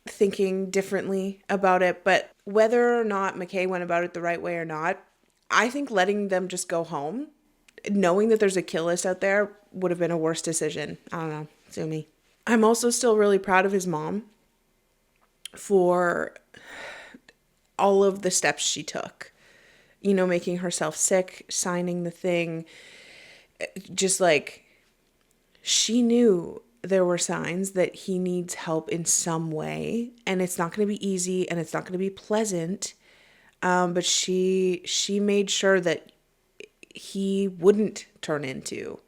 thinking differently about it, but whether or not McKay went about it the right way or not, I think letting them just go home, knowing that there's a kill list out there, would have been a worse decision. I don't know. Sue me. I'm also still really proud of his mom for all of the steps she took. You know, making herself sick, signing the thing. Just like, she knew there were signs that he needs help in some way, and it's not going to be easy and it's not going to be pleasant. But she made sure that he wouldn't turn into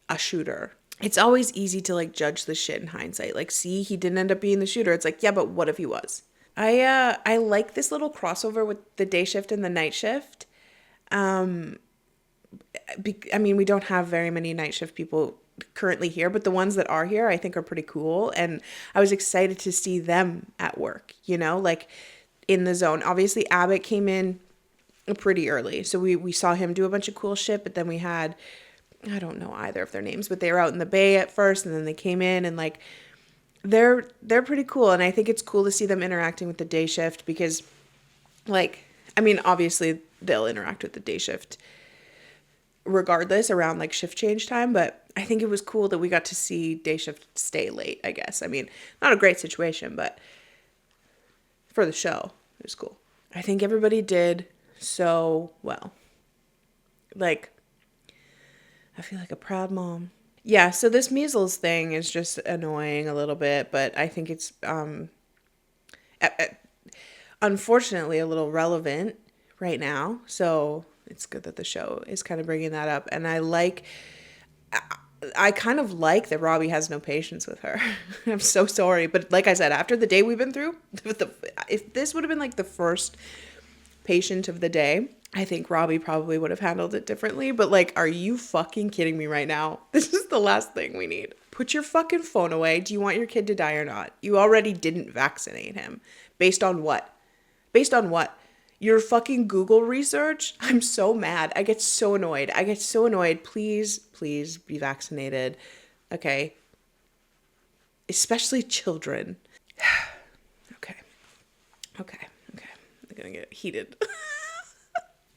a shooter. It's always easy to like judge the shit in hindsight. Like, see, he didn't end up being the shooter. It's like, yeah, but what if he was? I like this little crossover with the day shift and the night shift. I mean, we don't have very many night shift people currently here, but the ones that are here I think are pretty cool, and I was excited to see them at work, you know, like in the zone. Obviously Abbott came in pretty early, so we saw him do a bunch of cool shit, but then we had, I don't know either of their names, but they were out in the bay at first, and then they came in, and like they're pretty cool, and I think it's cool to see them interacting with the day shift, because like, I mean, obviously they'll interact with the day shift regardless around like shift change time, but I think it was cool that we got to see day shift stay late, I guess. I mean, not a great situation, but for the show, it was cool. I think everybody did so well. Like, I feel like a proud mom. Yeah, so this measles thing is just annoying a little bit, but I think it's unfortunately a little relevant right now. So it's good that the show is kind of bringing that up. And I kind of like that Robbie has no patience with her. I'm so sorry. But like I said, after the day we've been through, if this would have been like the first patient of the day, I think Robbie probably would have handled it differently. But like, are you fucking kidding me right now? This is the last thing we need. Put your fucking phone away. Do you want your kid to die or not? You already didn't vaccinate him. Based on what? Based on what? Your fucking Google research? I'm so mad. I get so annoyed. Please, please be vaccinated. Okay? Especially children. Okay. I'm gonna get heated.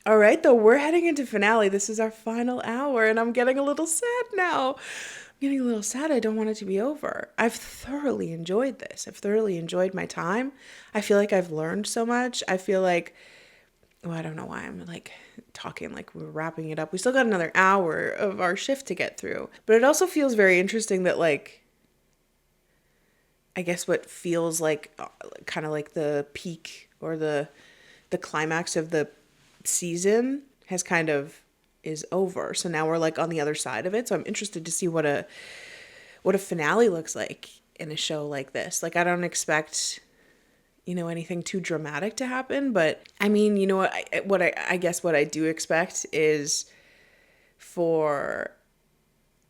All right, though, we're heading into finale. This is our final hour, and I'm getting a little sad now. I'm getting a little sad. I don't want it to be over. I've thoroughly enjoyed this. I've thoroughly enjoyed my time. I feel like I've learned so much. I feel like, I don't know why I'm like talking like we're wrapping it up. We still got another hour of our shift to get through. But it also feels very interesting that like, I guess what feels like kind of like the peak or the climax of the season has kind of is over. So now we're like on the other side of it. So I'm interested to see what a finale looks like in a show like this. Like I don't expect, anything too dramatic to happen, but I mean, you know what I guess what I do expect is for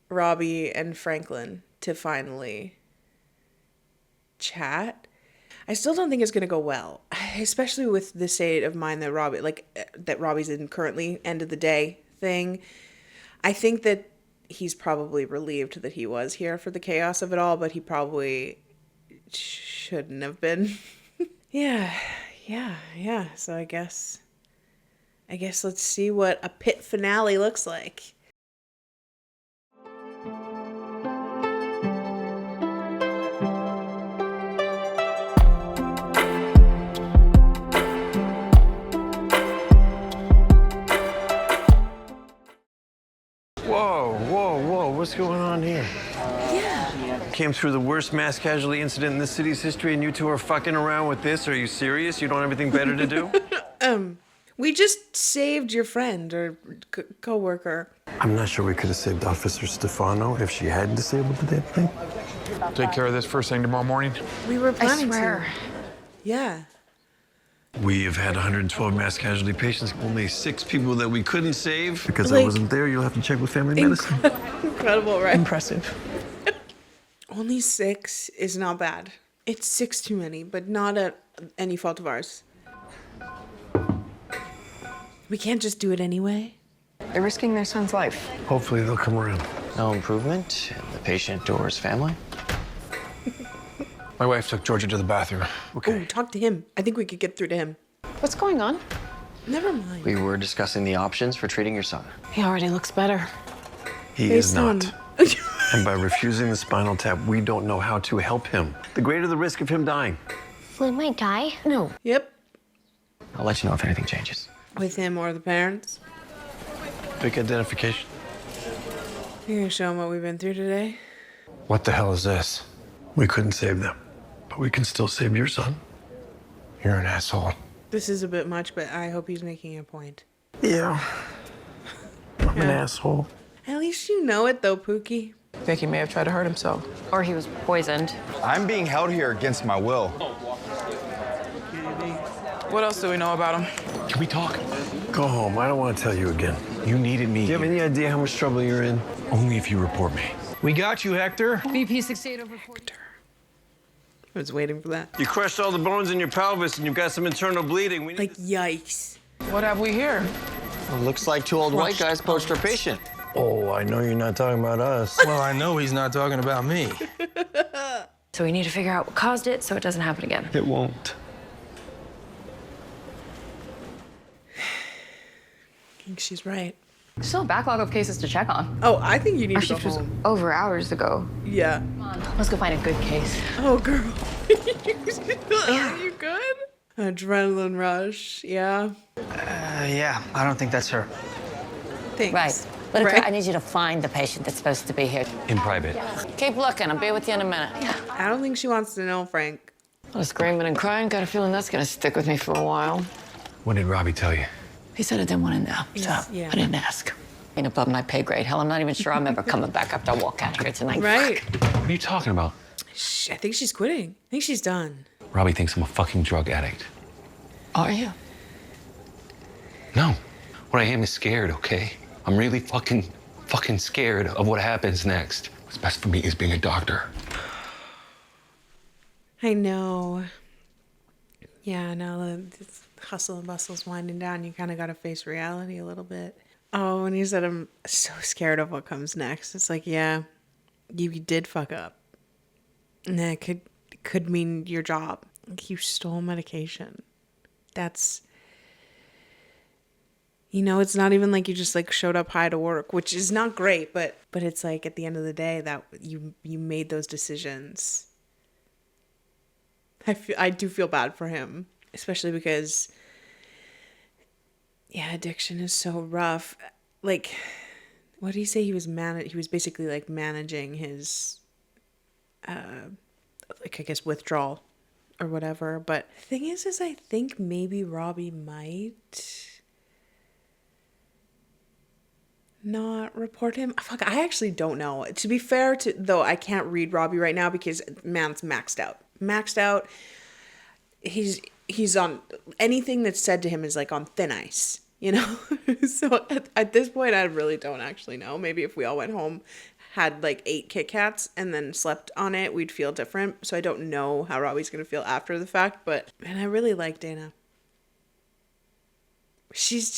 Robbie and Franklin to finally chat. I still don't think it's going to go well, especially with the state of mind that Robbie's in currently, end of the day thing. I think that he's probably relieved that he was here for the chaos of it all, but he probably shouldn't have been. Yeah. So I guess let's see what a PITT finale looks like. Whoa, what's going on here? Came through the worst mass casualty incident in this city's history and you two are fucking around with this? Are you serious? You don't have anything better to do? We just saved your friend or co-worker. I'm not sure we could have saved Officer Stefano if she had disabled the damn thing. Take care of this first thing tomorrow morning. We were planning I swear. to. Yeah. We have had 112 mass casualty patients, only 6 people that we couldn't save. Because I Like, wasn't there, you'll have to check with family medicine. Incredible, right? Impressive. Only 6 is not bad. It's 6 too many, but not at any fault of ours. We can't just do it anyway. They're risking their son's life. Hopefully they'll come around. No improvement in the patient or his family? My wife took Georgia to the bathroom. Okay. Ooh, talk to him. I think we could get through to him. What's going on? Never mind. We were discussing the options for treating your son. He already looks better. He is not. And by refusing the spinal tap, we don't know how to help him. The greater the risk of him dying. Floyd might die. No. Yep. I'll let you know if anything changes. With him or the parents. Fake identification. You gonna show him what we've been through today? What the hell is this? We couldn't save them, but we can still save your son. You're an asshole. This is a bit much, but I hope he's making a point. Yeah. I'm an asshole. At least you know it, though, Pookie. I think he may have tried to hurt himself. Or he was poisoned. I'm being held here against my will. What else do we know about him? Can we talk? Go home. I don't want to tell you again. You needed me. Do you have any idea how much trouble you're in? Only if you report me. We got you, Hector. BP 68 over 40. I was waiting for that. You crushed all the bones in your pelvis and you've got some internal bleeding. We need yikes. What have we here? Well, looks like 2 old white guys poached our patient. Oh, I know you're not talking about us. Well, I know he's not talking about me. So we need to figure out what caused it so it doesn't happen again. It won't. I think she's right. Still a backlog of cases to check on. Oh, I think you need Our to go shift was home. over hours ago. Yeah. Come on, let's go find a good case. Oh, girl. Are you good? Adrenaline rush, yeah. Yeah, I don't think that's her. Thanks. Right. Whitaker, I need you to find the patient that's supposed to be here. In private. Keep looking. I'll be with you in a minute. I don't think she wants to know, Frank. I was screaming and crying. Got a feeling that's gonna stick with me for a while. What did Robbie tell you? He said I didn't want to know, so Yeah. I didn't ask. Ain't above my pay grade. Hell, I'm not even sure I'm ever coming back after I walk out here tonight. Right. What are you talking about? I think she's quitting. I think she's done. Robbie thinks I'm a fucking drug addict. Are you? No. What I am is scared, okay? I'm really fucking scared of what happens next. What's best for me is being a doctor. I know. Yeah, now the hustle and bustle's winding down. You kind of got to face reality a little bit. Oh, and he said, I'm so scared of what comes next. It's like, yeah, you did fuck up. And that could mean your job. Like, you stole medication. That's, you know, it's not even like you just like showed up high to work, which is not great, but it's like at the end of the day that you made those decisions. I do feel bad for him, especially because, yeah, addiction is so rough. Like, what did he say? He was basically like managing his, like, I guess, withdrawal or whatever. But the thing is I think maybe Robbie might not report him. Fuck, I actually don't know. To be fair, though, I can't read Robbie right now because man's maxed out. He's on, anything that's said to him is like on thin ice, you know? So at this point, I really don't actually know. Maybe if we all went home, had like 8 Kit Kats and then slept on it, we'd feel different. So I don't know how Robbie's going to feel after the fact, but man, I really like Dana. She's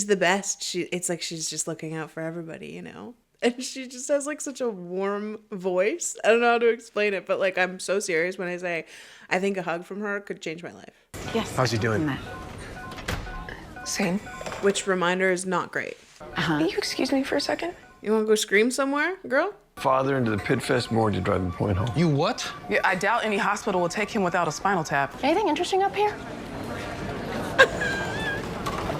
the best. It's like she's just looking out for everybody, you know? And she just has like such a warm voice. I don't know how to explain it, but like I'm so serious when I say I think a hug from her could change my life. Yes. How's he doing? Same. Which, reminder, is not great. Will you excuse me for a second? You want to go scream somewhere, girl? Father into the PITT Fest morgue to drive the point home. You what? Yeah, I doubt any hospital will take him without a spinal tap. Anything interesting up here?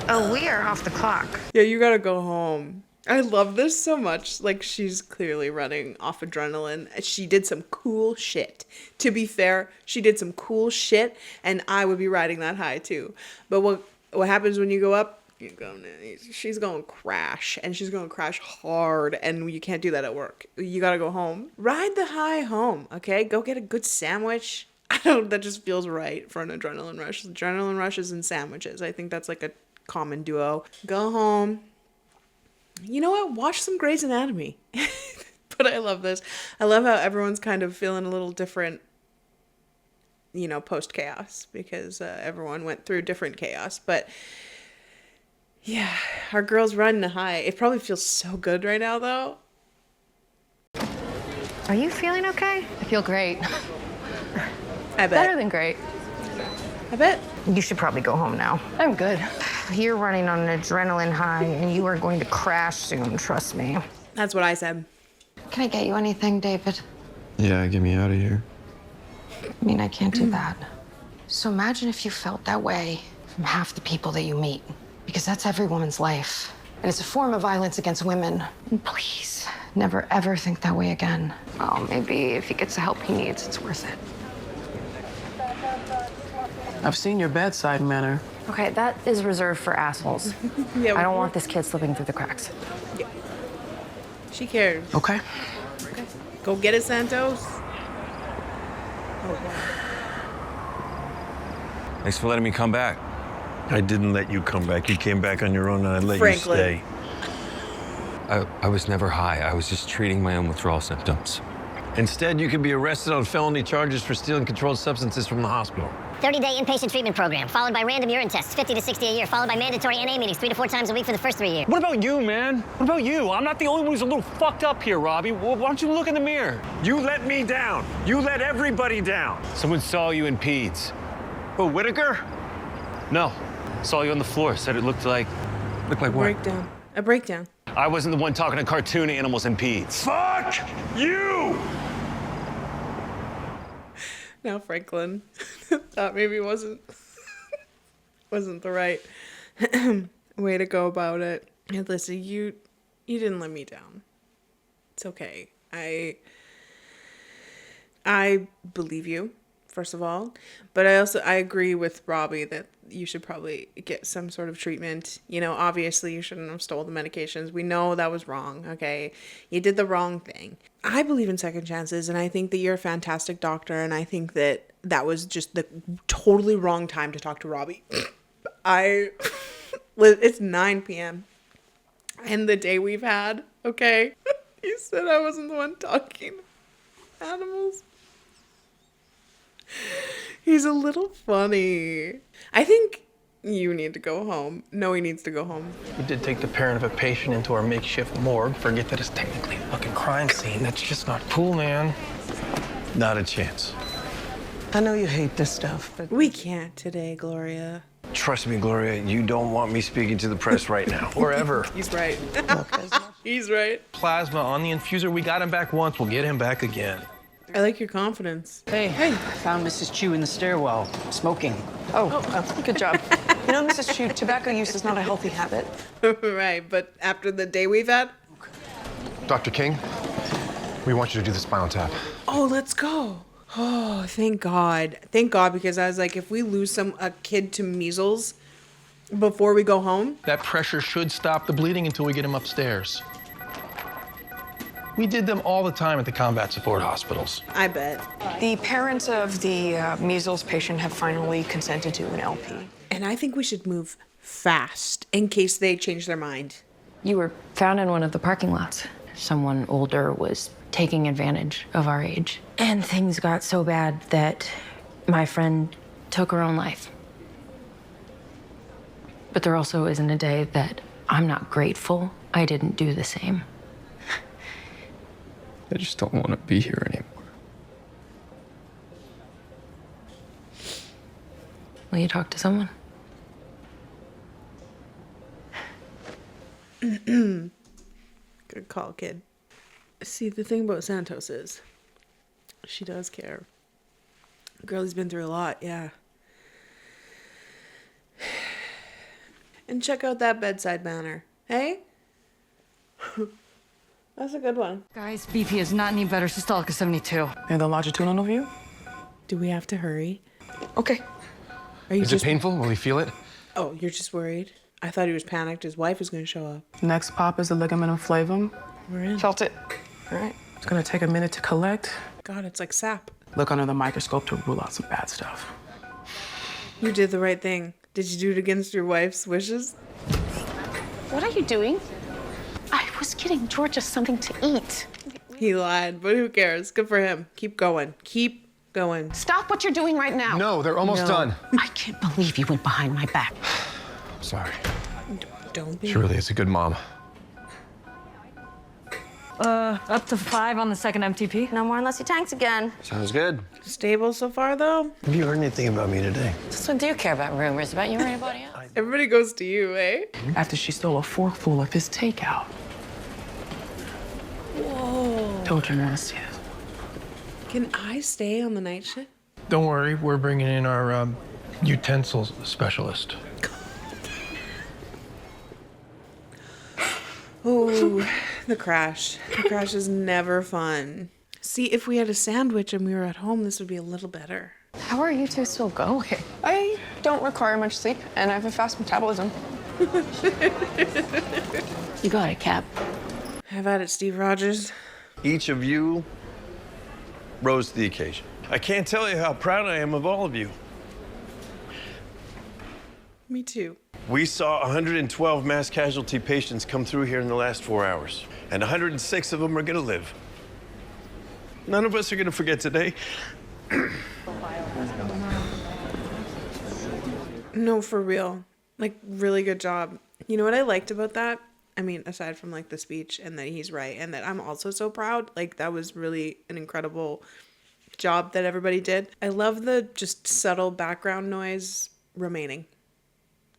Oh, we are off the clock. Yeah, you gotta go home. I love this so much. Like, she's clearly running off adrenaline. She did some cool shit. To be fair, she did some cool shit, and I would be riding that high too. But what happens when you go up? She's gonna crash, and she's gonna crash hard, and you can't do that at work. You gotta go home. Ride the high home, okay? Go get a good sandwich. I don't. That just feels right for an adrenaline rush. Adrenaline rushes and sandwiches. I think that's like a common duo. Go home. You know what? Watch some Grey's Anatomy. But I love this. I love how everyone's kind of feeling a little different, you know, post-chaos, because everyone went through different chaos. But yeah, our girl's running a high. It probably feels so good right now, though. Are you feeling okay? I feel great. I bet. Better than great. I bet. You should probably go home now. I'm good. You're running on an adrenaline high, and you are going to crash soon, trust me. That's what I said. Can I get you anything, David? Yeah, get me out of here. I mean, I can't do that. So imagine if you felt that way from half the people that you meet, because that's every woman's life. And it's a form of violence against women. And please, never ever think that way again. Well, maybe if he gets the help he needs, it's worth it. I've seen your bedside manner. Okay, that is reserved for assholes. Yeah, I don't want this kid slipping through the cracks. Yeah. She cares. Okay. Okay. Go get it, Santos. Oh, wow. Thanks for letting me come back. I didn't let you come back. You came back on your own, and I let you stay. I was never high. I was just treating my own withdrawal symptoms. Instead, you can be arrested on felony charges for stealing controlled substances from the hospital. 30-day inpatient treatment program, followed by random urine tests, 50 to 60 a year, followed by mandatory NA meetings 3 to 4 times a week for the first 3 years. What about you, man? What about you? I'm not the only one who's a little fucked up here, Robbie. Why don't you look in the mirror? You let me down. You let everybody down. Someone saw you in PEDS. Who, Whitaker? No. Saw you on the floor. Said it looked like what? Breakdown. A breakdown. I wasn't the one talking to cartoon animals in PEDS. Fuck you! Now Franklin, that maybe wasn't the right way to go about it. And listen, You didn't let me down. It's okay. I believe you, first of all, but I agree with Robbie that you should probably get some sort of treatment. You know, obviously you shouldn't have stole the medications. We know that was wrong, okay? You did the wrong thing. I believe in second chances, and I think that you're a fantastic doctor, and I think that that was just the totally wrong time to talk to Robbie. It's 9 p.m. and the day we've had, okay? You said I wasn't the one talking animals. He's a little funny. I think you need to go home. No, he needs to go home. We did take the parent of a patient into our makeshift morgue. Forget that it's technically a fucking crime scene. That's just not cool, man. Not a chance. I know you hate this stuff, but we can't today, Gloria. Trust me, Gloria, you don't want me speaking to the press right now. Or ever. He's right. He's right. Plasma on the infuser. We got him back once. We'll get him back again. I like your confidence. Hey, I found Mrs. Chu in the stairwell, smoking. Good job. You know, Mrs. Chu, tobacco use is not a healthy habit. Right, but after the day we've had? Dr. King, we want you to do the spinal tap. Oh, let's go. Oh, thank God. Thank God, because I was like, if we lose a kid to measles before we go home. That pressure should stop the bleeding until we get him upstairs. We did them all the time at the combat support hospitals. I bet. The parents of the measles patient have finally consented to an LP. And I think we should move fast in case they change their mind. You were found in one of the parking lots. Someone older was taking advantage of our age. And things got so bad that my friend took her own life. But there also isn't a day that I'm not grateful I didn't do the same. I just don't want to be here anymore. Will you talk to someone? Good call, kid. See, the thing about Santos is she does care. Girlie's been through a lot, yeah. And check out that bedside manner, hey? That's a good one. Guys, BP is not any better. Systolic is 72. And the longitudinal view? Do we have to hurry? Okay. Are you Is it painful? Will he feel it? Oh, you're just worried? I thought he was panicked. His wife was going to show up. Next pop is the ligamentum flavum. We're in. Felt it. All right. It's gonna take a minute to collect. God, it's like sap. Look under the microscope to rule out some bad stuff. You did the right thing. Did you do it against your wife's wishes? What are you doing? I was getting Georgia something to eat. He lied, but who cares? Good for him. Keep going. Keep going. Stop what you're doing right now. No, they're almost done. I can't believe you went behind my back. I'm sorry. Don't be. She really is a good mom. Up to 5 on the second MTP. No more unless he tanks again. Sounds good. Stable so far, though? Have you heard anything about me today? So do you care about rumors about you or anybody else? Everybody goes to you, eh? After she stole a forkful of his takeout. Whoa. Told you I want to see it. Can I stay on the night shift? Don't worry, we're bringing in our utensils specialist. Oh, the crash. The crash is never fun. See, if we had a sandwich and we were at home, this would be a little better. How are you two still going? I don't require much sleep, and I have a fast metabolism. You got it, Cap. Have at it, Steve Rogers. Each of you rose to the occasion. I can't tell you how proud I am of all of you. Me too. We saw 112 mass casualty patients come through here in the last 4 hours, and 106 of them are gonna live. None of us are gonna forget today. No, for real. Like, really good job. You know what I liked about that? I mean, aside from like the speech and that he's right and that I'm also so proud, like that was really an incredible job that everybody did. I love the just subtle background noise remaining.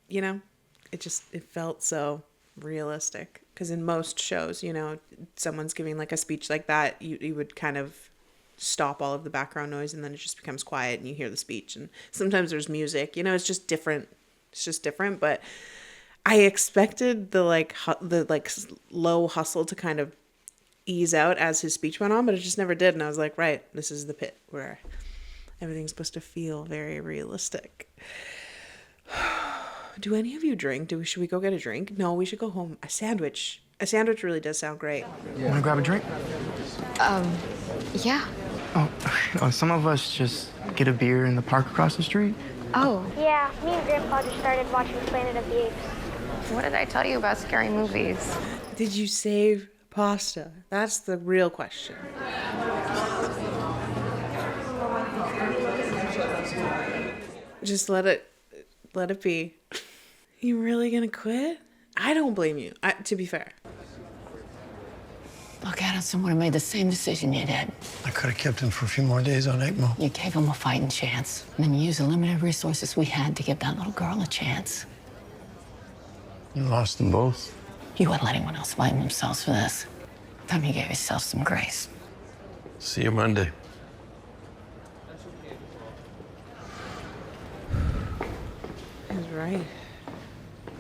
You know, it felt so realistic. Because in most shows, you know, someone's giving like a speech like that, you would kind of stop all of the background noise and then it just becomes quiet and you hear the speech. And sometimes there's music, you know, it's just different. It's just different. But I expected the low hustle to kind of ease out as his speech went on, but it just never did. And I was like, right, this is the pit where everything's supposed to feel very realistic. Do any of you drink? Should we go get a drink? No, we should go home. A sandwich. A sandwich really does sound great. Want to grab a drink? Yeah. Oh, some of us just get a beer in the park across the street. Oh. Yeah, me and Grandpa just started watching Planet of the Apes. What did I tell you about scary movies? Did you save pasta? That's the real question. Just let it be. You really gonna quit? I don't blame you, to be fair. Look, Adam, someone made the same decision you did. I could have kept him for a few more days on ECMO. You gave him a fighting chance, and then you used the limited resources we had to give that little girl a chance. You lost them both. You wouldn't let anyone else blame themselves for this. Time you gave yourself some grace. See you Monday. He's right.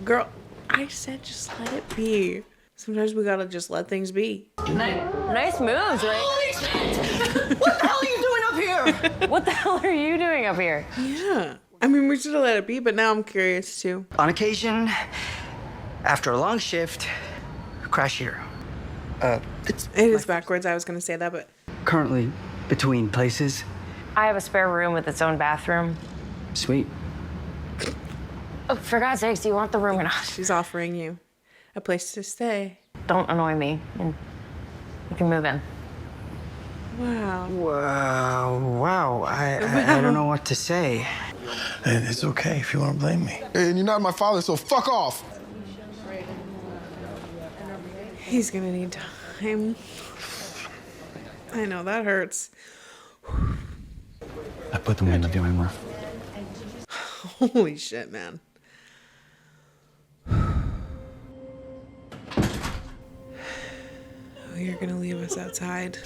Girl, I said just let it be. Sometimes we gotta just let things be. Nice moves, right? Holy shit! What the hell are you doing up here? What the hell are you doing up here? Yeah. I mean, we should have let it be, but now I'm curious too. On occasion, after a long shift, crash here. It is backwards. I was gonna say that, but Currently between places. I have a spare room with its own bathroom. Sweet. Oh, for God's sakes, do you want the room or not? She's offering you a place to stay. Don't annoy me, and you can move in. Wow. Wow. I don't know what to say. It's okay if you want to blame me. And you're not my father, so fuck off. He's gonna need time. I know, that hurts. I put them in the viewing room. Holy shit, man. Oh, you're gonna leave us outside.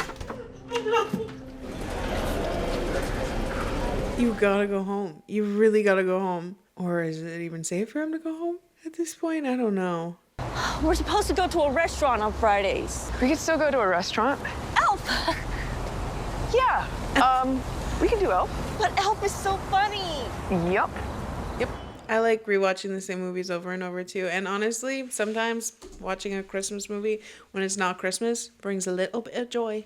You gotta go home. You really gotta go home. Or is it even safe for him to go home at this point? I don't know. We're supposed to go to a restaurant on Fridays. We could still go to a restaurant. Elf! Yeah. We can do Elf. But Elf is so funny. Yep. I like rewatching the same movies over and over too. And honestly, sometimes watching a Christmas movie when it's not Christmas brings a little bit of joy.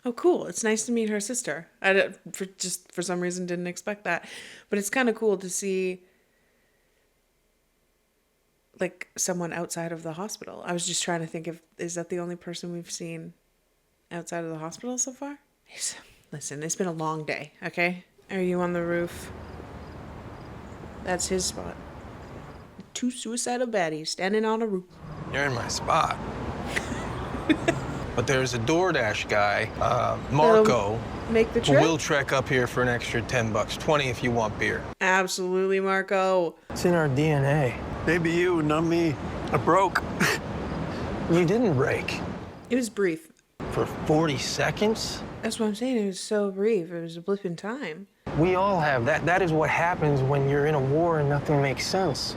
Oh, cool. It's nice to meet her sister. For some reason didn't expect that. But it's kind of cool to see like someone outside of the hospital. I was just trying to think is that the only person we've seen outside of the hospital so far? Listen, it's been a long day, okay? Are you on the roof? That's his spot. Two suicidal baddies standing on a roof. You're in my spot. But there's a DoorDash guy, Marco, make the who trip? will trek up here for an extra $10, 20 if you want beer. Absolutely, Marco. It's in our DNA. Maybe you, not me. I broke. You didn't break. It was brief. For 40 seconds? That's what I'm saying. It was so brief. It was a blip in time. We all have that. That is what happens when you're in a war and nothing makes sense.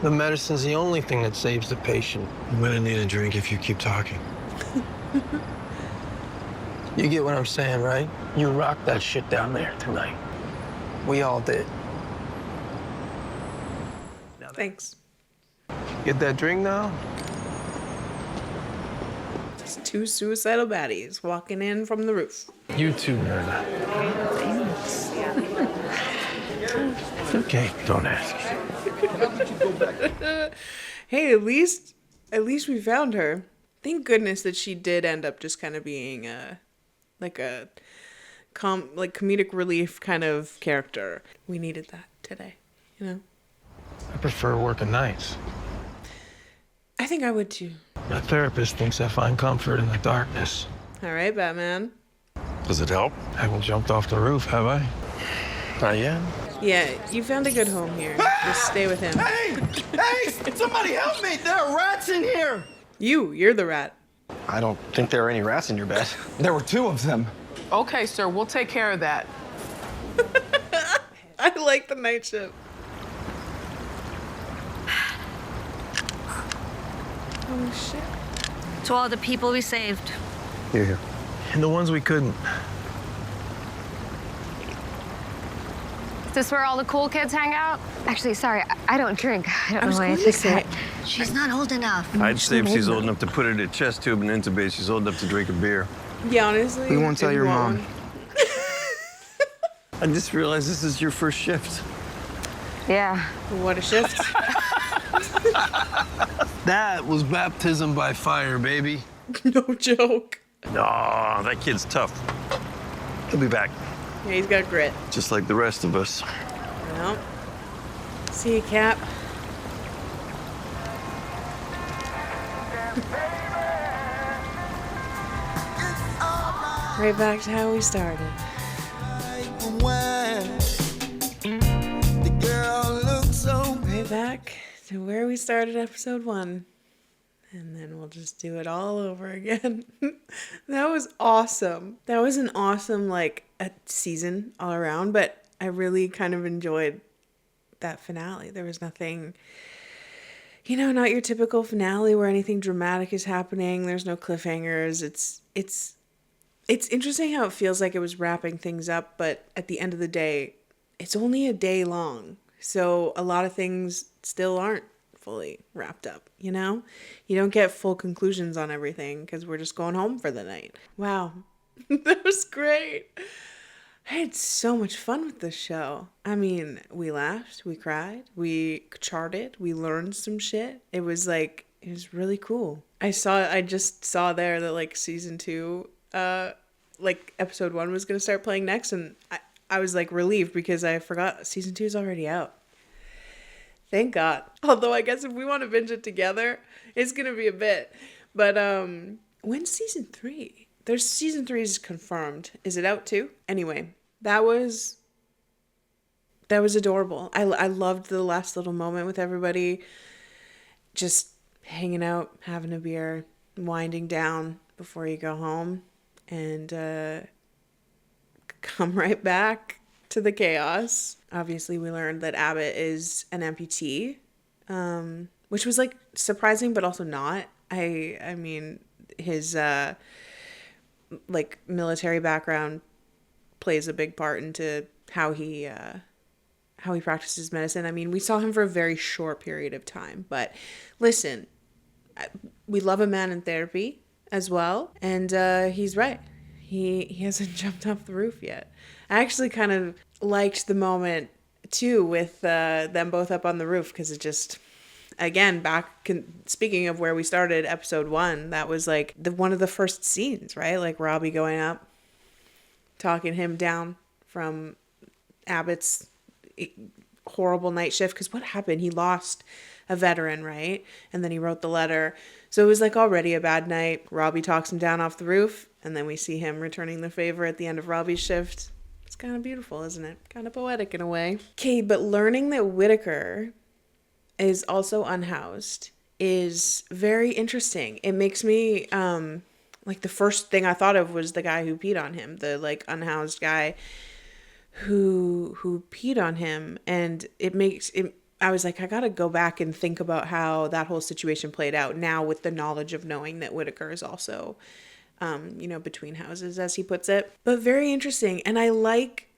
The medicine's the only thing that saves the patient. I'm gonna need a drink if you keep talking. You get what I'm saying, right? You rocked that shit down there tonight. We all did. Thanks. Get that drink now? Just two suicidal baddies walking in from the roof. You too, Nerd. It's okay, don't ask. Hey, at least we found her. Thank goodness that she did end up just kind of being a comedic relief kind of character. We needed that today, you know? I prefer working nights. I think I would too. My therapist thinks I find comfort in the darkness. All right, Batman. Does it help? I haven't jumped off the roof, have I? Not yet. Yeah, you found a good home here. Just stay with him. Hey, somebody help me! There are rats in here! You're the rat. I don't think there are any rats in your bed. There were 2 of them. Okay, sir, we'll take care of that. I like the night shift. Oh, shit. To all the people we saved. Here. And the ones we couldn't. Is this where all the cool kids hang out? Actually, sorry, I don't drink. I don't I was know why going I to think that. She's not old enough. I'd say if she's old enough to put it in a chest tube and intubate, she's old enough to drink a beer. Yeah, honestly. We won't tell if your you want mom. one. I just realized this is your first shift. Yeah. What a shift. That was baptism by fire, baby. No joke. Oh, that kid's tough. He'll be back, Yeah, he's got grit. just like the rest of us. Well, see you, Cap. Right back to how we started. Right back to where we started episode 1. And then we'll just do it all over again. That was awesome. That was an awesome, like, a season all around. But I really kind of enjoyed that finale. There was nothing, you know, not your typical finale where anything dramatic is happening. There's no cliffhangers. It's interesting how it feels like it was wrapping things up, but at the end of the day, it's only a day long. So a lot of things still aren't fully wrapped up, you know? You don't get full conclusions on everything because we're just going home for the night. Wow. That was great. I had so much fun with this show. I mean, we laughed, we cried, we charted, we learned some shit. It was really cool. I just saw there that like season 2, like episode 1 was going to start playing next, and I was like relieved because I forgot season 2 is already out. Thank God. Although I guess if we want to binge it together, it's going to be a bit. But when's season 3? There's season 3 is confirmed. Is it out too? Anyway, that was adorable. I loved the last little moment with everybody just hanging out, having a beer, winding down before you go home, and come right back to the chaos. Obviously, we learned that Abbott is an amputee, which was like surprising, but also not. I mean, his like military background plays a big part into how he practices medicine. I mean, we saw him for a very short period of time, but listen, we love a man in therapy as well, and he's right. He hasn't jumped off the roof yet. I actually kind of liked the moment too with them both up on the roof, because it just, again, speaking of where we started episode 1, that was like one of the first scenes, right? Like Robbie going up, talking him down from Abbott's horrible night shift. Because what happened? He lost a veteran, right? And then he wrote the letter. So it was like already a bad night. Robbie talks him down off the roof, and then we see him returning the favor at the end of Robbie's shift. It's kind of beautiful, isn't it? Kind of poetic in a way. Okay, but learning that Whitaker is also unhoused is very interesting. It makes me, like, the first thing I thought of was the guy who peed on him, the, like, unhoused guy who peed on him. And I was like, I gotta go back and think about how that whole situation played out now with the knowledge of knowing that Whitaker is also, between houses, as he puts it. But very interesting. And I like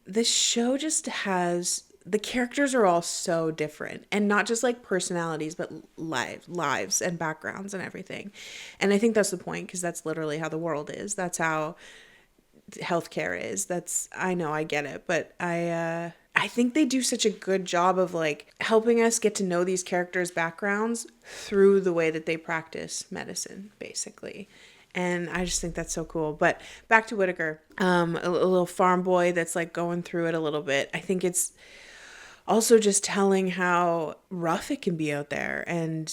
this show just has, the characters are all so different, and not just like personalities, but lives and backgrounds and everything. And I think that's the point, because that's literally how the world is. That's how healthcare is. I know, I get it, but I think they do such a good job of like helping us get to know these characters' backgrounds through the way that they practice medicine, basically. And I just think that's so cool. But back to Whitaker, a little farm boy that's like going through it a little bit. I think it's also just telling how rough it can be out there, and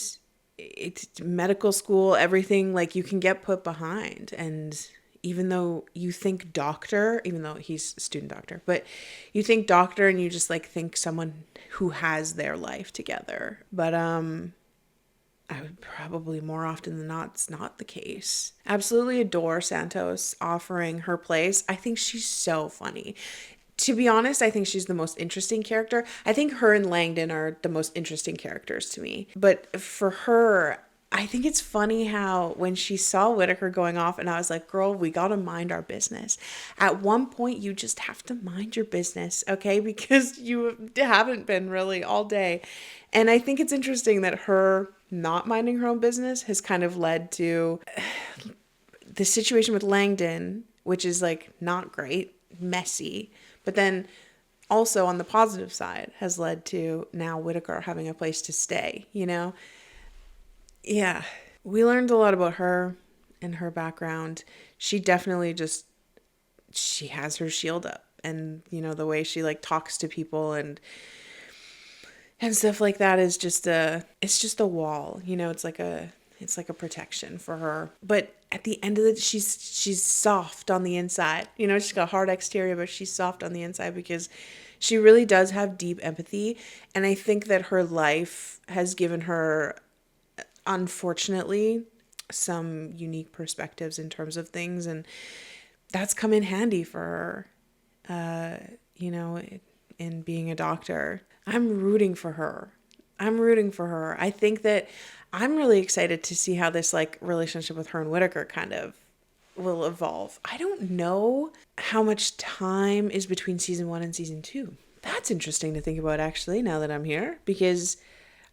it's medical school, everything, like you can get put behind. And even though you think doctor, even though he's a student doctor, but you think doctor and you just like think someone who has their life together. But I would probably more often than not, it's not the case. Absolutely adore Santos offering her place. I think she's so funny. to be honest, I think she's the most interesting character. I think her and Langdon are the most interesting characters to me. But for her, I think it's funny how when she saw Whitaker going off, and I was like, girl, we got to mind our business. At one point, you just have to mind your business, okay? Because you haven't been really all day. And I think it's interesting that her not minding her own business has kind of led to the situation with Langdon, which is like not great, messy. But then also on the positive side has led to now Whitaker having a place to stay, you know? Yeah, we learned a lot about her and her background. She definitely she has her shield up, and you know, the way she like talks to people and stuff like that is it's just a wall, you know, it's like a protection for her. But at the end of it, she's soft on the inside. You know, she's got a hard exterior, but she's soft on the inside because she really does have deep empathy. And I think that her life has given her, unfortunately, some unique perspectives in terms of things. And that's come in handy for her, you know, in being a doctor. I'm rooting for her. I think that I'm really excited to see how this like relationship with her and Whitaker kind of will evolve. I don't know how much time is between season 1 and season 2. That's interesting to think about, actually, now that I'm here, because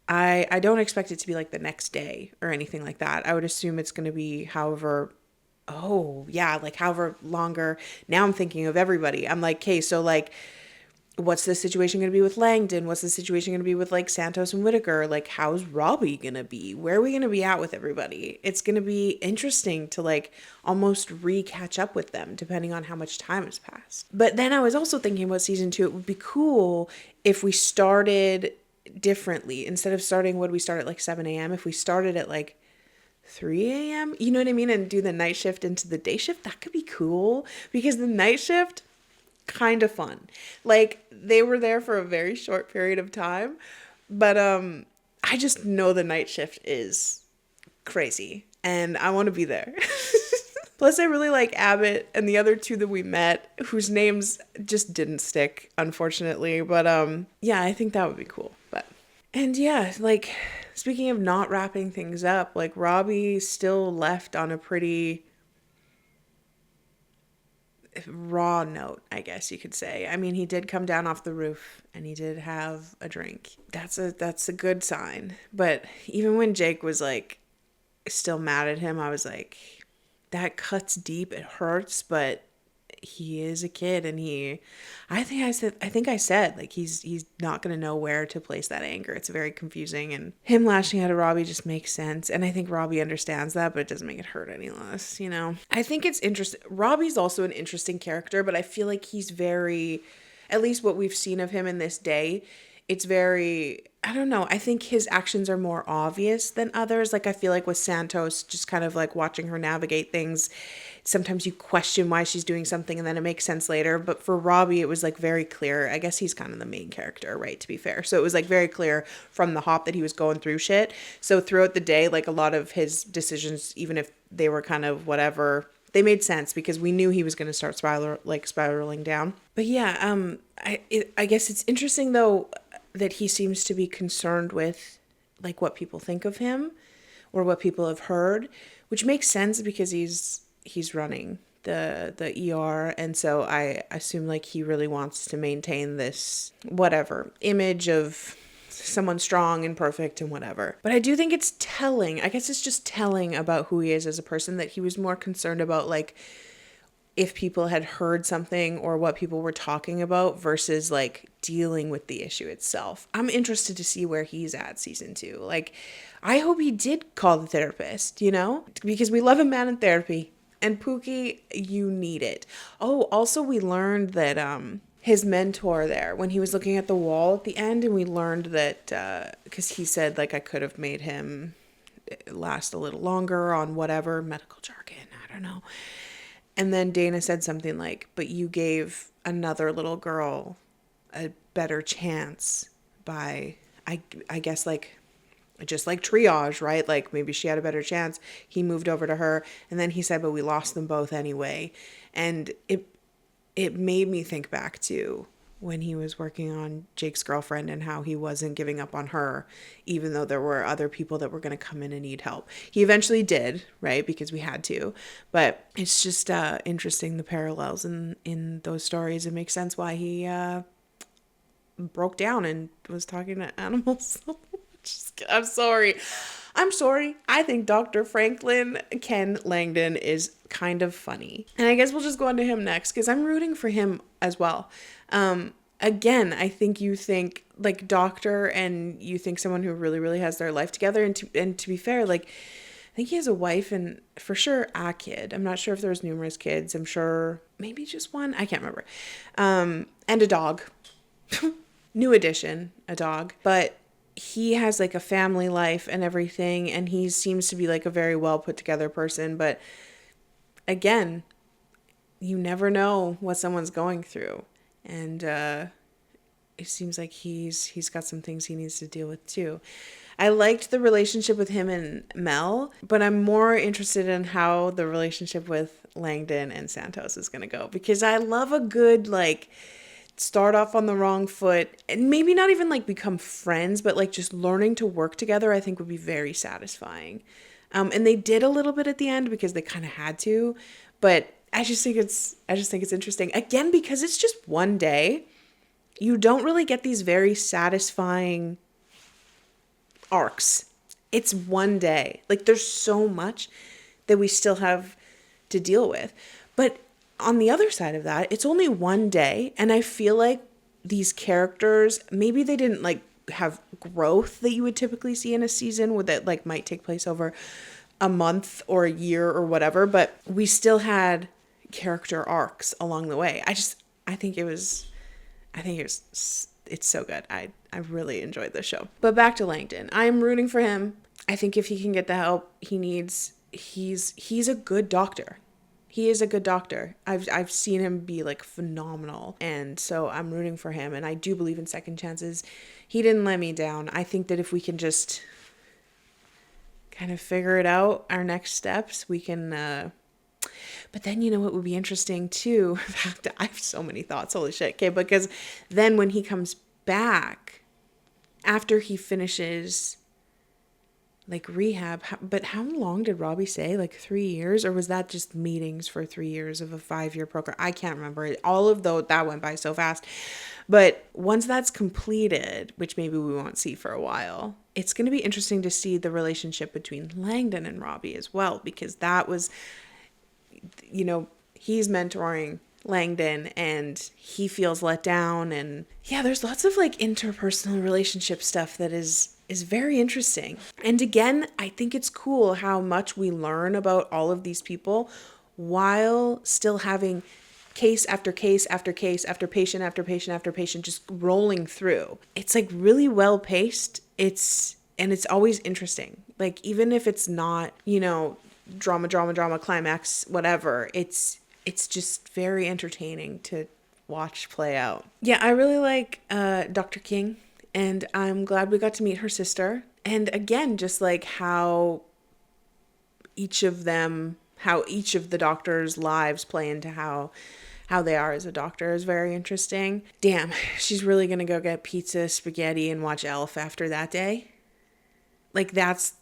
I don't expect it to be like the next day or anything like that. I would assume it's going to be however longer. Now I'm thinking of everybody. I'm like, okay, so like, what's the situation going to be with Langdon? What's the situation going to be with like Santos and Whitaker? Like, how's Robbie going to be? Where are we going to be at with everybody? It's going to be interesting to like almost catch up with them depending on how much time has passed. But then I was also thinking about season 2. It would be cool if we started differently. Instead of starting, would we start at like 7 a.m.? If we started at like 3 a.m., you know what I mean? And do the night shift into the day shift. That could be cool, because the night shift, kind of fun. Like, they were there for a very short period of time, but I just know the night shift is crazy and I want to be there. Plus, I really like Abbott and the other two that we met, whose names just didn't stick, unfortunately. But yeah, I think that would be cool. And yeah, like, speaking of not wrapping things up, like, Robbie still left on a pretty raw note, I guess you could say. I mean, he did come down off the roof and he did have a drink. That's a good sign. But even when Jake was like still mad at him, I was like, that cuts deep. It hurts, but he is a kid, and I think I said like he's not going to know where to place that anger. It's very confusing, and him lashing out at Robbie just makes sense. And I think Robbie understands that, but it doesn't make it hurt any less, you know? I think it's interesting. Robbie's also an interesting character, but I feel like he's very, at least what we've seen of him in this day, it's very, I don't know. I think his actions are more obvious than others. Like, I feel like with Santos, just kind of like watching her navigate things, sometimes you question why she's doing something and then it makes sense later. But for Robbie, it was like very clear. I guess he's kind of the main character, right? To be fair. So it was like very clear from the hop that he was going through shit. So throughout the day, like, a lot of his decisions, even if they were kind of whatever, they made sense because we knew he was going to start spiraling down. But yeah, I guess it's interesting though that he seems to be concerned with like what people think of him or what people have heard, which makes sense because he's running the ER, and so I assume like he really wants to maintain this whatever image of someone strong and perfect and whatever. But I do think it's telling. I guess it's just telling about who he is as a person, that he was more concerned about like if people had heard something or what people were talking about versus like dealing with the issue itself. I'm interested to see where he's at season 2. Like, I hope he did call the therapist, you know, because we love a man in therapy, and Pookie, you need it. Oh, also we learned that his mentor there, when he was looking at the wall at the end, and we learned that because he said like I could have made him last a little longer on whatever medical jargon, I don't know. And then Dana said something like, but you gave another little girl a better chance by, I guess, like, just like triage, right? Like, maybe she had a better chance. He moved over to her, and then he said, but we lost them both anyway. And it made me think back to when he was working on Jake's girlfriend and how he wasn't giving up on her, even though there were other people that were going to come in and need help. He eventually did, right? Because we had to. But it's just interesting, the parallels in those stories. It makes sense why he broke down and was talking to animals. I'm sorry. I think Dr. Franklin Ken Langdon is kind of funny. And I guess we'll just go on to him next because I'm rooting for him as well. Again, I think you think like doctor and you think someone who really, really has their life together. And to be fair, like I think he has a wife and for sure a kid. I'm not sure if there's numerous kids. I'm sure maybe just one. I can't remember. And a dog. New addition, a dog. But he has like a family life and everything, and he seems to be like a very well put together person. But again, you never know what someone's going through, and it seems like he's got some things he needs to deal with too. I liked the relationship with him and Mel, but I'm more interested in how the relationship with Langdon and Santos is going to go, because I love a good like start off on the wrong foot and maybe not even like become friends, but like just learning to work together, I think would be very satisfying. And they did a little bit at the end because they kind of had to, but I just think it's interesting again, because it's just one day. You don't really get these very satisfying arcs. It's one day. Like there's so much that we still have to deal with. But on the other side of that, it's only one day, and I feel like these characters, maybe they didn't like have growth that you would typically see in a season that like might take place over a month or a year or whatever, but we still had character arcs along the way. I think it's so good. I really enjoyed this show. But back to Langdon. I'm rooting for him. I think if he can get the help he needs, he's a good doctor. He is a good doctor. I've seen him be like phenomenal. And so I'm rooting for him. And I do believe in second chances. He didn't let me down. I think that if we can just kind of figure it out, our next steps, we can, but then you know what would be interesting too? I have so many thoughts. Holy shit. Okay. Because then when he comes back after he finishes like rehab, but how long did Robbie say? Like 3 years? Or was that just meetings for 3 years of a 5-year program? I can't remember. All of that went by so fast. But once that's completed, which maybe we won't see for a while, it's going to be interesting to see the relationship between Langdon and Robbie as well, because that was, you know, he's mentoring Langdon and he feels let down. And yeah, there's lots of like interpersonal relationship stuff that is very interesting. And again, I think it's cool how much we learn about all of these people while still having case after case after case after patient after patient after patient just rolling through. It's like really well paced. It's always interesting. Like even if it's not, you know, drama, climax, whatever, it's just very entertaining to watch play out. Yeah, I really like Dr. King. And I'm glad we got to meet her sister. And again, just like how each of the doctors' lives play into how they are as a doctor is very interesting. Damn, she's really going to go get pizza, spaghetti, and watch Elf after that day. Like that's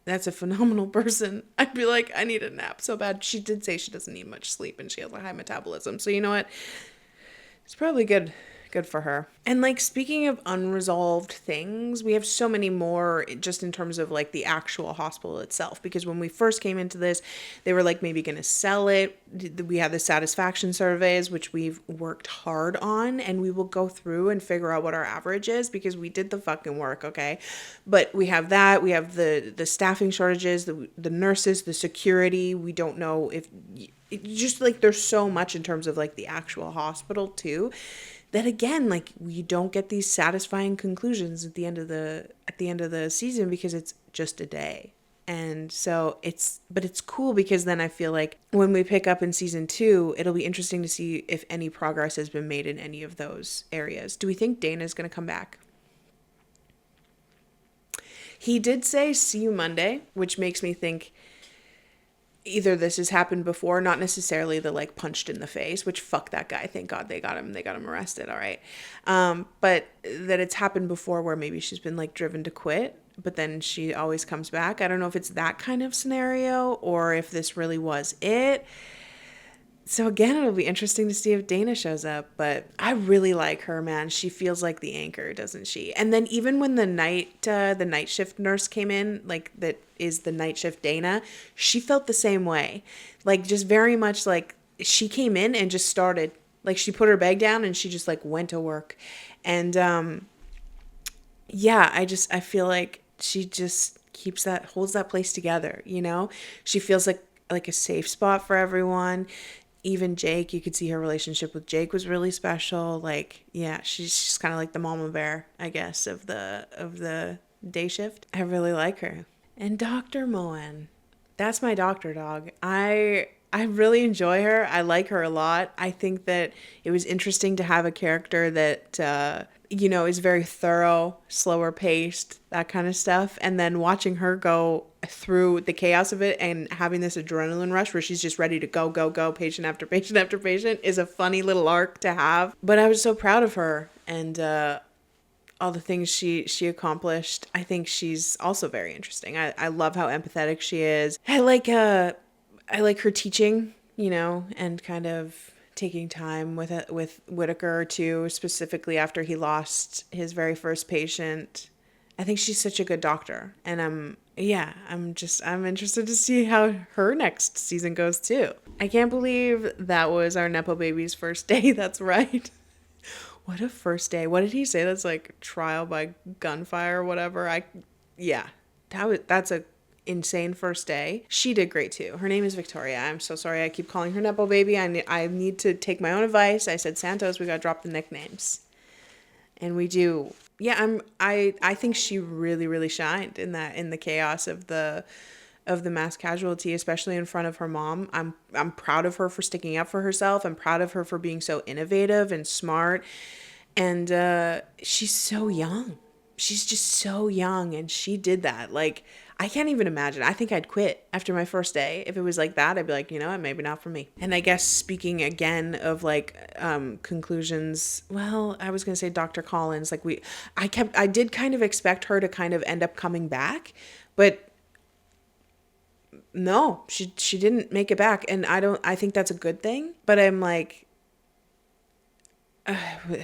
a phenomenal person. I'd be like, I need a nap so bad. She did say she doesn't need much sleep and she has a high metabolism. So you know what? It's probably good for her. And like speaking of unresolved things, we have so many more just in terms of like the actual hospital itself, because when we first came into this, they were like maybe going to sell it. We had the satisfaction surveys, which we've worked hard on, and we will go through and figure out what our average is because we did the fucking work. Okay. But we have that, we have the staffing shortages, the nurses, the security. We don't know if just like there's so much in terms of like the actual hospital too, that again, like we don't get these satisfying conclusions at the end of the season because it's just a day. And so it's cool because then I feel like when we pick up in season 2, it'll be interesting to see if any progress has been made in any of those areas. Do we think Dana's going to come back? He did say, see you Monday, which makes me think either this has happened before, not necessarily the like punched in the face, which fuck that guy. Thank God they got him arrested. All right. But that it's happened before where maybe she's been like driven to quit, but then she always comes back. I don't know if it's that kind of scenario or if this really was it. So again, it'll be interesting to see if Dana shows up, but I really like her, man. She feels like the anchor, doesn't she? And then even when the night shift nurse came in, like that is the night shift Dana, she felt the same way. Like just very much like she came in and just started, like she put her bag down and she just like went to work. And yeah, I feel like she just holds that place together, you know? She feels like a safe spot for everyone. Even Jake, you could see her relationship with Jake was really special. Like, yeah, she's kind of like the mama bear, I guess, of the day shift. I really like her. And Dr. Moen, that's my doctor dog. I really enjoy her. I like her a lot. I think that it was interesting to have a character that is very thorough, slower paced, that kind of stuff. And then watching her go through the chaos of it and having this adrenaline rush where she's just ready to go, patient after patient after patient is a funny little arc to have. But I was so proud of her and all the things she accomplished. I think she's also very interesting. I love how empathetic she is. I like her teaching, and kind of taking time with Whitaker too, specifically after he lost his very first patient. I think she's such a good doctor, and I'm interested to see how her next season goes too. I can't believe that was our Nepo baby's first day. That's right. What a first day. What did he say? That's like trial by gunfire or whatever. That's a insane first day. She did great too. Her name is Victoria. I'm so sorry I keep calling her Nepo baby. I need to take my own advice. I said, Santos, we gotta drop the nicknames. And we do. Yeah, I think she really, really shined in the chaos of the mass casualty, especially in front of her mom. I'm proud of her for sticking up for herself. I'm proud of her for being so innovative and smart. And she's so young. She's just so young, and she did that. Like, I can't even imagine. I think I'd quit after my first day. If it was like that, I'd be like, you know what, maybe not for me. And I guess speaking again of like conclusions, well, I was going to say Dr. Collins, like I did kind of expect her to kind of end up coming back, but no, she didn't make it back. And I think that's a good thing, but I'm like,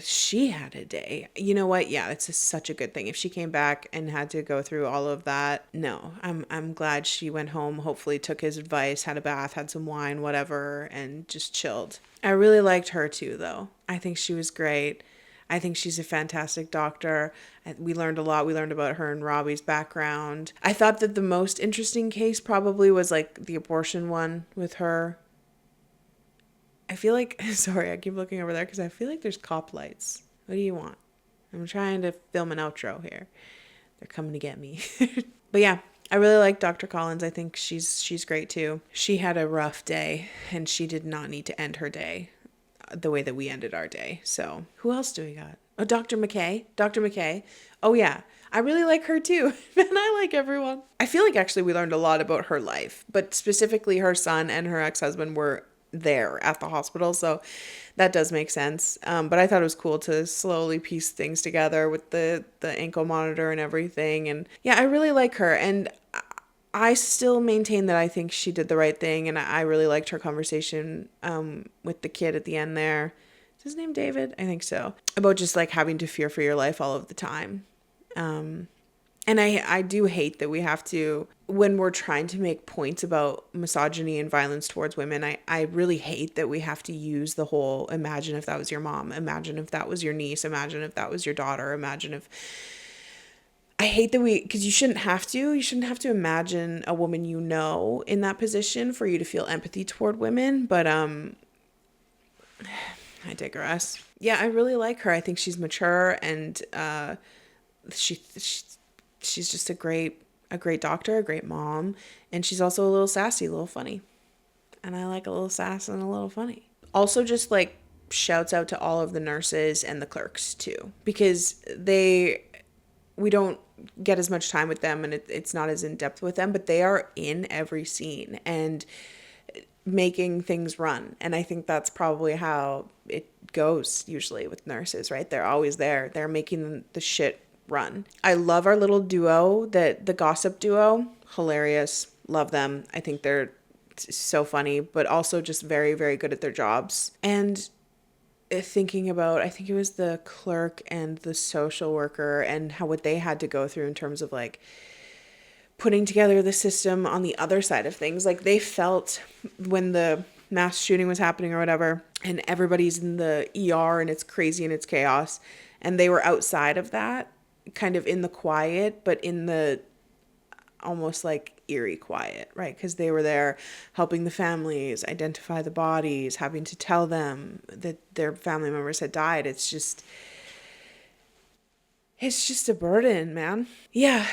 she had a day. You know what? Yeah, it's such a good thing. If she came back and had to go through all of that, no, I'm glad she went home, hopefully took his advice, had a bath, had some wine, whatever, and just chilled. I really liked her too, though. I think she was great. I think she's a fantastic doctor. We learned a lot. We learned about her and Robbie's background. I thought that the most interesting case probably was like the abortion one with her. I feel like, sorry, I keep looking over there because I feel like there's cop lights. What do you want? I'm trying to film an outro here. They're coming to get me. But yeah, I really like Dr. Collins. I think she's great too. She had a rough day and she did not need to end her day the way that we ended our day. So who else do we got? Oh, Dr. McKay. Dr. McKay. Oh yeah, I really like her too. And I like everyone. I feel like actually we learned a lot about her life, but specifically her son and her ex-husband were there at the hospital, so that does make sense. But I thought it was cool to slowly piece things together with the ankle monitor and everything. And yeah, I really like her, and I still maintain that I think she did the right thing, and I really liked her conversation with the kid at the end there. Is his name David? I think so. About just like having to fear for your life all of the time. And I do hate that we have to, when we're trying to make points about misogyny and violence towards women, I really hate that we have to use the whole, imagine if that was your mom, imagine if that was your niece, imagine if that was your daughter, imagine if, I hate that because you shouldn't have to imagine a woman in that position for you to feel empathy toward women, but I digress. Yeah, I really like her. I think she's mature, and she's just a great doctor, a great mom, and she's also a little sassy, a little funny. And I like a little sass and a little funny. Also, just like shouts out to all of the nurses and the clerks too, because we don't get as much time with them, and it's not as in depth with them, but they are in every scene and making things run. And I think that's probably how it goes usually with nurses, right? They're always there. They're making the shit run. I love our little duo, the gossip duo. Hilarious. Love them. I think they're so funny, but also just very, very good at their jobs. And thinking about, I think it was the clerk and the social worker and how what they had to go through in terms of like putting together the system on the other side of things. Like they felt when the mass shooting was happening or whatever, and everybody's in the ER and it's crazy and it's chaos, and they were outside of that, kind of in the quiet, but in the almost like eerie quiet, right? Because they were there helping the families identify the bodies, having to tell them that their family members had died. It's just a burden, man. Yeah,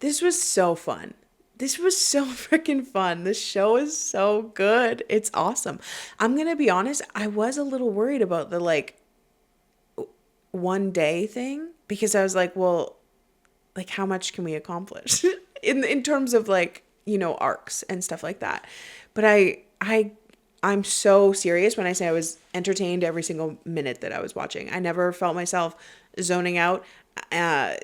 this was so fun. This was so freaking fun. This show is so good. It's awesome. I'm going to be honest, I was a little worried about the like one day thing, because I was like, well, like how much can we accomplish in terms of like, you know, arcs and stuff like that. But I'm so serious when I say I was entertained every single minute that I was watching. I never felt myself zoning out. I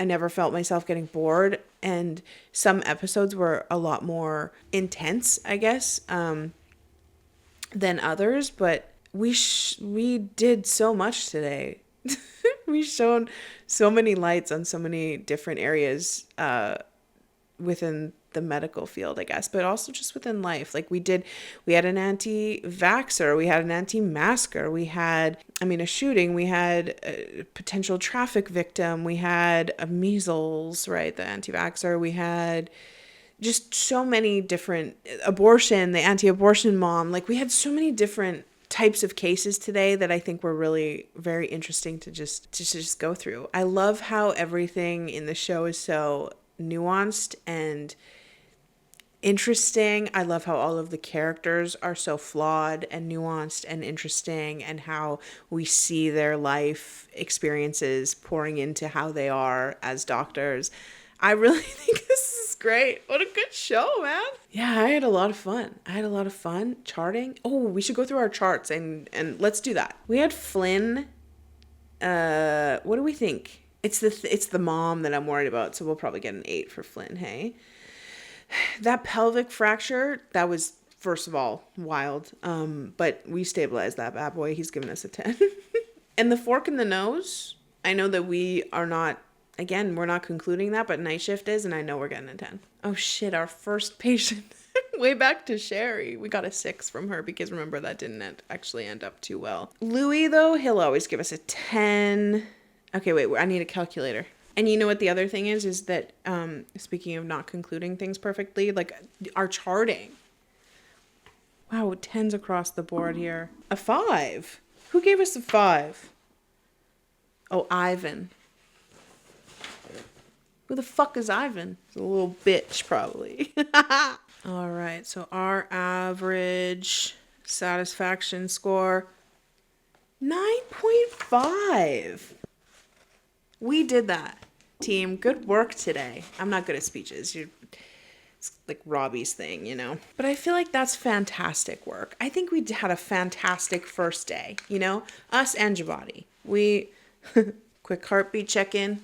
never felt myself getting bored, and some episodes were a lot more intense, I guess, than others, but we did so much today. We shone so many lights on so many different areas within the medical field, I guess, but also just within life. Like we had an anti-vaxxer, we had an anti-masker, we had, a shooting, we had a potential traffic victim, we had a measles, right, the anti-vaxxer, we had just so many different, abortion, the anti-abortion mom, like we had so many different types of cases today that I think were really very interesting to just go through. I love how everything in the show is so nuanced and interesting. I love how all of the characters are so flawed and nuanced and interesting, and how we see their life experiences pouring into how they are as doctors. I really think this is great. What a good show, man. Yeah, I had a lot of fun. Charting. Oh, we should go through our charts and let's do that. We had Flynn. What do we think? It's the mom that I'm worried about, so we'll probably get an 8 for Flynn, hey? That pelvic fracture, that was, first of all, wild. But we stabilized that bad boy. He's giving us a 10. And the fork in the nose, I know that we are not, again, we're not concluding that, but night shift is, and I know we're getting a 10. Oh shit, our first patient, way back to Sherry. We got a 6 from her because remember that didn't actually end up too well. Louis, though, he'll always give us a 10. Okay, wait, I need a calculator. And you know what the other thing is that, speaking of not concluding things perfectly, like our charting. Wow, 10s across the board here. A 5. Who gave us a 5? Oh, Ivan. Who the fuck is Ivan? He's a little bitch, probably. All right, so our average satisfaction score, 9.5. We did that, team. Good work today. I'm not good at speeches. It's like Robbie's thing, you know? But I feel like that's fantastic work. I think we had a fantastic first day, you know? Us and Jabati. We, quick heartbeat check-in.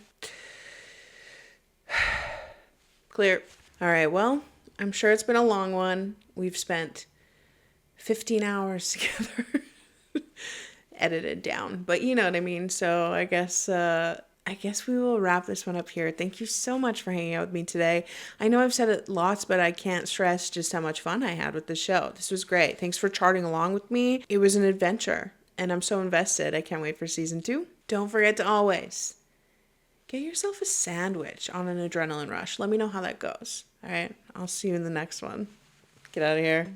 Clear. All right, well, I'm sure it's been a long one. We've spent 15 hours together. Edited down, but you know what I mean? So I guess we will wrap this one up here. Thank you so much for hanging out with me today. I know I've said it lots, but I can't stress just how much fun I had with the show. This was great. Thanks for charting along with me. It was an adventure, and I'm so invested. I can't wait for season 2. Don't forget to always get yourself a sandwich on an adrenaline rush. Let me know how that goes. All right, I'll see you in the next one. Get out of here.